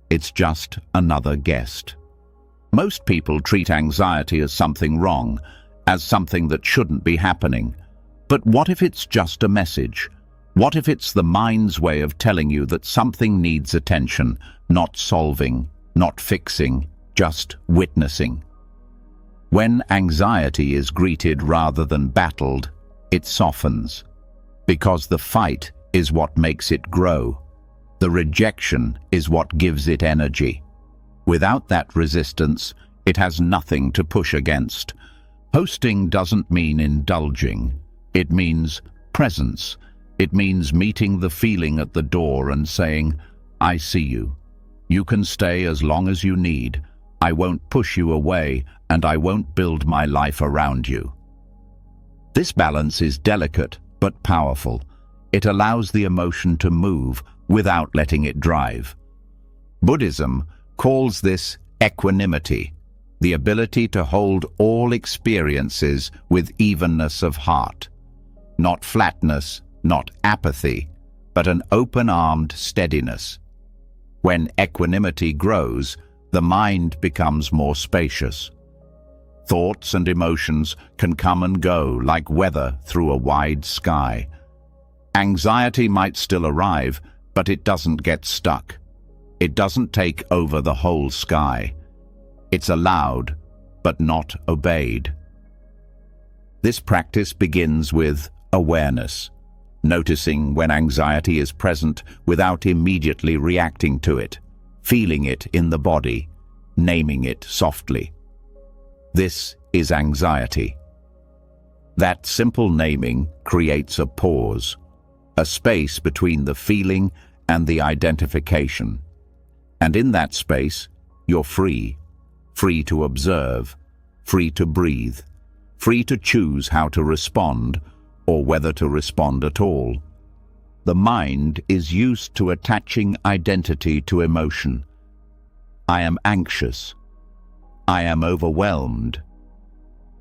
Speaker 1: It's just another guest. Most people treat anxiety as something wrong, as something that shouldn't be happening. But what if it's just a message? What if it's the mind's way of telling you that something needs attention, not solving, not fixing, just witnessing? When anxiety is greeted rather than battled, it softens. Because the fight is what makes it grow. The rejection is what gives it energy. Without that resistance, It has nothing to push against. Hosting doesn't mean indulging. It means presence. It means meeting the feeling at the door and saying, "I see you. You can stay as long as you need. I won't push you away, and I won't build my life around you." This balance is delicate but powerful. It allows the emotion to move without letting it drive. Buddhism calls this equanimity, the ability to hold all experiences with evenness of heart. Not flatness, not apathy, but an open-armed steadiness. When equanimity grows, the mind becomes more spacious. Thoughts and emotions can come and go like weather through a wide sky. Anxiety might still arrive, but it doesn't get stuck. It doesn't take over the whole sky. It's allowed, but not obeyed. This practice begins with awareness, noticing when anxiety is present without immediately reacting to it, feeling it in the body, naming it softly. This is anxiety. That simple naming creates a pause, a space between the feeling and the identification. And in that space, you're free, free to observe, free to breathe, free to choose how to respond or whether to respond at all. The mind is used to attaching identity to emotion. I am anxious. I am overwhelmed.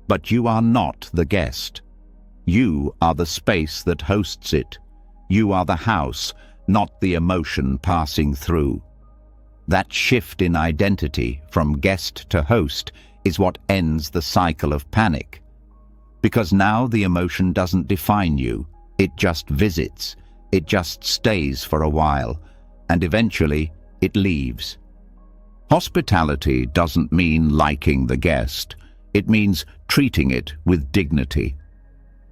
Speaker 1: But you are not the guest. You are the space that hosts it. You are the house, not the emotion passing through. That shift in identity from guest to host is what ends the cycle of panic. Because now the emotion doesn't define you, it just visits, it just stays for a while, and eventually it leaves. Hospitality doesn't mean liking the guest, it means treating it with dignity.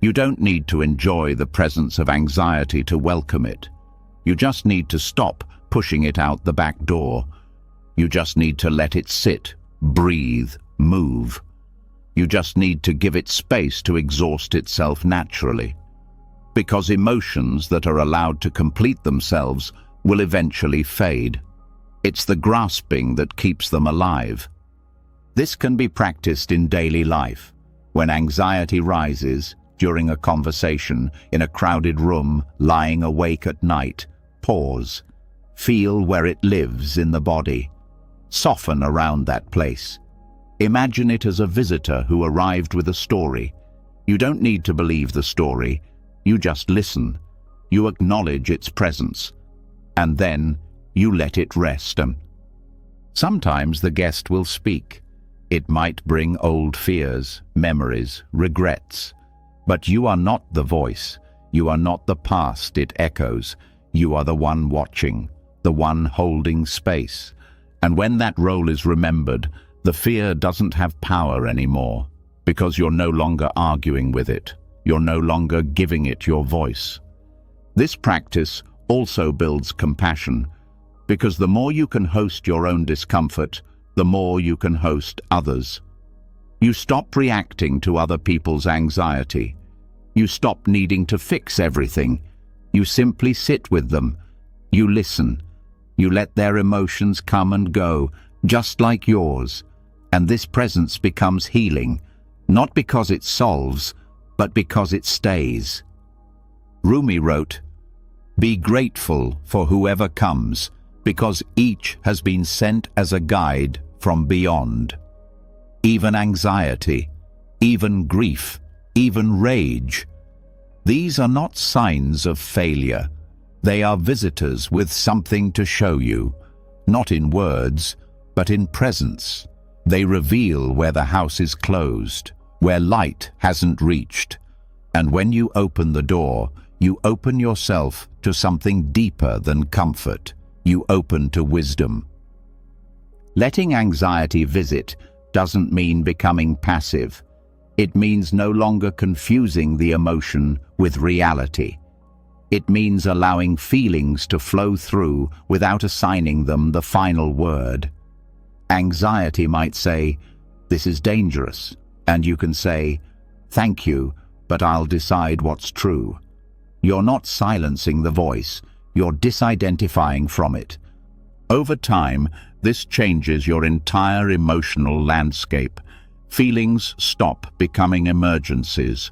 Speaker 1: You don't need to enjoy the presence of anxiety to welcome it. You just need to stop pushing it out the back door. You just need to let it sit, breathe, move. You just need to give it space to exhaust itself naturally. Because emotions that are allowed to complete themselves will eventually fade. It's the grasping that keeps them alive. This can be practiced in daily life. When anxiety rises, during a conversation, in a crowded room, lying awake at night, pause. Feel where it lives in the body. Soften around that place. Imagine it as a visitor who arrived with a story. You don't need to believe the story. You just listen. You acknowledge its presence. And then you let it rest. Sometimes the guest will speak. It might bring old fears, memories, regrets. But you are not the voice. You are not the past it echoes. You are the one watching, the one holding space. And when that role is remembered, the fear doesn't have power anymore, because you're no longer arguing with it. You're no longer giving it your voice. This practice also builds compassion, because the more you can host your own discomfort, the more you can host others. You stop reacting to other people's anxiety. You stop needing to fix everything. You simply sit with them. You listen. You let their emotions come and go, just like yours. And this presence becomes healing, not because it solves, but because it stays. Rumi wrote, "Be grateful for whoever comes, because each has been sent as a guide from beyond." Even anxiety, even grief, even rage. These are not signs of failure. They are visitors with something to show you, not in words, but in presence. They reveal where the house is closed, where light hasn't reached. And when you open the door, you open yourself to something deeper than comfort. You open to wisdom. Letting anxiety visit doesn't mean becoming passive. It means no longer confusing the emotion with reality. It means allowing feelings to flow through without assigning them the final word. Anxiety might say, This is dangerous. And you can say, "Thank you, but I'll decide what's true." You're not silencing the voice, you're disidentifying from it. Over time, this changes your entire emotional landscape. Feelings stop becoming emergencies.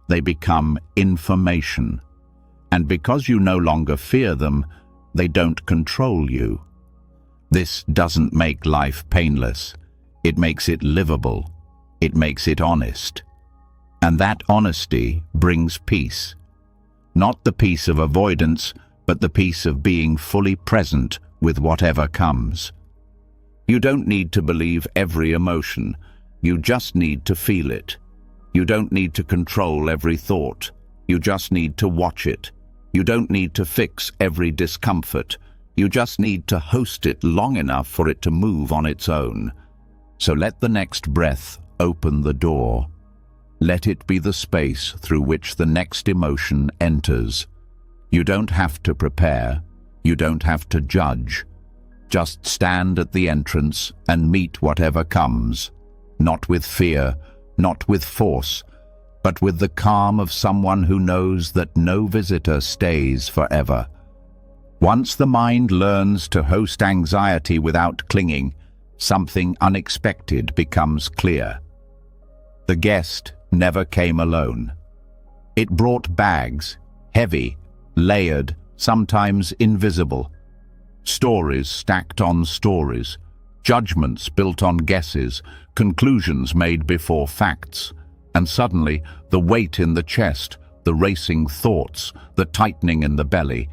Speaker 1: They become information. And because you no longer fear them, they don't control you. This doesn't make life painless. It makes it livable. It makes it honest. And that honesty brings peace. Not the peace of avoidance, but the peace of being fully present with whatever comes. You don't need to believe every emotion. You just need to feel it. You don't need to control every thought. You just need to watch it. You don't need to fix every discomfort. You just need to host it long enough for it to move on its own. So let the next breath open the door. Let it be the space through which the next emotion enters. You don't have to prepare. You don't have to judge. Just stand at the entrance and meet whatever comes. Not with fear, not with force, but with the calm of someone who knows that no visitor stays forever. Once the mind learns to host anxiety without clinging, something unexpected becomes clear. The guest never came alone. It brought bags, heavy, layered, sometimes invisible. Stories stacked on stories, judgments built on guesses, conclusions made before facts. And suddenly, the weight in the chest, the racing thoughts, the tightening in the belly,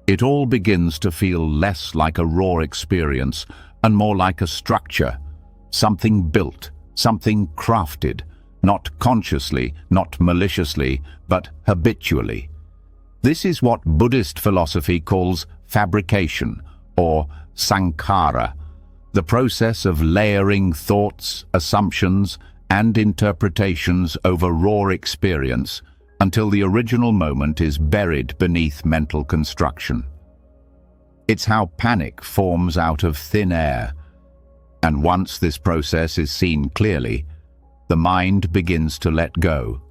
Speaker 1: it all begins to feel less like a raw experience and more like a structure, something built, something crafted, not consciously, not maliciously, but habitually. This is what Buddhist philosophy calls fabrication, or sankhara, the process of layering thoughts, assumptions, and interpretations over raw experience until the original moment is buried beneath mental construction. It's how panic forms out of thin air, and once this process is seen clearly, the mind begins to let go,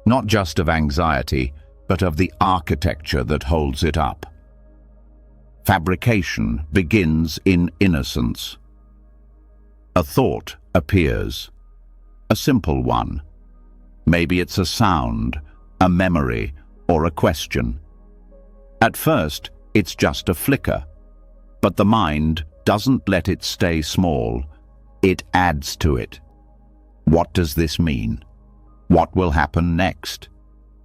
Speaker 1: not just of anxiety, but of the architecture that holds it up. Fabrication begins in innocence. A thought appears, a simple one. Maybe it's a sound, a memory, or a question. At first, it's just a flicker, but the mind doesn't let it stay small. It adds to it. What does this mean? What will happen next?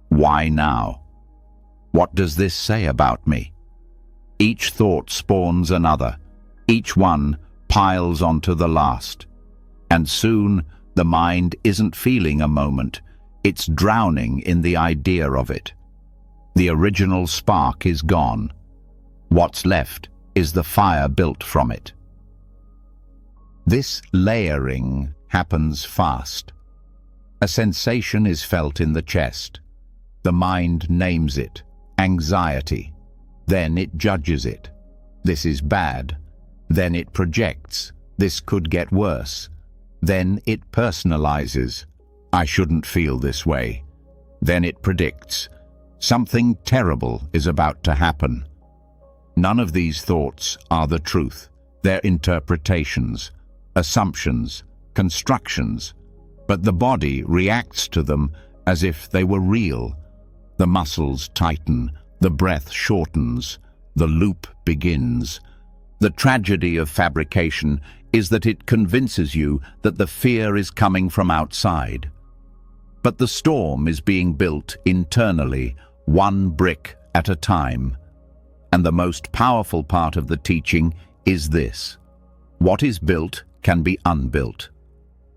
Speaker 1: Why now? What does this say about me? Each thought spawns another. Each one piles onto the last. And soon, the mind isn't feeling a moment. It's drowning in the idea of it. The original spark is gone. What's left is the fire built from it. This layering happens fast. A sensation is felt in the chest. The mind names it, anxiety. Then it judges it. This is bad. Then it projects. This could get worse. Then it personalizes. I shouldn't feel this way. Then it predicts. Something terrible is about to happen. None of these thoughts are the truth. They're interpretations, assumptions, constructions, but the body reacts to them as if they were real. The muscles tighten, the breath shortens, the loop begins. The tragedy of fabrication is that it convinces you that the fear is coming from outside. But the storm is being built internally, one brick at a time. And the most powerful part of the teaching is this: what is built can be unbuilt.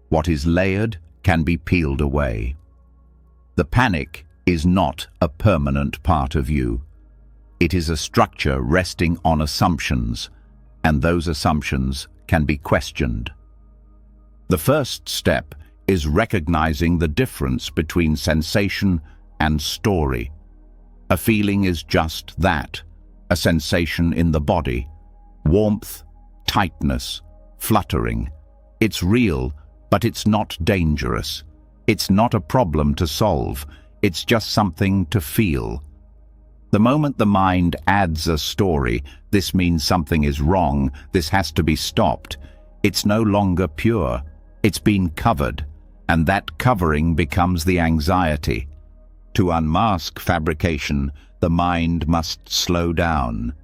Speaker 1: What is layered can be peeled away. The panic is not a permanent part of you. It is a structure resting on assumptions, and those assumptions can be questioned. The first step is recognizing the difference between sensation and story. A feeling is just that, a sensation in the body. Warmth, tightness, fluttering. It's real, But it's not dangerous. It's not a problem to solve. It's just something to feel. The moment the mind adds a story, this means something is wrong, this has to be stopped, it's no longer pure. It's been covered, and that covering becomes the anxiety. To unmask fabrication, the mind must slow down.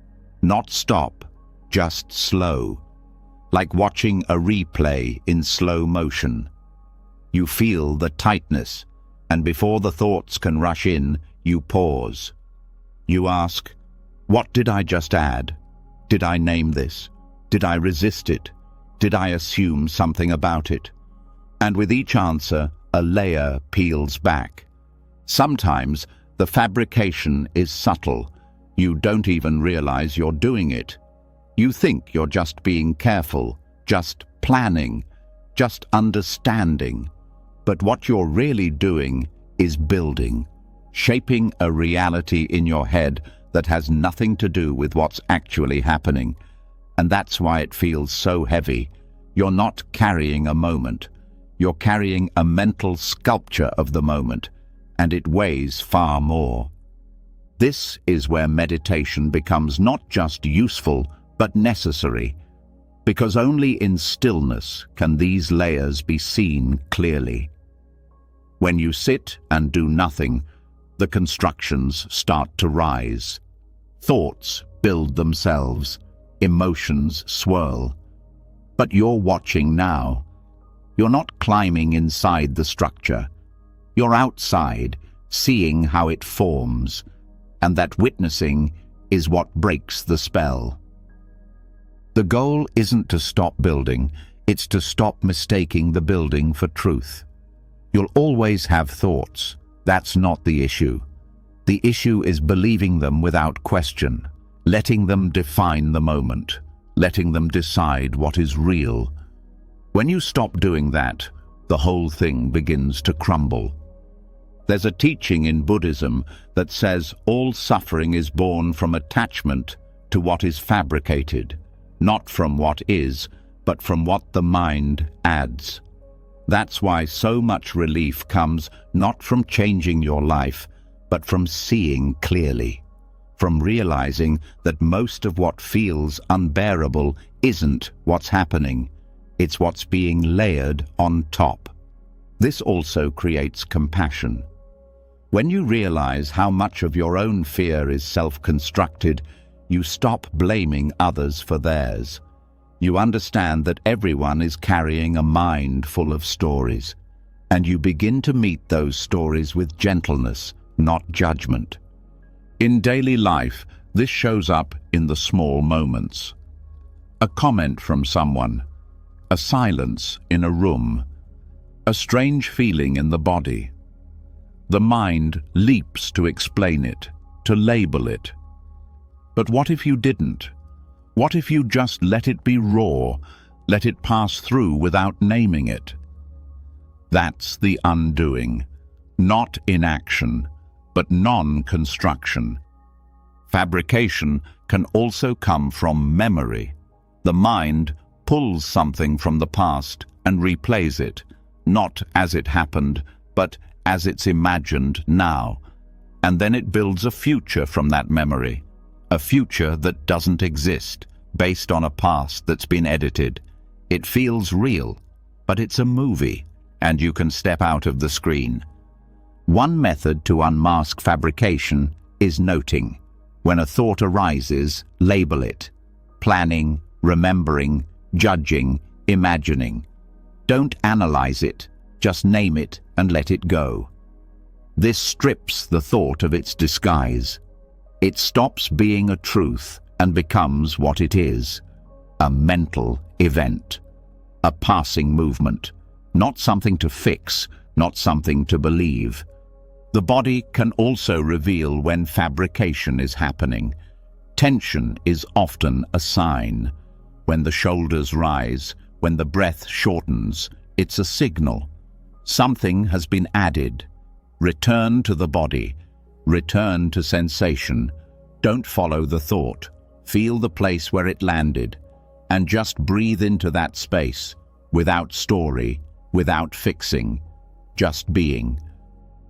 Speaker 1: Not stop, just slow. Like watching a replay in slow motion. You feel the tightness, and before the thoughts can rush in, you pause. You ask, what did I just add? Did I name this? Did I resist it? Did I assume something about it? And with each answer, a layer peels back. Sometimes the fabrication is subtle. You don't even realize you're doing it. You think you're just being careful, just planning, just understanding. But what you're really doing is building, shaping a reality in your head that has nothing to do with what's actually happening. And that's why it feels so heavy. You're not carrying a moment. You're carrying a mental sculpture of the moment, and it weighs far more. This is where meditation becomes not just useful, but necessary, because only in stillness can these layers be seen clearly. When you sit and do nothing, the constructions start to rise. Thoughts build themselves, emotions swirl. But you're watching now. You're not climbing inside the structure. You're outside, seeing how it forms, and that witnessing is what breaks the spell. The goal isn't to stop building, it's to stop mistaking the building for truth. You'll always have thoughts. That's not the issue. The issue is believing them without question, letting them define the moment, letting them decide what is real. When you stop doing that, the whole thing begins to crumble. There's a teaching in Buddhism that says all suffering is born from attachment to what is fabricated, not from what is, but from what the mind adds. That's why so much relief comes not from changing your life, but from seeing clearly, from realizing that most of what feels unbearable isn't what's happening, it's what's being layered on top. This also creates compassion. When you realize how much of your own fear is self-constructed, you stop blaming others for theirs. You understand that everyone is carrying a mind full of stories, and you begin to meet those stories with gentleness, not judgment. In daily life, this shows up in the small moments. A comment from someone, a silence in a room, a strange feeling in the body. The mind leaps to explain it, to label it. But what if you didn't? What if you just let it be raw, let it pass through without naming it? That's the undoing, not inaction, but non-construction. Fabrication can also come from memory. The mind pulls something from the past and replays it, not as it happened, but as it's imagined now. And then it builds a future from that memory. A future that doesn't exist, based on a past that's been edited. It feels real, but it's a movie, and you can step out of the screen. One method to unmask fabrication is noting. When a thought arises, label it. Planning, remembering, judging, imagining. Don't analyze it, just name it and let it go. This strips the thought of its disguise. It stops being a truth and becomes what it is, a mental event, a passing movement, not something to fix, not something to believe. The body can also reveal when fabrication is happening. Tension is often a sign. When the shoulders rise, when the breath shortens, it's a signal. Something has been added. Return to the body. Return to sensation. Don't follow the thought. Feel the place where it landed, and just breathe into that space, without story, without fixing, just being.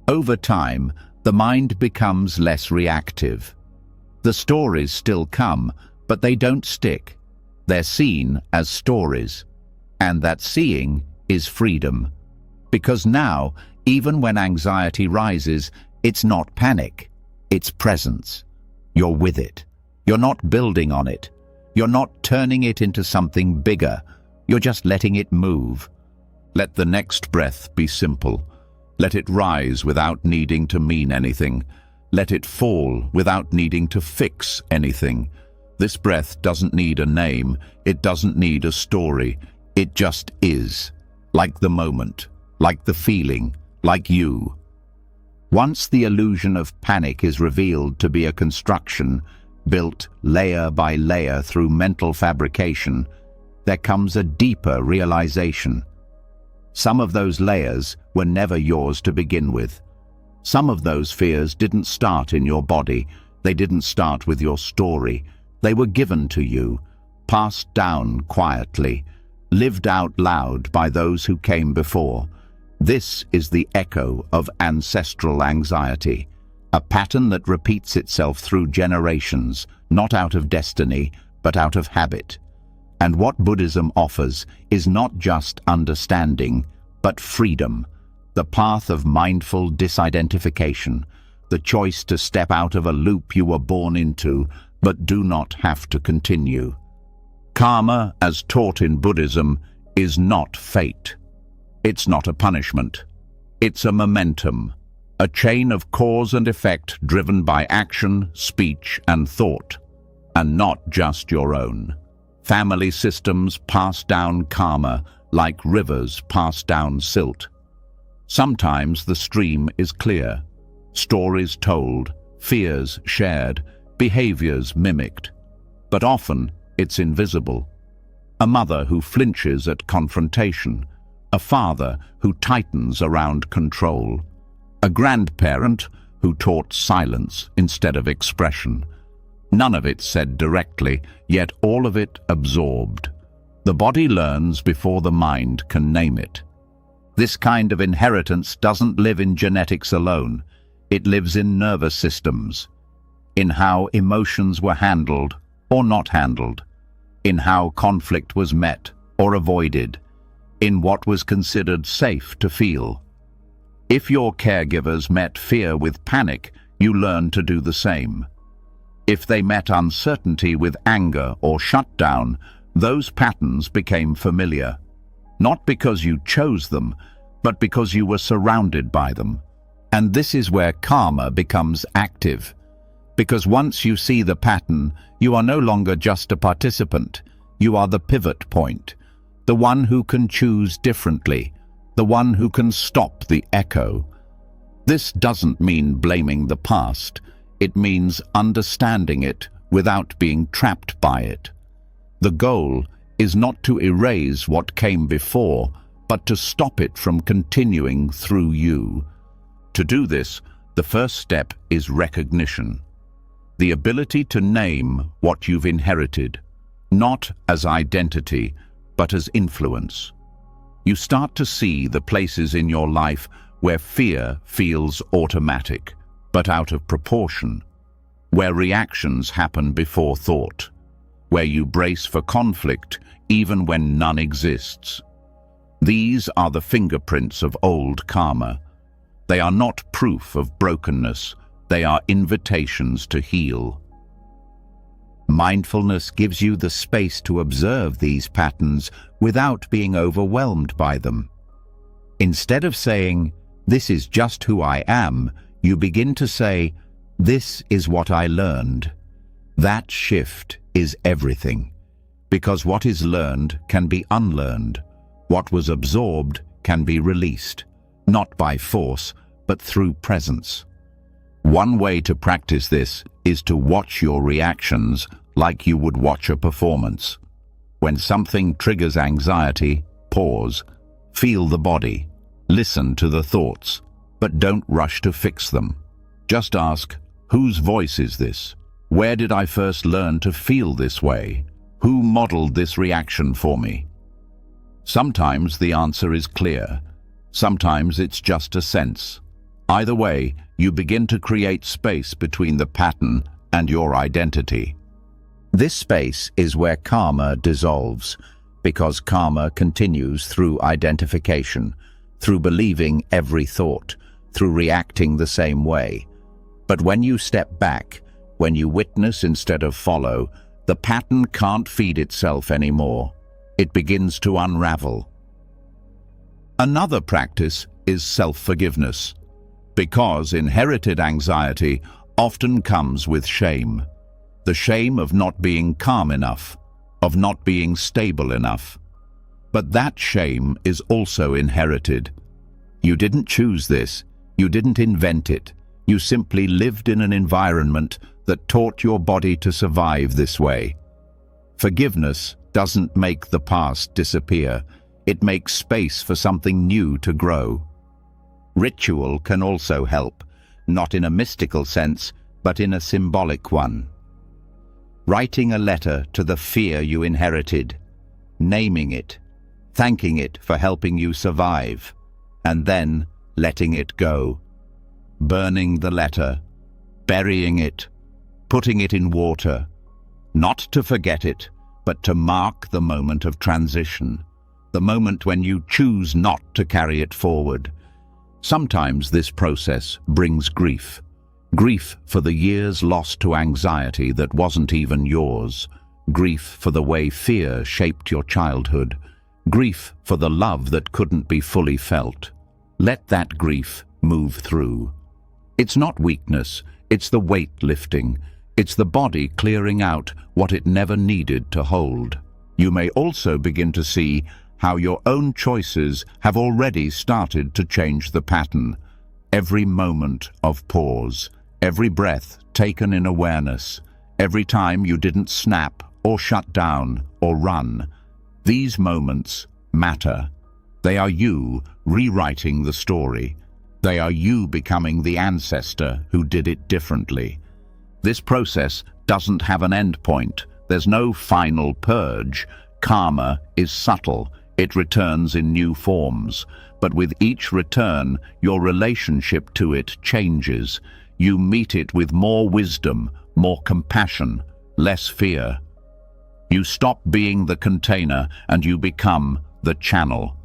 Speaker 1: Over time, the mind becomes less reactive. The stories still come, but they don't stick. They're seen as stories. And that seeing is freedom. Because now, even when anxiety rises, it's not panic, it's presence. You're with it. You're not building on it. You're not turning it into something bigger. You're just letting it move. Let the next breath be simple. Let it rise without needing to mean anything. Let it fall without needing to fix anything. This breath doesn't need a name. It doesn't need a story. It just is. Like the moment. Like the feeling. Like you. Once the illusion of panic is revealed to be a construction, built layer by layer through mental fabrication, there comes a deeper realization. Some of those layers were never yours to begin with. Some of those fears didn't start in your body. They didn't start with your story. They were given to you, passed down quietly, lived out loud by those who came before. This is the echo of ancestral anxiety, a pattern that repeats itself through generations, not out of destiny, but out of habit. And what Buddhism offers is not just understanding, but freedom, the path of mindful disidentification, the choice to step out of a loop you were born into, but do not have to continue. Karma, as taught in Buddhism, is not fate. It's not a punishment. It's a momentum, a chain of cause and effect driven by action, speech, and thought, and not just your own. Family systems pass down karma like rivers pass down silt. Sometimes the stream is clear, stories told, fears shared, behaviors mimicked. But often it's invisible. A mother who flinches at confrontation, a father who tightens around control, a grandparent who taught silence instead of expression. None of it said directly, yet all of it absorbed. The body learns before the mind can name it. This kind of inheritance doesn't live in genetics alone. It lives in nervous systems, in how emotions were handled or not handled, in how conflict was met or avoided, in what was considered safe to feel. If your caregivers met fear with panic, you learn to do the same. If they met uncertainty with anger or shutdown, those patterns became familiar. Not because you chose them, but because you were surrounded by them. And this is where karma becomes active. Because once you see the pattern, you are no longer just a participant. You are the pivot point, the one who can choose differently, the one who can stop the echo. This doesn't mean blaming the past. It means understanding it without being trapped by it. The goal is not to erase what came before, but to stop it from continuing through you. To do this, the first step is recognition. The ability to name what you've inherited, not as identity, but as influence. You start to see the places in your life where fear feels automatic, but out of proportion, where reactions happen before thought, where you brace for conflict even when none exists. These are the fingerprints of old karma. They are not proof of brokenness, they are invitations to heal. Mindfulness gives you the space to observe these patterns without being overwhelmed by them. Instead of saying, "This is just who I am," you begin to say, "This is what I learned." That shift is everything, because what is learned can be unlearned. What was absorbed can be released, not by force, but through presence. One way to practice this is to watch your reactions like you would watch a performance. When something triggers anxiety, pause, feel the body, listen to the thoughts, but don't rush to fix them. Just ask, whose voice is this? Where did I first learn to feel this way? Who modeled this reaction for me? Sometimes the answer is clear. Sometimes it's just a sense. Either way, you begin to create space between the pattern and your identity. This space is where karma dissolves, because karma continues through identification, through believing every thought, through reacting the same way. But when you step back, when you witness instead of follow, the pattern can't feed itself anymore. It begins to unravel. Another practice is self-forgiveness, because inherited anxiety often comes with shame. The shame of not being calm enough, of not being stable enough. But that shame is also inherited. You didn't choose this. You didn't invent it. You simply lived in an environment that taught your body to survive this way. Forgiveness doesn't make the past disappear. It makes space for something new to grow. Ritual can also help, not in a mystical sense, but in a symbolic one. Writing a letter to the fear you inherited, naming it, thanking it for helping you survive, and then letting it go. Burning the letter, burying it, putting it in water, not to forget it, but to mark the moment of transition, the moment when you choose not to carry it forward. Sometimes this process brings grief. Grief for the years lost to anxiety that wasn't even yours. Grief for the way fear shaped your childhood. Grief for the love that couldn't be fully felt. Let that grief move through. It's not weakness, it's the weight lifting. It's the body clearing out what it never needed to hold. You may also begin to see how your own choices have already started to change the pattern. Every moment of pause, every breath taken in awareness, every time you didn't snap or shut down or run. These moments matter. They are you rewriting the story. They are you becoming the ancestor who did it differently. This process doesn't have an end point. There's no final purge. Karma is subtle. It returns in new forms. But with each return, your relationship to it changes. You meet it with more wisdom, more compassion, less fear. You stop being the container and you become the channel,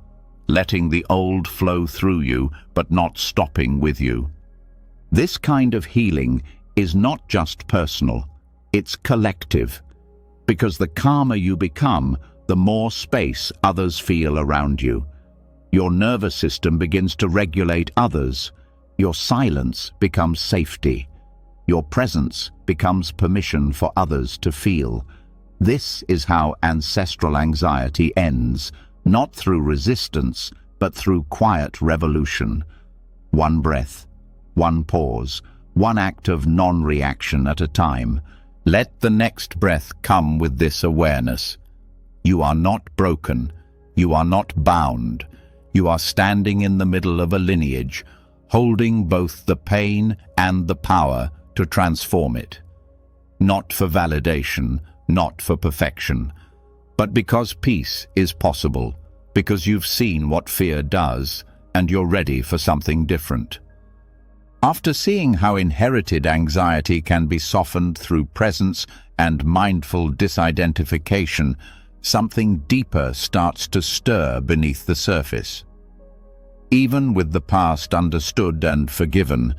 Speaker 1: letting the old flow through you, but not stopping with you. This kind of healing is not just personal, it's collective. Because the calmer you become, the more space others feel around you. Your nervous system begins to regulate others. Your silence becomes safety. Your presence becomes permission for others to feel. This is how ancestral anxiety ends, not through resistance, but through quiet revolution. One breath, one pause, one act of non-reaction at a time. Let the next breath come with this awareness. You are not broken. You are not bound. You are standing in the middle of a lineage, holding both the pain and the power to transform it. Not for validation, not for perfection, but because peace is possible, because you've seen what fear does, and you're ready for something different. After seeing how inherited anxiety can be softened through presence and mindful disidentification, something deeper starts to stir beneath the surface. Even with the past understood and forgiven,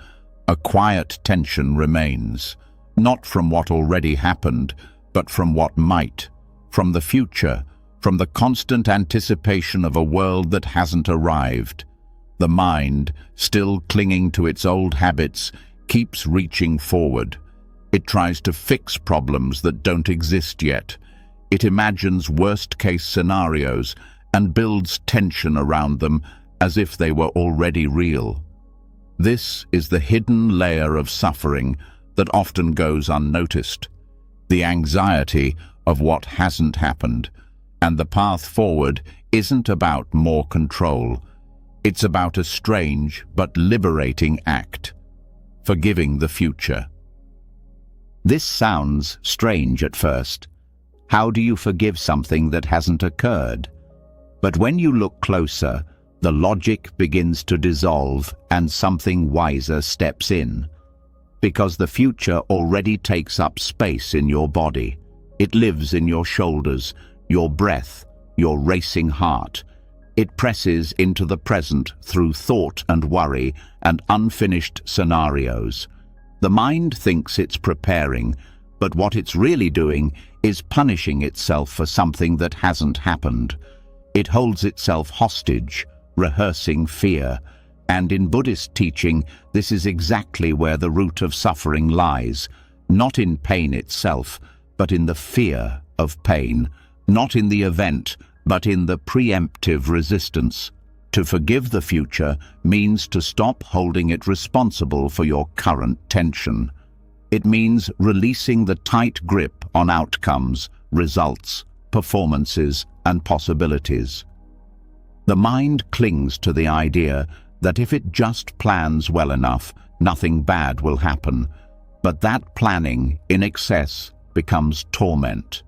Speaker 1: a quiet tension remains, not from what already happened, but from what might, from the future, from the constant anticipation of a world that hasn't arrived. The mind, still clinging to its old habits, keeps reaching forward. It tries to fix problems that don't exist yet. It imagines worst-case scenarios and builds tension around them as if they were already real. This is the hidden layer of suffering that often goes unnoticed. The anxiety of what hasn't happened. And the path forward isn't about more control. It's about a strange but liberating act, forgiving the future. This sounds strange at first. How do you forgive something that hasn't occurred? But when you look closer, the logic begins to dissolve and something wiser steps in. Because the future already takes up space in your body. It lives in your shoulders, your breath, your racing heart. It presses into the present through thought and worry and unfinished scenarios. The mind thinks it's preparing, but what it's really doing is punishing itself for something that hasn't happened. It holds itself hostage, rehearsing fear. And in Buddhist teaching, this is exactly where the root of suffering lies, not in pain itself, but in the fear of pain, not in the event, but in the preemptive resistance. To forgive the future means to stop holding it responsible for your current tension. It means releasing the tight grip on outcomes, results, performances, and possibilities. The mind clings to the idea that if it just plans well enough, nothing bad will happen. But that planning in excess becomes torment.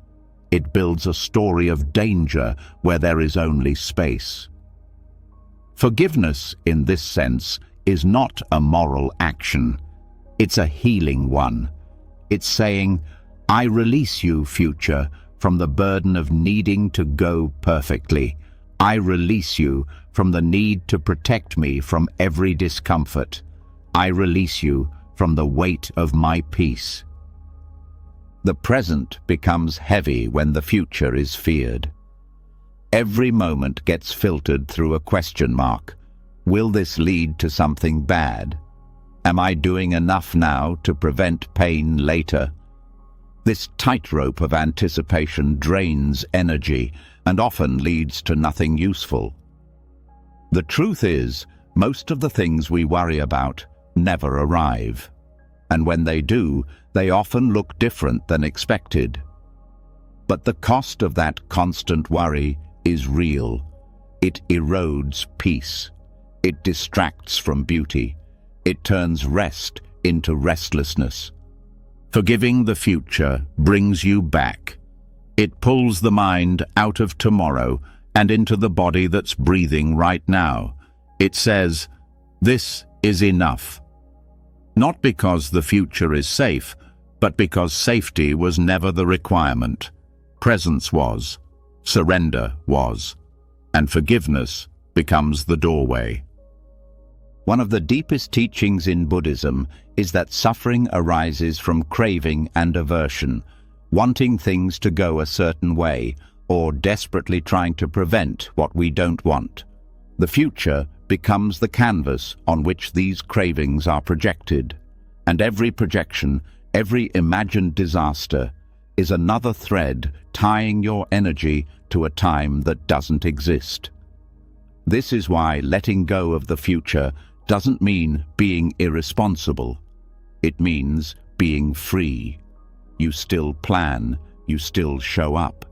Speaker 1: It builds a story of danger where there is only space. Forgiveness, in this sense, is not a moral action. It's a healing one. It's saying, I release you, future, from the burden of needing to go perfectly. I release you from the need to protect me from every discomfort. I release you from the weight of my peace. The present becomes heavy when the future is feared. Every moment gets filtered through a question mark. Will this lead to something bad? Am I doing enough now to prevent pain later? This tightrope of anticipation drains energy and often leads to nothing useful. The truth is, most of the things we worry about never arrive. And when they do, they often look different than expected. But the cost of that constant worry is real. It erodes peace. It distracts from beauty. It turns rest into restlessness. Forgiving the future brings you back. It pulls the mind out of tomorrow and into the body that's breathing right now. It says, this is enough. Not because the future is safe, but because safety was never the requirement. Presence was, surrender was, and forgiveness becomes the doorway. One of the deepest teachings in Buddhism is that suffering arises from craving and aversion, wanting things to go a certain way, or desperately trying to prevent what we don't want. The future becomes the canvas on which these cravings are projected, and every projection, every imagined disaster, is another thread tying your energy to a time that doesn't exist. This is why letting go of the future doesn't mean being irresponsible. It means being free. You still plan, you still show up,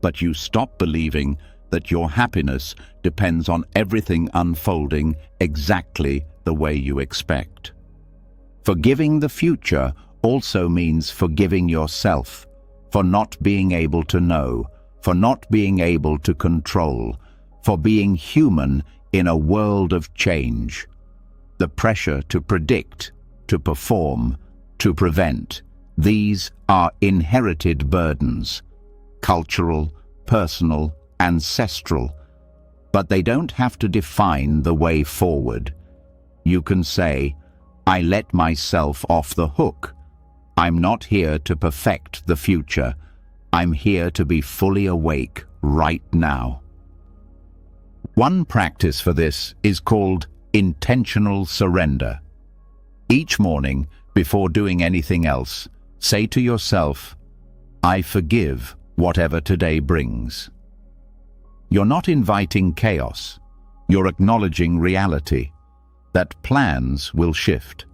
Speaker 1: but you stop believing that your happiness depends on everything unfolding exactly the way you expect. Forgiving the future also means forgiving yourself for not being able to know, for not being able to control, for being human in a world of change. The pressure to predict, to perform, to prevent, these are inherited burdens, cultural, personal, ancestral, but they don't have to define the way forward. You can say, I let myself off the hook. I'm not here to perfect the future. I'm here to be fully awake right now. One practice for this is called intentional surrender. Each morning, before doing anything else, say to yourself, I forgive whatever today brings. You're not inviting chaos. You're acknowledging reality, that plans will shift,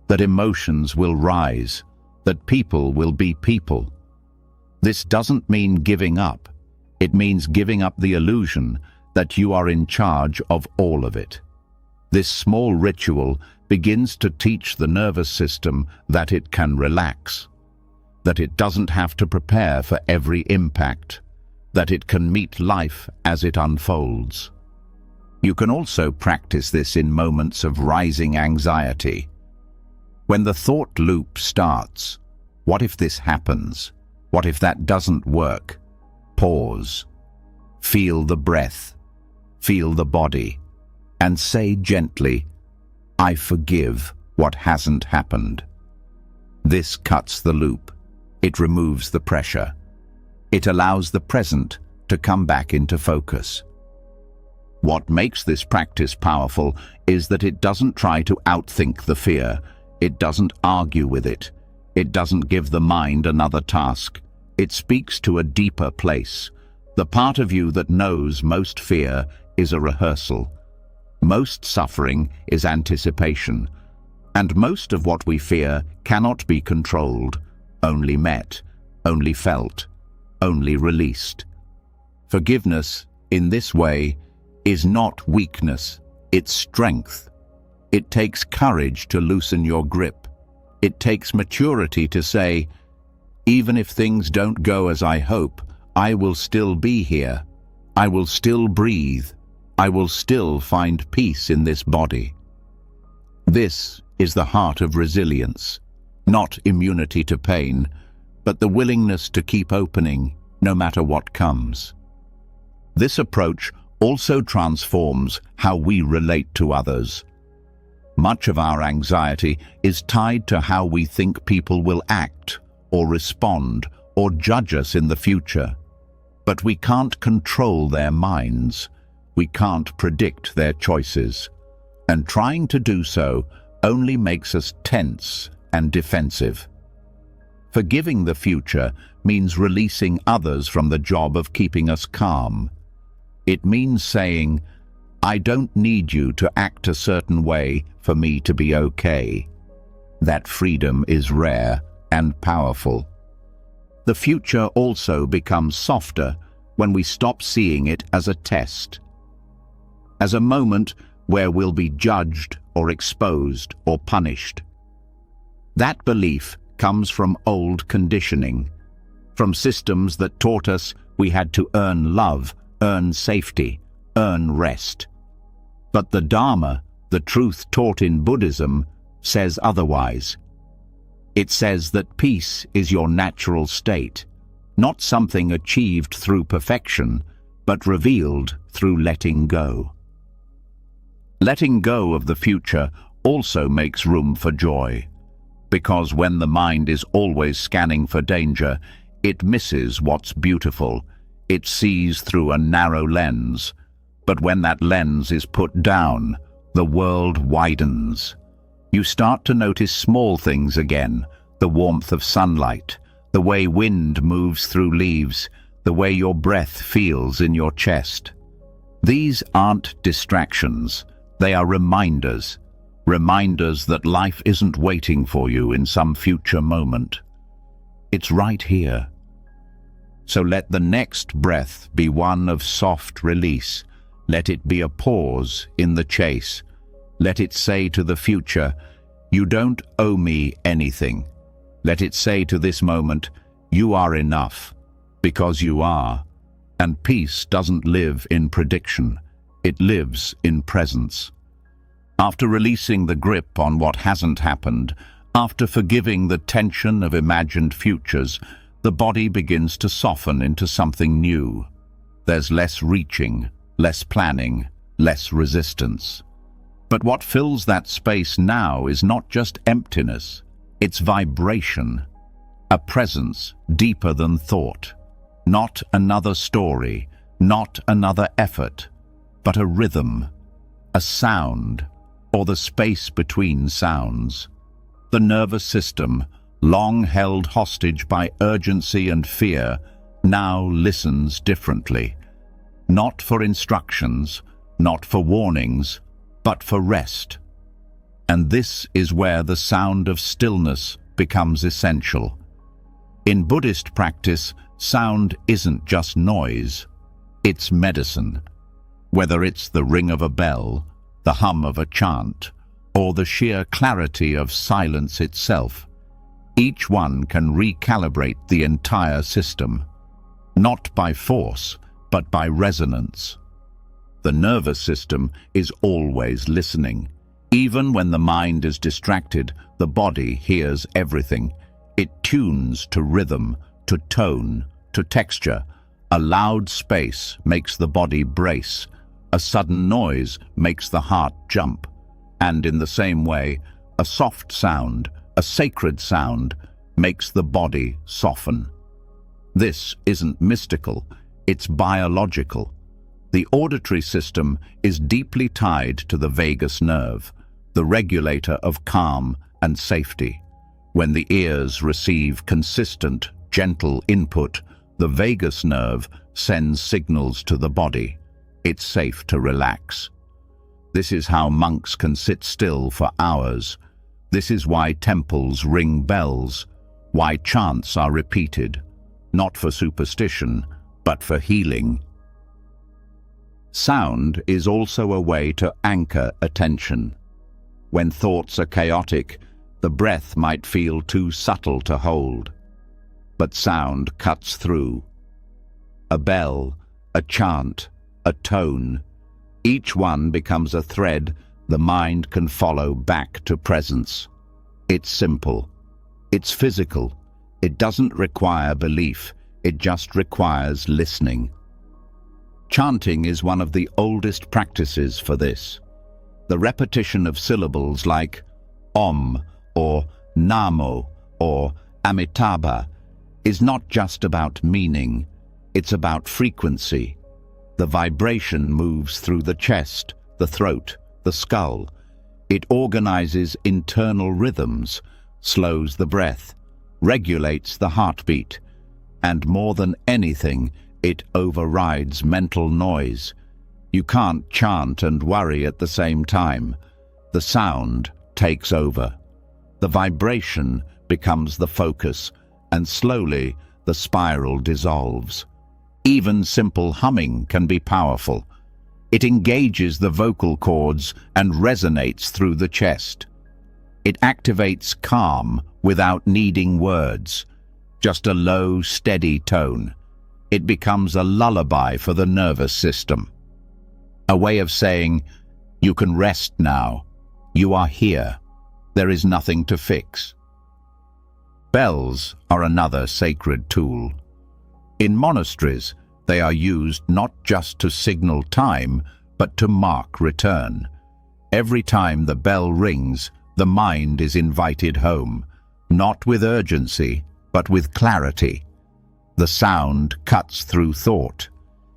Speaker 1: that emotions will rise, that people will be people. This doesn't mean giving up. It means giving up the illusion that you are in charge of all of it. This small ritual begins to teach the nervous system that it can relax, that it doesn't have to prepare for every impact. that it can meet life as it unfolds. You can also practice this in moments of rising anxiety. When the thought loop starts, what if this happens? What if that doesn't work? Pause. Feel the breath. Feel the body. And say gently, I forgive what hasn't happened. This cuts the loop. It removes the pressure. It allows the present to come back into focus. What makes this practice powerful is that it doesn't try to outthink the fear. It doesn't argue with it. It doesn't give the mind another task. It speaks to a deeper place. The part of you that knows most fear is a rehearsal. Most suffering is anticipation. And most of what we fear cannot be controlled, only met, only felt, only released. Forgiveness, in this way, is not weakness, it's strength. It takes courage to loosen your grip. It takes maturity to say, even if things don't go as I hope, I will still be here. I will still breathe. I will still find peace in this body. This is the heart of resilience, not immunity to pain, but the willingness to keep opening no matter what comes. This approach also transforms how we relate to others. Much of our anxiety is tied to how we think people will act or respond or judge us in the future. But we can't control their minds. We can't predict their choices. And trying to do so only makes us tense and defensive. Forgiving the future means releasing others from the job of keeping us calm. It means saying, I don't need you to act a certain way for me to be okay. That freedom is rare and powerful. The future also becomes softer when we stop seeing it as a test, as a moment where we'll be judged or exposed or punished. That belief comes from old conditioning, from systems that taught us we had to earn love, earn safety, earn rest. But the Dharma, the truth taught in Buddhism, says otherwise. It says that peace is your natural state, not something achieved through perfection, but revealed through letting go. Letting go of the future also makes room for joy, because when the mind is always scanning for danger, it misses what's beautiful. It sees through a narrow lens, but when that lens is put down, the world widens. You start to notice small things again, the warmth of sunlight, the way wind moves through leaves, the way your breath feels in your chest. These aren't distractions, they are reminders. Reminders that life isn't waiting for you in some future moment. It's right here. So let the next breath be one of soft release. Let it be a pause in the chase. Let it say to the future, you don't owe me anything. Let it say to this moment, you are enough, because you are. And peace doesn't live in prediction. It lives in presence. After releasing the grip on what hasn't happened, after forgiving the tension of imagined futures, the body begins to soften into something new. There's less reaching, less planning, less resistance. But what fills that space now is not just emptiness, it's vibration, a presence deeper than thought. Not another story, not another effort, but a rhythm, a sound, or the space between sounds. The nervous system, long held hostage by urgency and fear, now listens differently. Not for instructions, not for warnings, but for rest. And this is where the sound of stillness becomes essential. In Buddhist practice, sound isn't just noise, it's medicine. Whether it's the ring of a bell, the hum of a chant, or the sheer clarity of silence itself, each one can recalibrate the entire system. not by force, but by resonance. The nervous system is always listening. Even when the mind is distracted, the body hears everything. It tunes to rhythm, to tone, to texture. A loud space makes the body brace. A sudden noise makes the heart jump. And in the same way, a soft sound, a sacred sound, makes the body soften. This isn't mystical, it's biological. The auditory system is deeply tied to the vagus nerve, the regulator of calm and safety. When the ears receive consistent, gentle input, the vagus nerve sends signals to the body. It's safe to relax. This is how monks can sit still for hours. This is why temples ring bells, why chants are repeated, not for superstition, but for healing. Sound is also a way to anchor attention. When thoughts are chaotic, the breath might feel too subtle to hold. But sound cuts through. A bell, a chant, a tone. Each one becomes a thread the mind can follow back to presence. It's simple. It's physical. It doesn't require belief. It just requires listening. Chanting is one of the oldest practices for this. The repetition of syllables like Om or Namo or Amitabha is not just about meaning, it's about frequency. The vibration moves through the chest, the throat, the skull. It organizes internal rhythms, slows the breath, regulates the heartbeat, and more than anything, it overrides mental noise. You can't chant and worry at the same time. The sound takes over. The vibration becomes the focus, and slowly the spiral dissolves. Even simple humming can be powerful. It engages the vocal cords and resonates through the chest. It activates calm without needing words, just a low, steady tone. It becomes a lullaby for the nervous system. A way of saying, you can rest now. You are here. There is nothing to fix. Bells are another sacred tool. In monasteries, they are used not just to signal time, but to mark return. Every time the bell rings, the mind is invited home, not with urgency, but with clarity. The sound cuts through thought.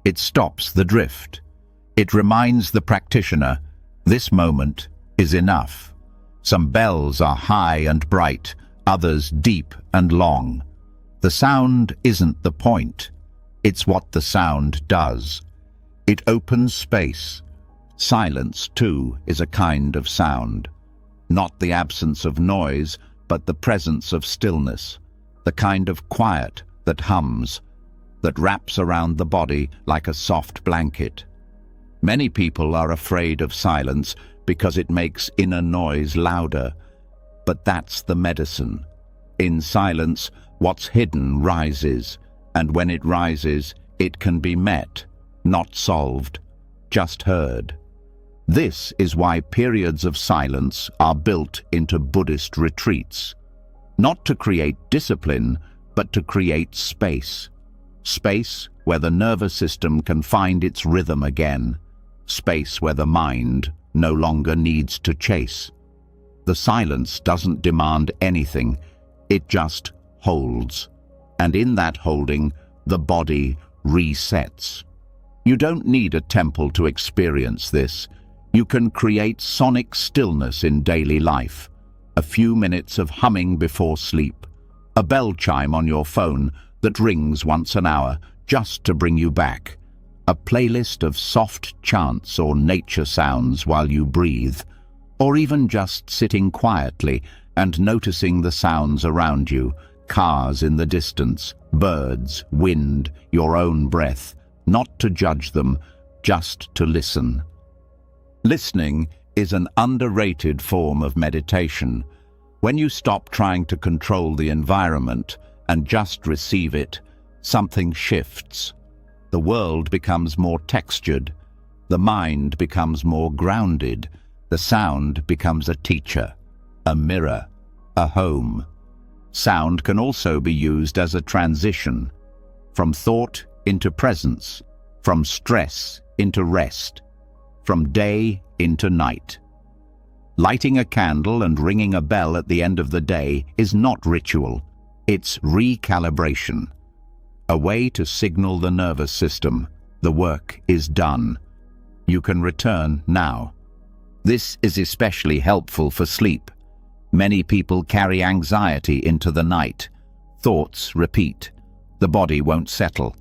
Speaker 1: It stops the drift. It reminds the practitioner, this moment is enough. Some bells are high and bright, others deep and long. The sound isn't the point. It's what the sound does. It opens space. Silence, too, is a kind of sound. Not the absence of noise, but the presence of stillness. The kind of quiet that hums, that wraps around the body like a soft blanket. Many people are afraid of silence because it makes inner noise louder. But that's the medicine. In silence, what's hidden rises, and when it rises, it can be met, not solved, just heard. This is why periods of silence are built into Buddhist retreats. Not to create discipline, but to create space. Space where the nervous system can find its rhythm again. Space where the mind no longer needs to chase. The silence doesn't demand anything, it just holds. And in that holding, the body resets. You don't need a temple to experience this. You can create sonic stillness in daily life. A few minutes of humming before sleep. A bell chime on your phone that rings once an hour just to bring you back. A playlist of soft chants or nature sounds while you breathe. Or even just sitting quietly and noticing the sounds around you. Cars in the distance, birds, wind, your own breath. Not to judge them, just to listen. Listening is an underrated form of meditation. When you stop trying to control the environment and just receive it, something shifts. The world becomes more textured. The mind becomes more grounded. The sound becomes a teacher, a mirror, a home. Sound can also be used as a transition, from thought into presence, from stress into rest, from day into night. Lighting a candle and ringing a bell at the end of the day is not ritual, it's recalibration. A way to signal the nervous system, the work is done. You can return now. This is especially helpful for sleep. Many people carry anxiety into the night. Thoughts repeat. The body won't settle.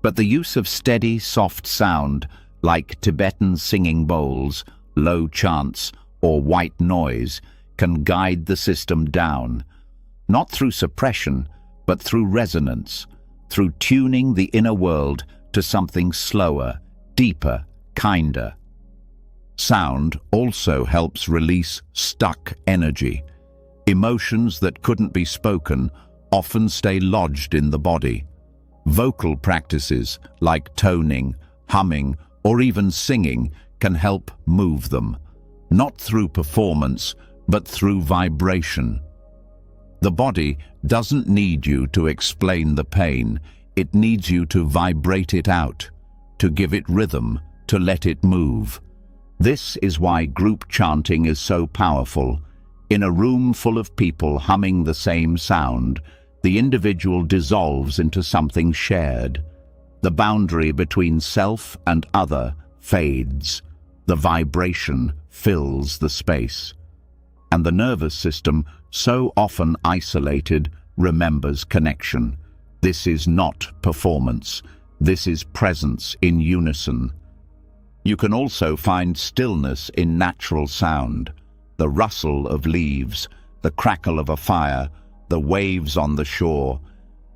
Speaker 1: But the use of steady, soft sound, like Tibetan singing bowls, low chants, or white noise, can guide the system down. Not through suppression, but through resonance, through tuning the inner world to something slower, deeper, kinder. Sound also helps release stuck energy. Emotions that couldn't be spoken often stay lodged in the body. Vocal practices like toning, humming, or even singing can help move them, not through performance, but through vibration. The body doesn't need you to explain the pain, it needs you to vibrate it out, to give it rhythm, to let it move. This is why group chanting is so powerful. In a room full of people humming the same sound, the individual dissolves into something shared. The boundary between self and other fades. The vibration fills the space. And the nervous system, so often isolated, remembers connection. This is not performance. This is presence in unison. You can also find stillness in natural sound. The rustle of leaves, the crackle of a fire, the waves on the shore.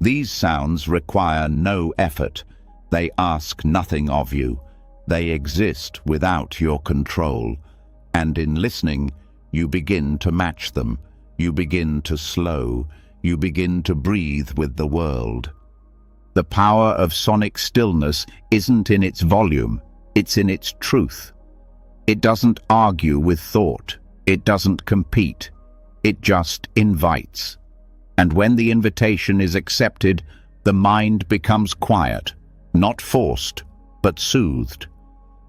Speaker 1: These sounds require no effort. They ask nothing of you. They exist without your control. And in listening, you begin to match them. You begin to slow. You begin to breathe with the world. The power of sonic stillness isn't in its volume, it's in its truth. It doesn't argue with thought. It doesn't compete. It just invites. And when the invitation is accepted, the mind becomes quiet, not forced, but soothed.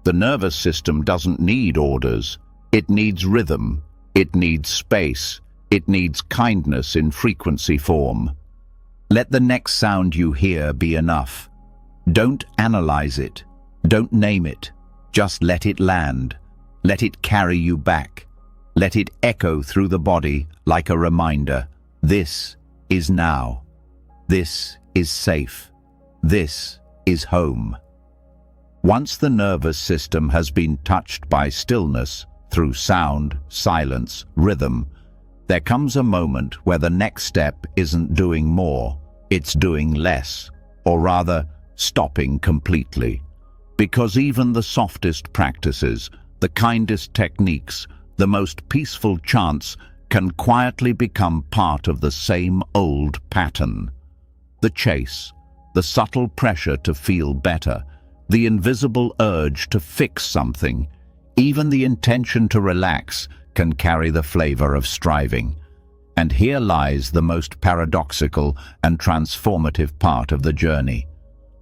Speaker 1: The nervous system doesn't need orders. It needs rhythm. It needs space. It needs kindness in frequency form. Let the next sound you hear be enough. Don't analyze it. Don't name it. Just let it land. Let it carry you back. Let it echo through the body like a reminder. This is now. This is safe. This is home. Once the nervous system has been touched by stillness through sound, silence, rhythm, there comes a moment where the next step isn't doing more, it's doing less, or rather, stopping completely. Because even the softest practices, the kindest techniques, the most peaceful chants can quietly become part of the same old pattern. The chase, the subtle pressure to feel better, the invisible urge to fix something, even the intention to relax can carry the flavor of striving. And here lies the most paradoxical and transformative part of the journey.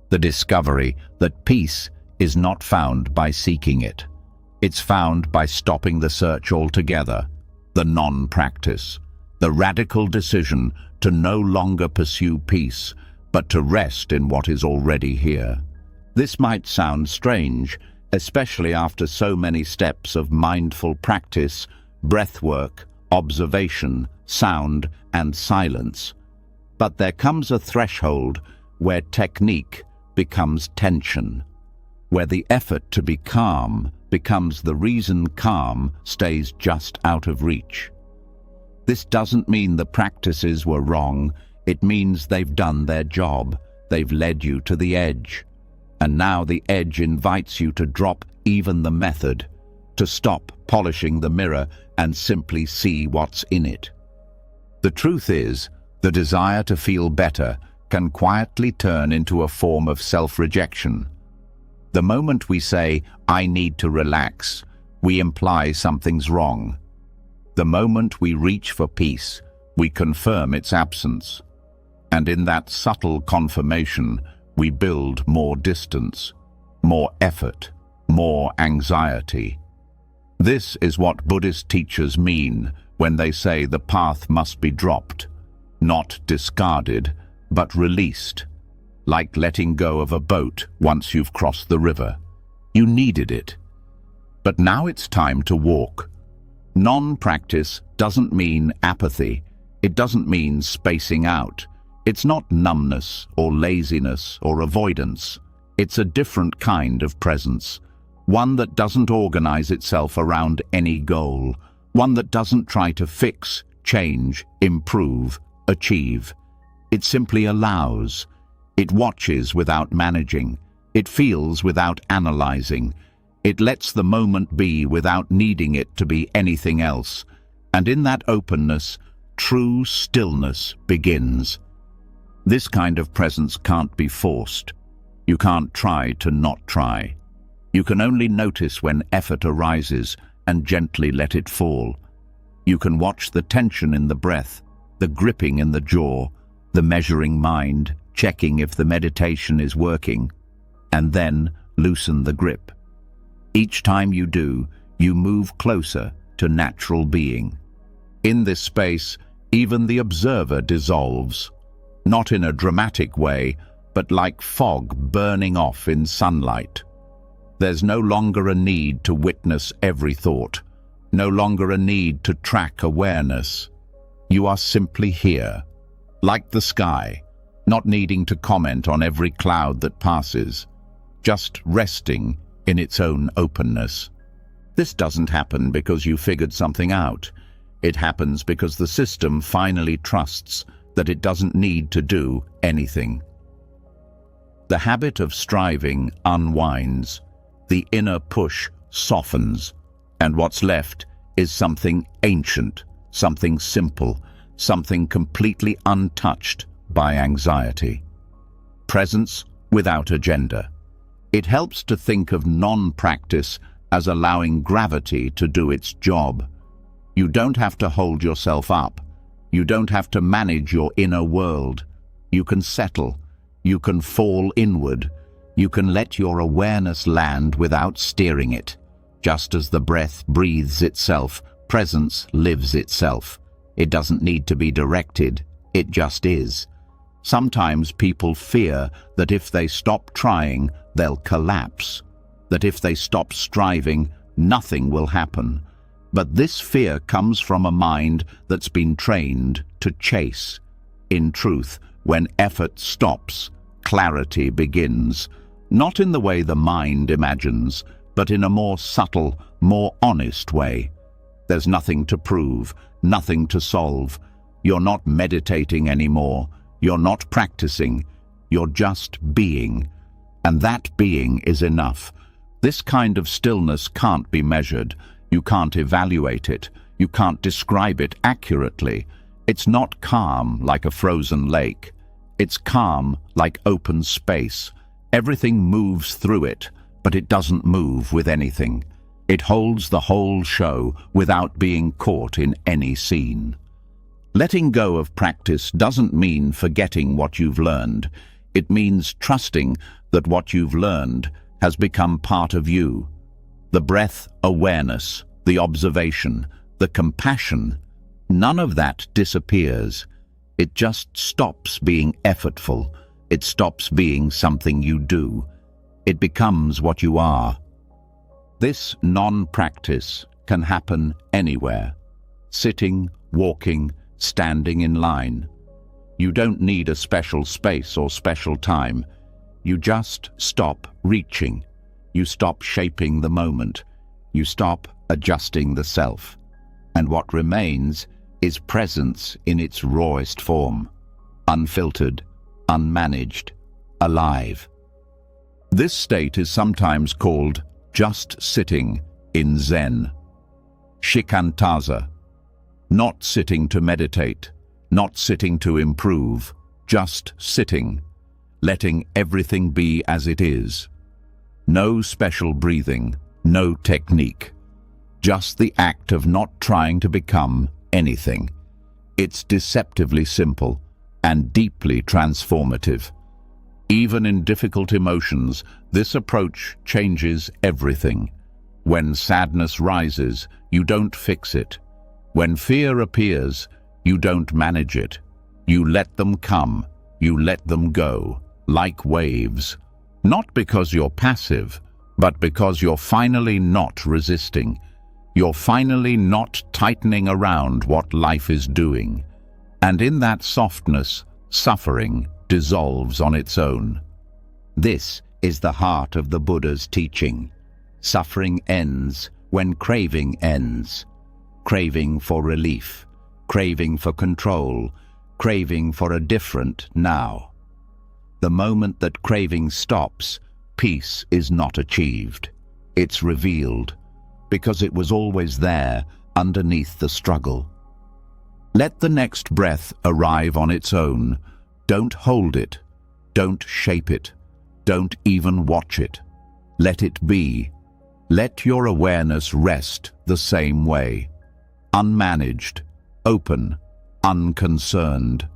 Speaker 1: The discovery that peace is not found by seeking it. It's found by stopping the search altogether, the non-practice, the radical decision to no longer pursue peace, but to rest in what is already here. This might sound strange, especially after so many steps of mindful practice, breathwork, observation, sound, and silence. But there comes a threshold where technique becomes tension, where the effort to be calm becomes the reason calm stays just out of reach. This doesn't mean the practices were wrong, it means they've done their job, they've led you to the edge. And now the edge invites you to drop even the method, to stop polishing the mirror and simply see what's in it. The truth is, the desire to feel better can quietly turn into a form of self-rejection. The moment we say, "I need to relax," we imply something's wrong. The moment we reach for peace, we confirm its absence. And in that subtle confirmation, we build more distance, more effort, more anxiety. This is what Buddhist teachers mean when they say the path must be dropped, not discarded, but released, like letting go of a boat once you've crossed the river. You needed it. But now it's time to walk. Non-practice doesn't mean apathy. It doesn't mean spacing out. It's not numbness or laziness or avoidance. It's a different kind of presence, one that doesn't organize itself around any goal, one that doesn't try to fix, change, improve, achieve. It simply allows. It watches without managing. It feels without analyzing. It lets the moment be without needing it to be anything else. And in that openness, true stillness begins. This kind of presence can't be forced. You can't try to not try. You can only notice when effort arises and gently let it fall. You can watch the tension in the breath, the gripping in the jaw, the measuring mind, checking if the meditation is working, and then loosen the grip. Each time you do, you move closer to natural being. In this space, even the observer dissolves, not in a dramatic way, but like fog burning off in sunlight. There's no longer a need to witness every thought, no longer a need to track awareness. You are simply here, like the sky, not needing to comment on every cloud that passes, just resting in its own openness. This doesn't happen because you figured something out. It happens because the system finally trusts that it doesn't need to do anything. The habit of striving unwinds, the inner push softens, and what's left is something ancient, something simple, something completely untouched by anxiety. Presence without agenda. It helps to think of non-practice as allowing gravity to do its job. You don't have to hold yourself up. You don't have to manage your inner world. You can settle. You can fall inward. You can let your awareness land without steering it. Just as the breath breathes itself, presence lives itself. It doesn't need to be directed. It just is. Sometimes people fear that if they stop trying, they'll collapse, that if they stop striving, nothing will happen. But this fear comes from a mind that's been trained to chase. In truth, when effort stops, clarity begins, not in the way the mind imagines, but in a more subtle, more honest way. There's nothing to prove, nothing to solve. You're not meditating anymore. You're not practicing. You're just being. And that being is enough. This kind of stillness can't be measured. You can't evaluate it. You can't describe it accurately. It's not calm like a frozen lake. It's calm like open space. Everything moves through it, but it doesn't move with anything. It holds the whole show without being caught in any scene. Letting go of practice doesn't mean forgetting what you've learned. It means trusting that what you've learned has become part of you. The breath awareness, the observation, the compassion, none of that disappears. It just stops being effortful. It stops being something you do. It becomes what you are. This non-practice can happen anywhere. Sitting, walking, standing in line. You don't need a special space or special time. You just stop reaching. You stop shaping the moment. You stop adjusting the self. And what remains is presence in its rawest form. Unfiltered, unmanaged, alive. This state is sometimes called just sitting in Zen. Shikantaza. Not sitting to meditate, not sitting to improve, just sitting, letting everything be as it is. No special breathing, no technique. Just the act of not trying to become anything. It's deceptively simple and deeply transformative. Even in difficult emotions, this approach changes everything. When sadness rises, you don't fix it. When fear appears, you don't manage it. You let them come, you let them go, like waves. Not because you're passive, but because you're finally not resisting. You're finally not tightening around what life is doing. And in that softness, suffering dissolves on its own. This is the heart of the Buddha's teaching. Suffering ends when craving ends. Craving for relief, craving for control, craving for a different now. The moment that craving stops, peace is not achieved. It's revealed, because it was always there underneath the struggle. Let the next breath arrive on its own. Don't hold it. Don't shape it. Don't even watch it. Let it be. Let your awareness rest the same way. Unmanaged, open, unconcerned.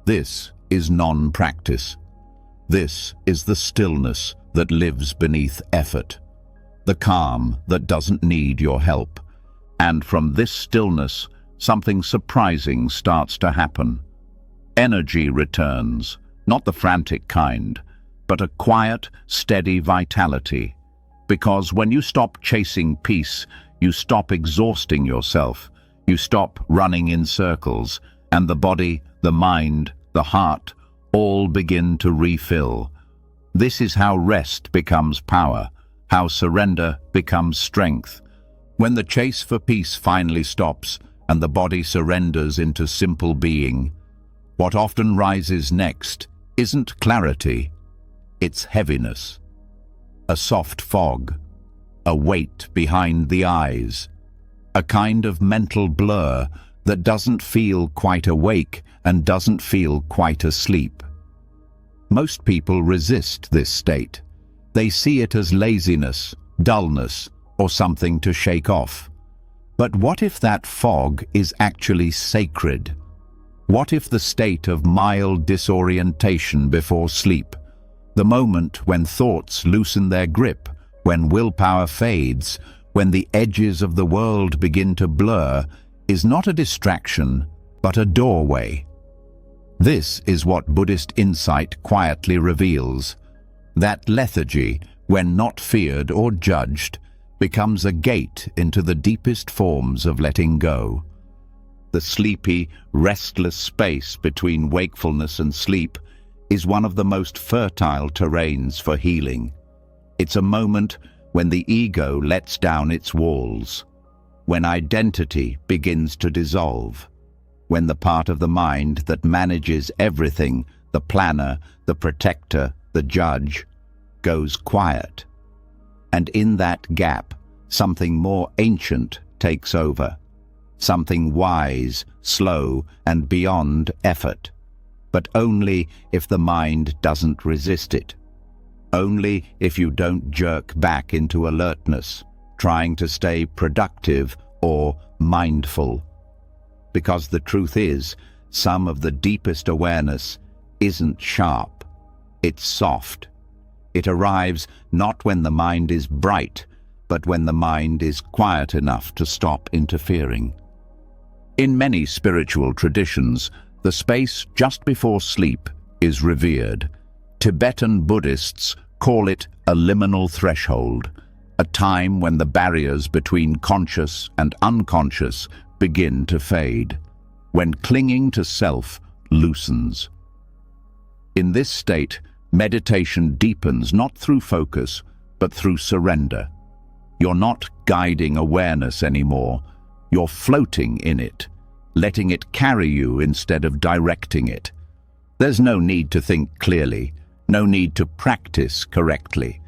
Speaker 1: This is non-practice. This is the stillness that lives beneath effort, the calm that doesn't need your help. And from this stillness, something surprising starts to happen. Energy returns, not the frantic kind, but a quiet, steady vitality. Because when you stop chasing peace, you stop exhausting yourself. You stop running in circles, and the body, the mind, the heart, all begin to refill. This is how rest becomes power, how surrender becomes strength. When the chase for peace finally stops, and the body surrenders into simple being, what often rises next isn't clarity, it's heaviness. A soft fog, a weight behind the eyes, a kind of mental blur that doesn't feel quite awake and doesn't feel quite asleep. Most people resist this state. They see it as laziness, dullness, or something to shake off. But what if that fog is actually sacred? What if the state of mild disorientation before sleep, the moment when thoughts loosen their grip, when willpower fades, when the edges of the world begin to blur, is not a distraction, but a doorway? This is what Buddhist insight quietly reveals. That lethargy, when not feared or judged, becomes a gate into the deepest forms of letting go. The sleepy, restless space between wakefulness and sleep is one of the most fertile terrains for healing. It's a moment when the ego lets down its walls, when identity begins to dissolve, when the part of the mind that manages everything, the planner, the protector, the judge, goes quiet. And in that gap, something more ancient takes over, something wise, slow, and beyond effort, but only if the mind doesn't resist it. Only if you don't jerk back into alertness, trying to stay productive or mindful. Because the truth is, some of the deepest awareness isn't sharp, it's soft. It arrives not when the mind is bright, but when the mind is quiet enough to stop interfering. In many spiritual traditions, the space just before sleep is revered. Tibetan Buddhists call it a liminal threshold, a time when the barriers between conscious and unconscious begin to fade, when clinging to self loosens. In this state, meditation deepens not through focus, but through surrender. You're not guiding awareness anymore. You're floating in it, letting it carry you instead of directing it. There's no need to think clearly, no need to practice correctly.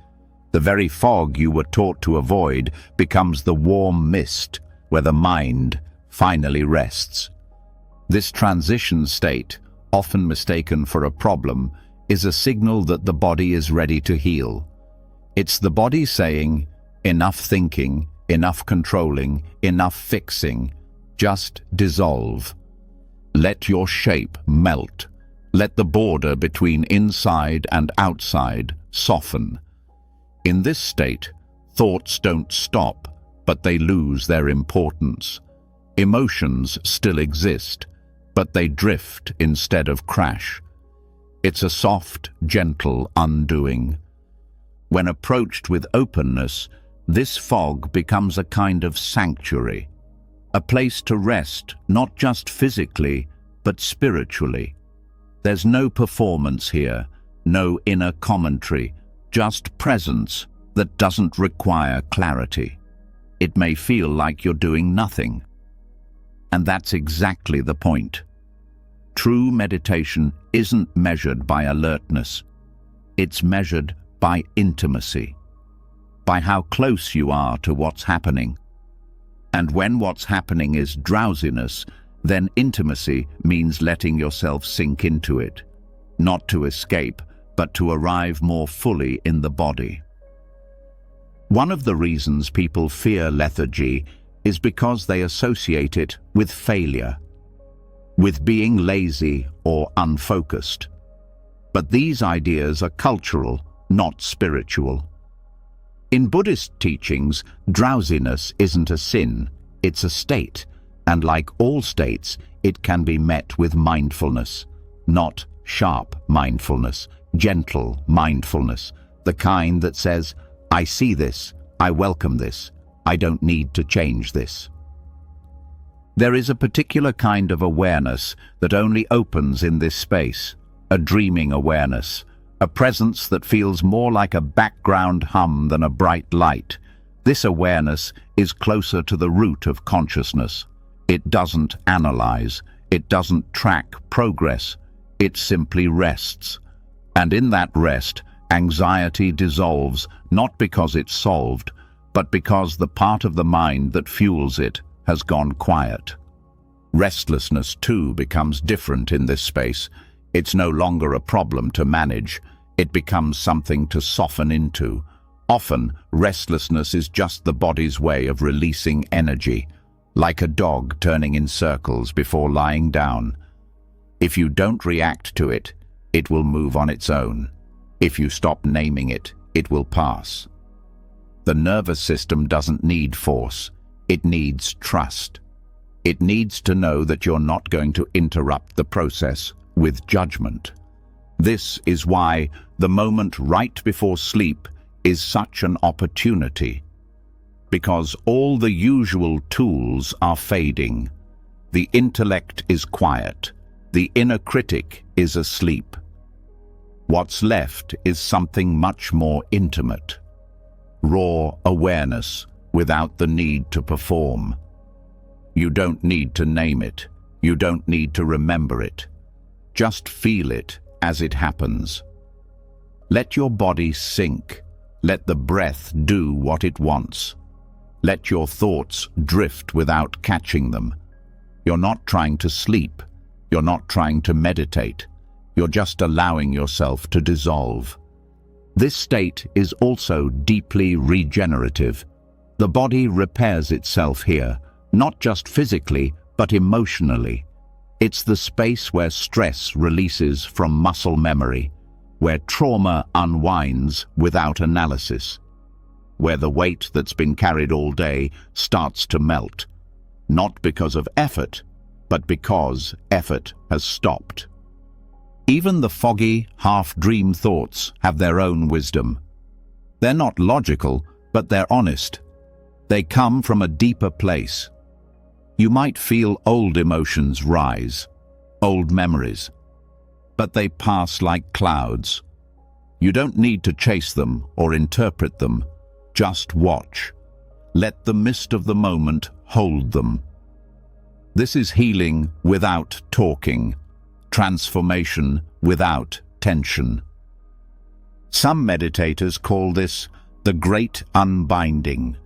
Speaker 1: The very fog you were taught to avoid becomes the warm mist where the mind finally rests. This transition state, often mistaken for a problem, is a signal that the body is ready to heal. It's the body saying, enough thinking, enough controlling, enough fixing, just dissolve. Let your shape melt. Let the border between inside and outside soften. In this state, thoughts don't stop, but they lose their importance. Emotions still exist, but they drift instead of crash. It's a soft, gentle undoing. When approached with openness, this fog becomes a kind of sanctuary, a place to rest, not just physically, but spiritually. There's no performance here, no inner commentary, just presence that doesn't require clarity. It may feel like you're doing nothing. And that's exactly the point. True meditation isn't measured by alertness. It's measured by intimacy, by how close you are to what's happening. And when what's happening is drowsiness, then intimacy means letting yourself sink into it, not to escape, but to arrive more fully in the body. One of the reasons people fear lethargy is because they associate it with failure, with being lazy or unfocused. But these ideas are cultural, not spiritual. In Buddhist teachings, drowsiness isn't a sin, it's a state, and like all states, it can be met with mindfulness, not sharp mindfulness, gentle mindfulness, the kind that says, I see this, I welcome this, I don't need to change this. There is a particular kind of awareness that only opens in this space, a dreaming awareness, a presence that feels more like a background hum than a bright light. This awareness is closer to the root of consciousness. It doesn't analyze, it doesn't track progress, it simply rests. And in that rest, anxiety dissolves, not because it's solved, but because the part of the mind that fuels it has gone quiet. Restlessness, too, becomes different in this space. It's no longer a problem to manage. It becomes something to soften into. Often, restlessness is just the body's way of releasing energy, like a dog turning in circles before lying down. If you don't react to it, it will move on its own. If you stop naming it, it will pass. The nervous system doesn't need force. It needs trust. It needs to know that you're not going to interrupt the process with judgment. This is why the moment right before sleep is such an opportunity. Because all the usual tools are fading. The intellect is quiet. The inner critic is asleep. What's left is something much more intimate. Raw awareness without the need to perform. You don't need to name it. You don't need to remember it. Just feel it as it happens. Let your body sink. Let the breath do what it wants. Let your thoughts drift without catching them. You're not trying to sleep. You're not trying to meditate. You're just allowing yourself to dissolve. This state is also deeply regenerative. The body repairs itself here, not just physically, but emotionally. It's the space where stress releases from muscle memory, where trauma unwinds without analysis, where the weight that's been carried all day starts to melt, not because of effort, but because effort has stopped. Even the foggy, half-dream thoughts have their own wisdom. They're not logical, but they're honest. They come from a deeper place. You might feel old emotions rise, old memories, but they pass like clouds. You don't need to chase them or interpret them. Just watch. Let the mist of the moment hold them. This is healing without talking, transformation without tension. Some meditators call this the great unbinding,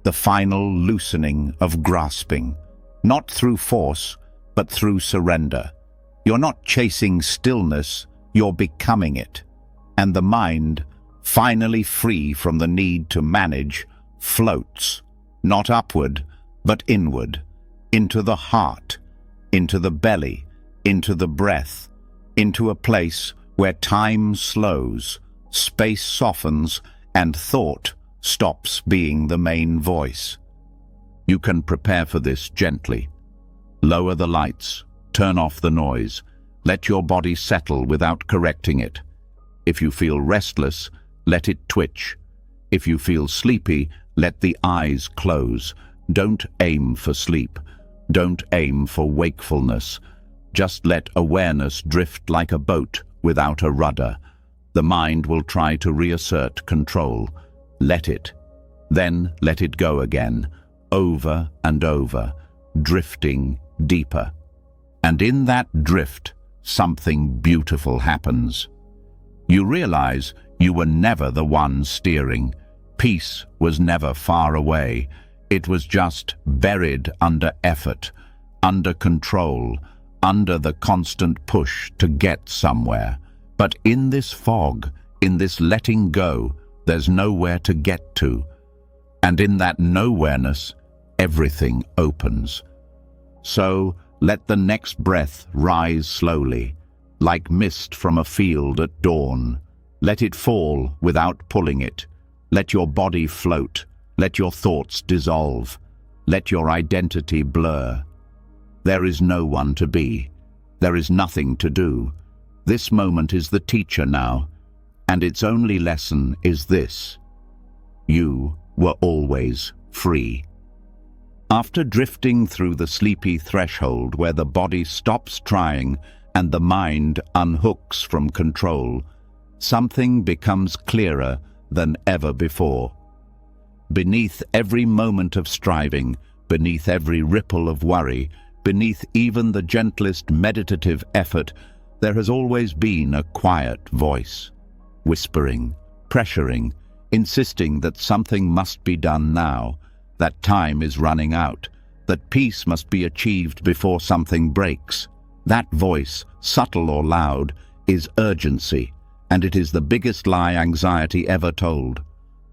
Speaker 1: the final loosening of grasping, not through force, but through surrender. You're not chasing stillness, you're becoming it. And the mind, finally free from the need to manage, floats, not upward, but inward, into the heart, into the belly, into the breath, into a place where time slows, space softens, and thought stops being the main voice. You can prepare for this gently. Lower the lights, turn off the noise, let your body settle without correcting it. If you feel restless, let it twitch. If you feel sleepy, let the eyes close. Don't aim for sleep. Don't aim for wakefulness. Just let awareness drift like a boat without a rudder. The mind will try to reassert control. Let it. Then let it go again, over and over, drifting deeper. And in that drift, something beautiful happens. You realize you were never the one steering. Peace was never far away. It was just buried under effort, under control, under the constant push to get somewhere. But in this fog, in this letting go, there's nowhere to get to. And in that nowhereness, everything opens. So let the next breath rise slowly, like mist from a field at dawn. Let it fall without pulling it. Let your body float. Let your thoughts dissolve. Let your identity blur. There is no one to be. There is nothing to do. This moment is the teacher now, and its only lesson is this: you were always free. After drifting through the sleepy threshold where the body stops trying and the mind unhooks from control, something becomes clearer than ever before. Beneath every moment of striving, beneath every ripple of worry, beneath even the gentlest meditative effort, there has always been a quiet voice, whispering, pressuring, insisting that something must be done now, that time is running out, that peace must be achieved before something breaks. That voice, subtle or loud, is urgency, and it is the biggest lie anxiety ever told.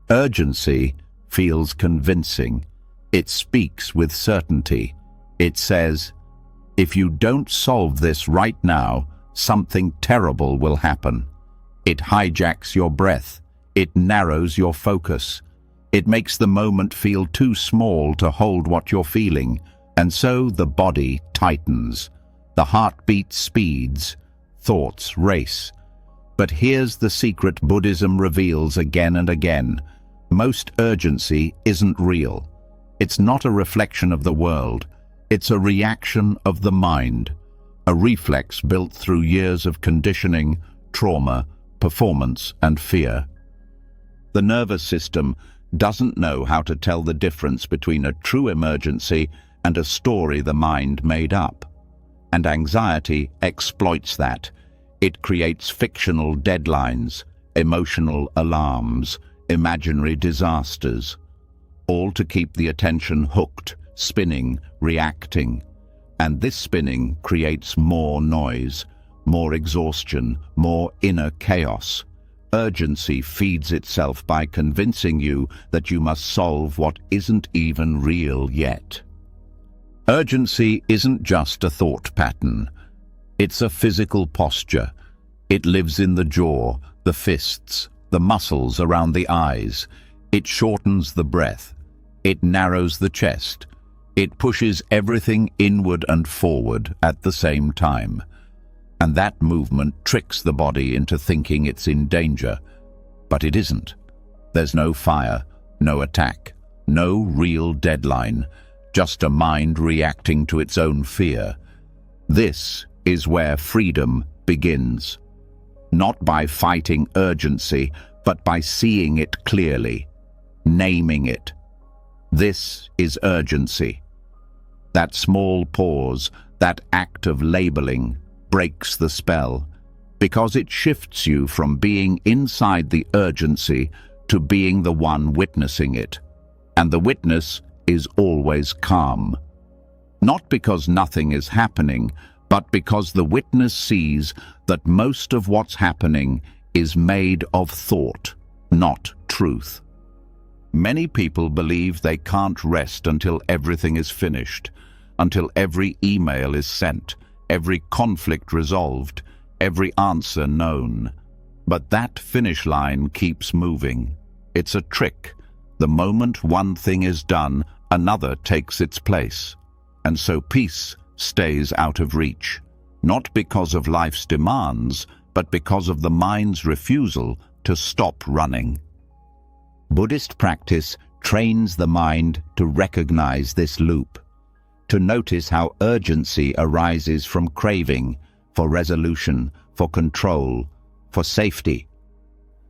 Speaker 1: Urgency feels convincing. It speaks with certainty. It says, if you don't solve this right now, something terrible will happen. It hijacks your breath. It narrows your focus. It makes the moment feel too small to hold what you're feeling, and so the body tightens. The heartbeat speeds. Thoughts race. But here's the secret Buddhism reveals again and again. Most urgency isn't real. It's not a reflection of the world. It's a reaction of the mind, a reflex built through years of conditioning, trauma, performance, and fear. The nervous system doesn't know how to tell the difference between a true emergency and a story the mind made up. And anxiety exploits that. It creates fictional deadlines, emotional alarms, imaginary disasters, all to keep the attention hooked, spinning, reacting. And this spinning creates more noise, more exhaustion, more inner chaos. Urgency feeds itself by convincing you that you must solve what isn't even real yet. Urgency isn't just a thought pattern. It's a physical posture. It lives in the jaw, the fists, the muscles around the eyes. It shortens the breath. It narrows the chest. It pushes everything inward and forward at the same time. And that movement tricks the body into thinking it's in danger. But it isn't. There's no fire, no attack, no real deadline, just a mind reacting to its own fear. This is where freedom begins. Not by fighting urgency, but by seeing it clearly, naming it. This is urgency. That small pause, that act of labeling, breaks the spell, because it shifts you from being inside the urgency to being the one witnessing it. And the witness is always calm. Not because nothing is happening, but because the witness sees that most of what's happening is made of thought, not truth. Many people believe they can't rest until everything is finished, until every email is sent, every conflict resolved, every answer known. But that finish line keeps moving. It's a trick. The moment one thing is done, another takes its place. And so peace stays out of reach, not because of life's demands, but because of the mind's refusal to stop running. Buddhist practice trains the mind to recognize this loop, to notice how urgency arises from craving for resolution, for control, for safety,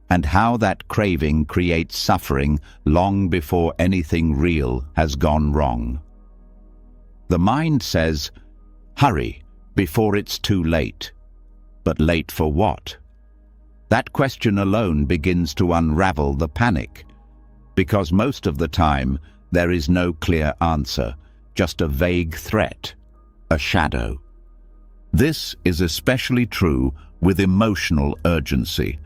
Speaker 1: and how that craving creates suffering long before anything real has gone wrong. The mind says, "Hurry, before it's too late." But late for what? That question alone begins to unravel the panic, because most of the time there is no clear answer, just a vague threat, a shadow. This is especially true with emotional urgency,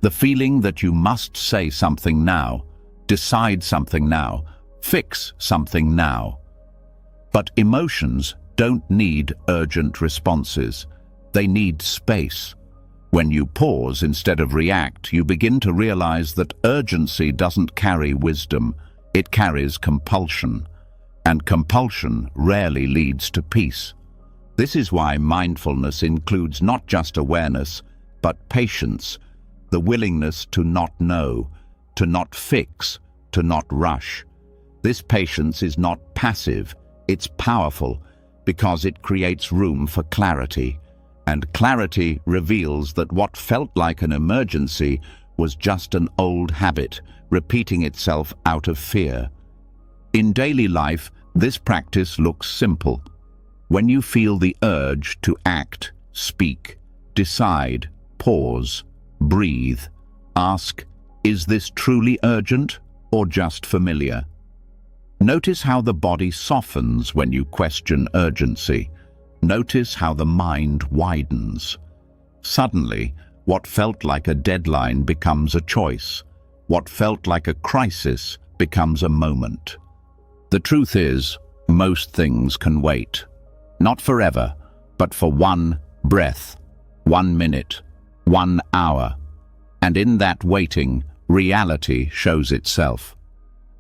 Speaker 1: the feeling that you must say something now, decide something now, fix something now. But emotions don't need urgent responses. They need space. When you pause instead of react, you begin to realize that urgency doesn't carry wisdom, it carries compulsion. And compulsion rarely leads to peace. This is why mindfulness includes not just awareness, but patience, the willingness to not know, to not fix, to not rush. This patience is not passive, it's powerful, because it creates room for clarity. And clarity reveals that what felt like an emergency was just an old habit, repeating itself out of fear. In daily life, this practice looks simple. When you feel the urge to act, speak, decide, pause, breathe, ask, is this truly urgent or just familiar? Notice how the body softens when you question urgency. Notice how the mind widens. Suddenly, what felt like a deadline becomes a choice. What felt like a crisis becomes a moment. The truth is, most things can wait. Not forever, but for one breath, 1 minute, 1 hour. And in that waiting, reality shows itself.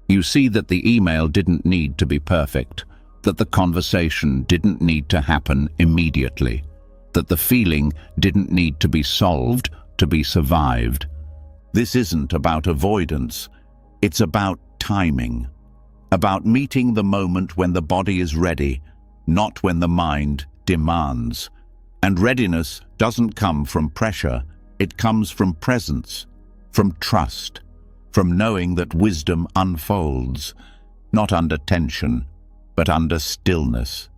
Speaker 1: You see that the email didn't need to be perfect, that the conversation didn't need to happen immediately, that the feeling didn't need to be solved to be survived. This isn't about avoidance, it's about timing, about meeting the moment when the body is ready, not when the mind demands. And readiness doesn't come from pressure, it comes from presence, from trust, from knowing that wisdom unfolds, not under tension, but under stillness.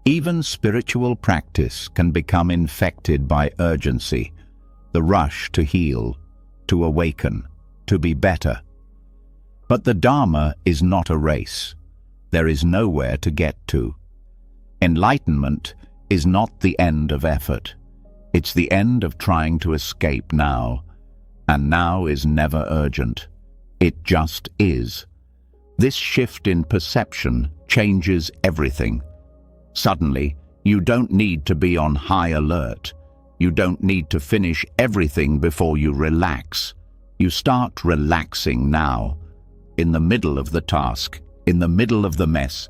Speaker 1: Even spiritual practice can become infected by urgency, the rush to heal, to awaken, to be better. But the Dharma is not a race. There is nowhere to get to. Enlightenment is not the end of effort. It's the end of trying to escape now. And now is never urgent. It just is. This shift in perception changes everything. Suddenly, you don't need to be on high alert. You don't need to finish everything before you relax. You start relaxing now, in the middle of the task, in the middle of the mess.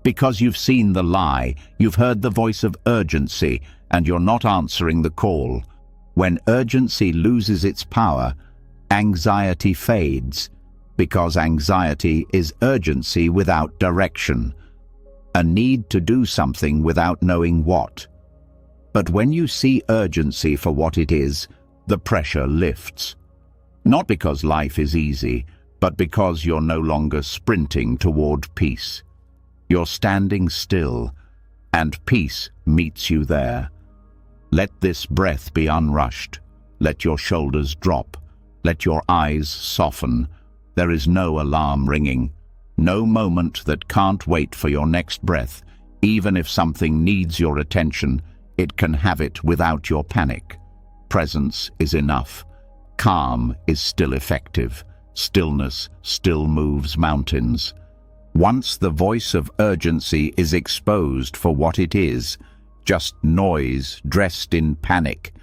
Speaker 1: Because you've seen the lie, you've heard the voice of urgency, and you're not answering the call. When urgency loses its power, anxiety fades, because anxiety is urgency without direction, a need to do something without knowing what. But when you see urgency for what it is, the pressure lifts. Not because life is easy, but because you're no longer sprinting toward peace. You're standing still, and peace meets you there. Let this breath be unrushed. Let your shoulders drop. Let your eyes soften. There is no alarm ringing, no moment that can't wait for your next breath. Even if something needs your attention, It can have it without your panic. Presence is enough. Calm is still effective. Stillness still moves mountains. Once the voice of urgency is exposed for what it is, just noise dressed in panic,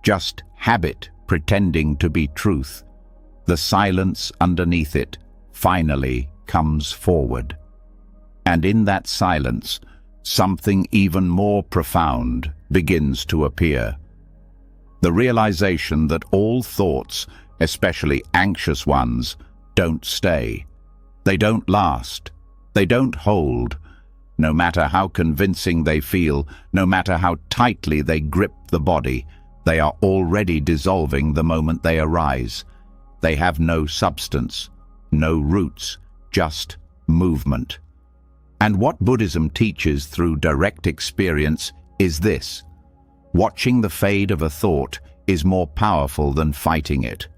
Speaker 1: just habit pretending to be truth, the silence underneath it finally comes forward. And in that silence, something even more profound begins to appear. The realization that all thoughts, especially anxious ones, don't stay. They don't last. They don't hold. No matter how convincing they feel, no matter how tightly they grip the body, they are already dissolving the moment they arise. They have no substance, no roots, just movement. And what Buddhism teaches through direct experience is this: watching the fade of a thought is more powerful than fighting it,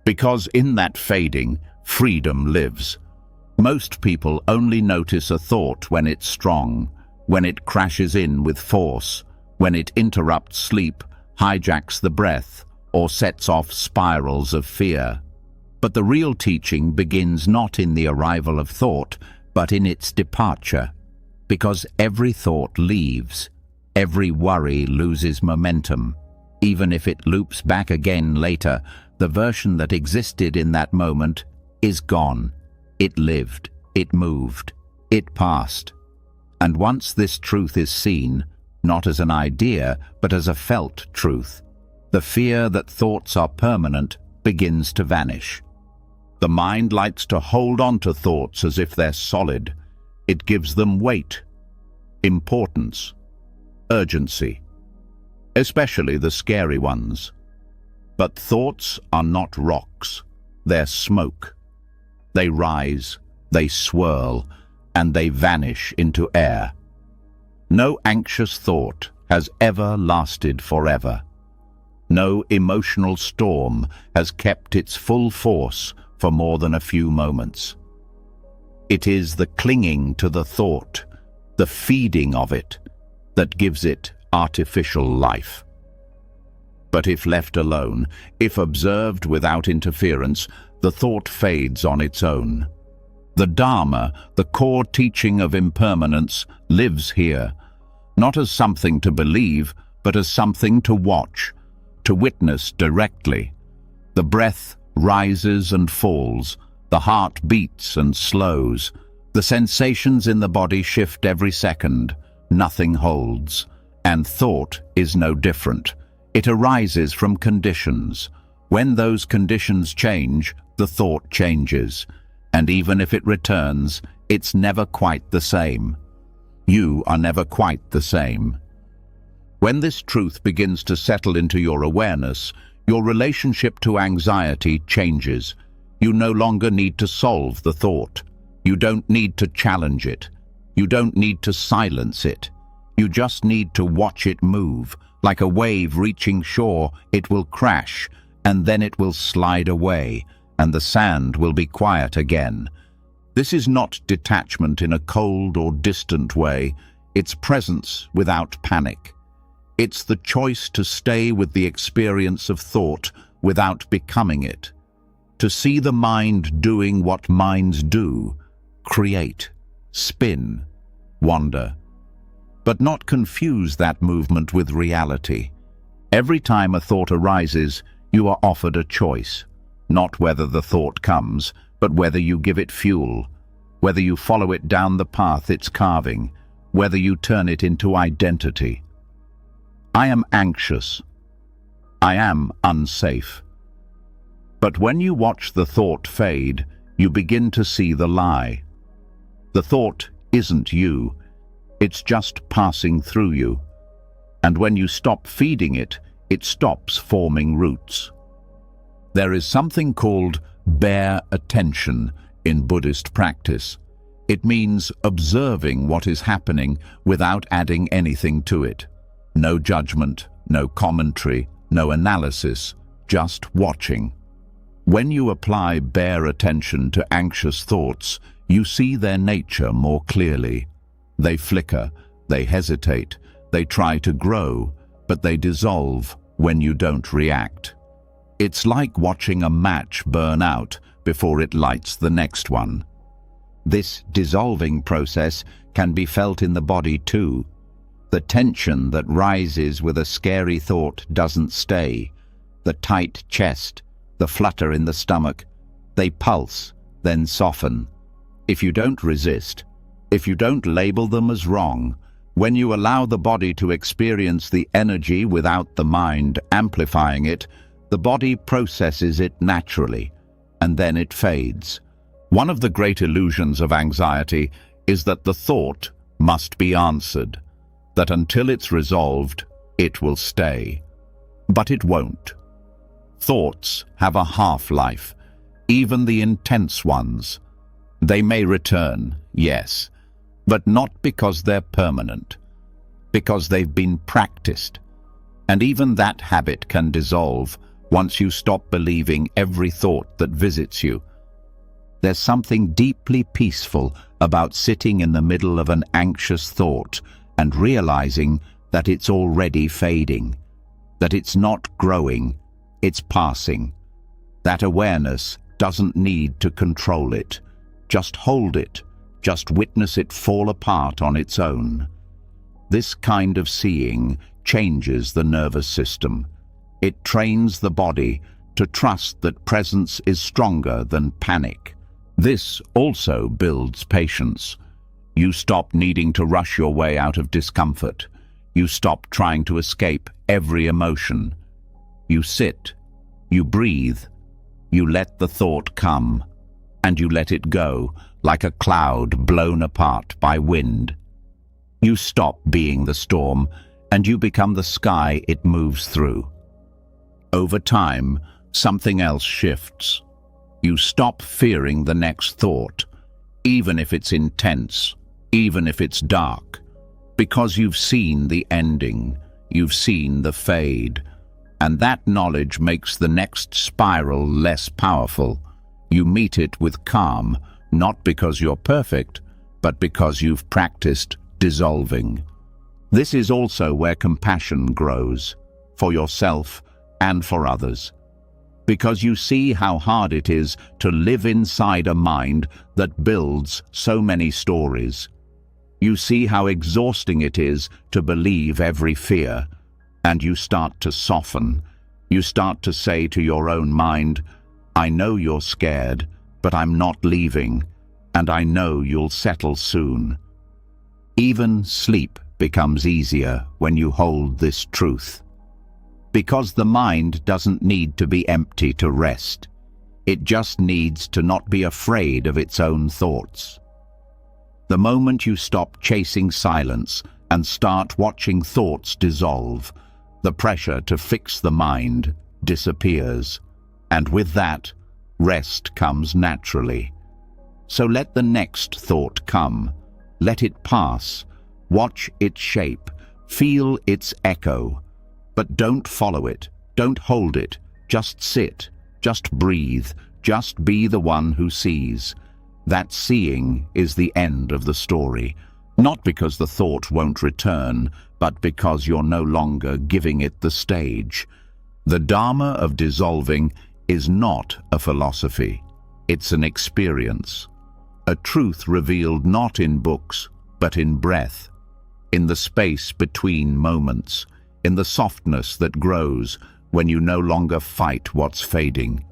Speaker 1: because in that fading, freedom lives. Most people only notice a thought when it's strong, when it crashes in with force, when it interrupts sleep, hijacks the breath, or sets off spirals of fear. But the real teaching begins not in the arrival of thought, but in its departure, because every thought leaves, every worry loses momentum. Even if it loops back again later, the version that existed in that moment is gone. It lived, it moved, it passed. And once this truth is seen, not as an idea, but as a felt truth, the fear that thoughts are permanent begins to vanish. The mind likes to hold on to thoughts as if they're solid. It gives them weight, importance, urgency, especially the scary ones. But thoughts are not rocks, they're smoke. They rise, they swirl, and they vanish into air. No anxious thought has ever lasted forever. No emotional storm has kept its full force for more than a few moments. It is the clinging to the thought, the feeding of it, that gives it artificial life. But if left alone, if observed without interference, the thought fades on its own. The Dharma, the core teaching of impermanence, lives here, not as something to believe, but as something to watch, to witness directly. The breath rises and falls, the heart beats and slows, the sensations in the body shift every second, nothing holds, and thought is no different. It arises from conditions. When those conditions change, the thought changes, and even if it returns, it's never quite the same. You are never quite the same. When this truth begins to settle into your awareness, your relationship to anxiety changes. You no longer need to solve the thought. You don't need to challenge it. You don't need to silence it. You just need to watch it move. Like a wave reaching shore, it will crash, and then it will slide away, and the sand will be quiet again. This is not detachment in a cold or distant way. It's presence without panic. It's the choice to stay with the experience of thought without becoming it. To see the mind doing what minds do, create, spin, wander. But not confuse that movement with reality. Every time a thought arises, you are offered a choice. Not whether the thought comes, but whether you give it fuel, whether you follow it down the path it's carving, whether you turn it into identity. I am anxious. I am unsafe. But when you watch the thought fade, you begin to see the lie. The thought isn't you. It's just passing through you. And when you stop feeding it, it stops forming roots. There is something called bare attention in Buddhist practice. It means observing what is happening without adding anything to it. No judgment, no commentary, no analysis, just watching. When you apply bare attention to anxious thoughts, you see their nature more clearly. They flicker, they hesitate, they try to grow, but they dissolve when you don't react. It's like watching a match burn out before it lights the next one. This dissolving process can be felt in the body too. The tension that rises with a scary thought doesn't stay. The tight chest, the flutter in the stomach, they pulse, then soften. If you don't resist, if you don't label them as wrong, when you allow the body to experience the energy without the mind amplifying it, the body processes it naturally, and then it fades. One of the great illusions of anxiety is that the thought must be answered, that until it's resolved, it will stay. But it won't. Thoughts have a half-life, even the intense ones. They may return, yes, but not because they're permanent, because they've been practiced. And even that habit can dissolve once you stop believing every thought that visits you. There's something deeply peaceful about sitting in the middle of an anxious thought and realizing that it's already fading, that it's not growing, it's passing. That awareness doesn't need to control it. Just hold it, just witness it fall apart on its own. This kind of seeing changes the nervous system. It trains the body to trust that presence is stronger than panic. This also builds patience. You stop needing to rush your way out of discomfort. You stop trying to escape every emotion. You sit, you breathe, you let the thought come, and you let it go like a cloud blown apart by wind. You stop being the storm, and you become the sky it moves through. Over time, something else shifts. You stop fearing the next thought, even if it's intense, even if it's dark, because you've seen the ending, you've seen the fade, and that knowledge makes the next spiral less powerful. You meet it with calm, not because you're perfect, but because you've practiced dissolving. This is also where compassion grows, for yourself and for others, because you see how hard it is to live inside a mind that builds so many stories. You see how exhausting it is to believe every fear, and you start to soften. You start to say to your own mind, I know you're scared, but I'm not leaving, and I know you'll settle soon. Even sleep becomes easier when you hold this truth. Because the mind doesn't need to be empty to rest. It just needs to not be afraid of its own thoughts. The moment you stop chasing silence and start watching thoughts dissolve, the pressure to fix the mind disappears, and with that, rest comes naturally. So let the next thought come. Let it pass. Watch its shape. Feel its echo. But don't follow it. Don't hold it. Just sit. Just breathe. Just be the one who sees. That seeing is the end of the story. Not because the thought won't return, but because you're no longer giving it the stage. The Dharma of dissolving is not a philosophy. It's an experience. A truth revealed not in books, but in breath, in the space between moments, in the softness that grows when you no longer fight what's fading.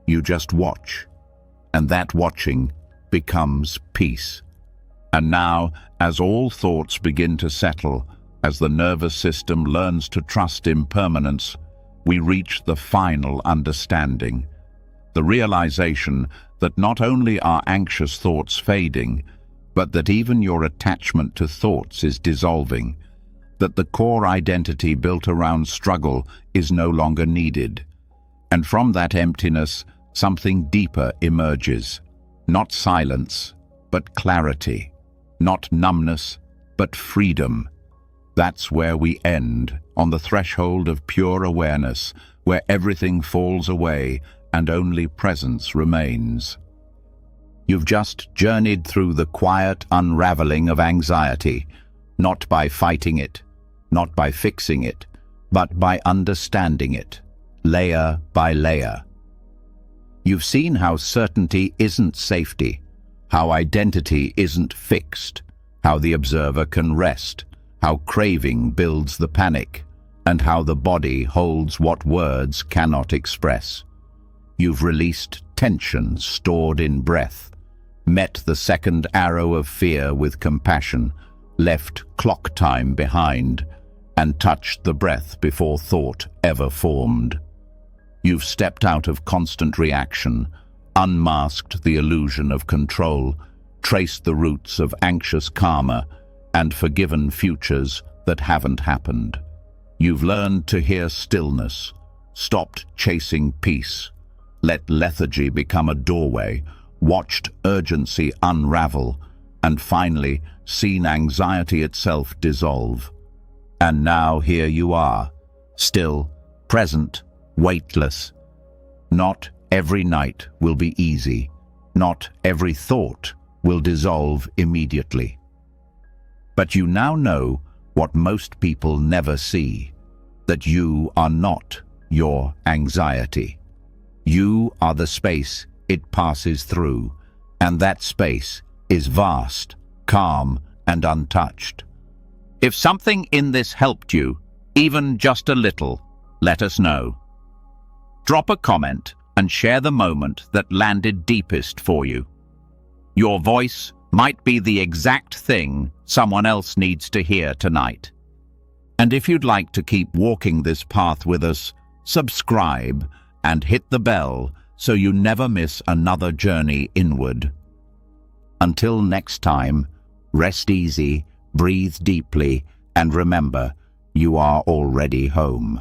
Speaker 1: You just watch, and that watching becomes peace. And now, as all thoughts begin to settle, as the nervous system learns to trust impermanence, we reach the final understanding. The realization that not only are anxious thoughts fading, but that even your attachment to thoughts is dissolving, that the core identity built around struggle is no longer needed. And from that emptiness, something deeper emerges. Not silence, but clarity. Not numbness, but freedom. That's where we end, on the threshold of pure awareness, where everything falls away and only presence remains. You've just journeyed through the quiet unraveling of anxiety, not by fighting it, not by fixing it, but by understanding it, layer by layer. You've seen how certainty isn't safety, how identity isn't fixed, how the observer can rest, how craving builds the panic, and how the body holds what words cannot express. You've released tension stored in breath, met the second arrow of fear with compassion, left clock time behind, and touched the breath before thought ever formed. You've stepped out of constant reaction, unmasked the illusion of control, traced the roots of anxious karma, and forgiven futures that haven't happened. You've learned to hear stillness, stopped chasing peace, let lethargy become a doorway, watched urgency unravel, and finally seen anxiety itself dissolve. And now here you are, still, present, weightless. Not every night will be easy. Not every thought will dissolve immediately. But you now know what most people never see, that you are not your anxiety. You are the space it passes through, and that space is vast, calm, and untouched. If something in this helped you, even just a little, let us know. Drop a comment and share the moment that landed deepest for you. Your voice might be the exact thing someone else needs to hear tonight. And if you'd like to keep walking this path with us, subscribe and hit the bell so you never miss another journey inward. Until next time, rest easy, breathe deeply, and remember, you are already home.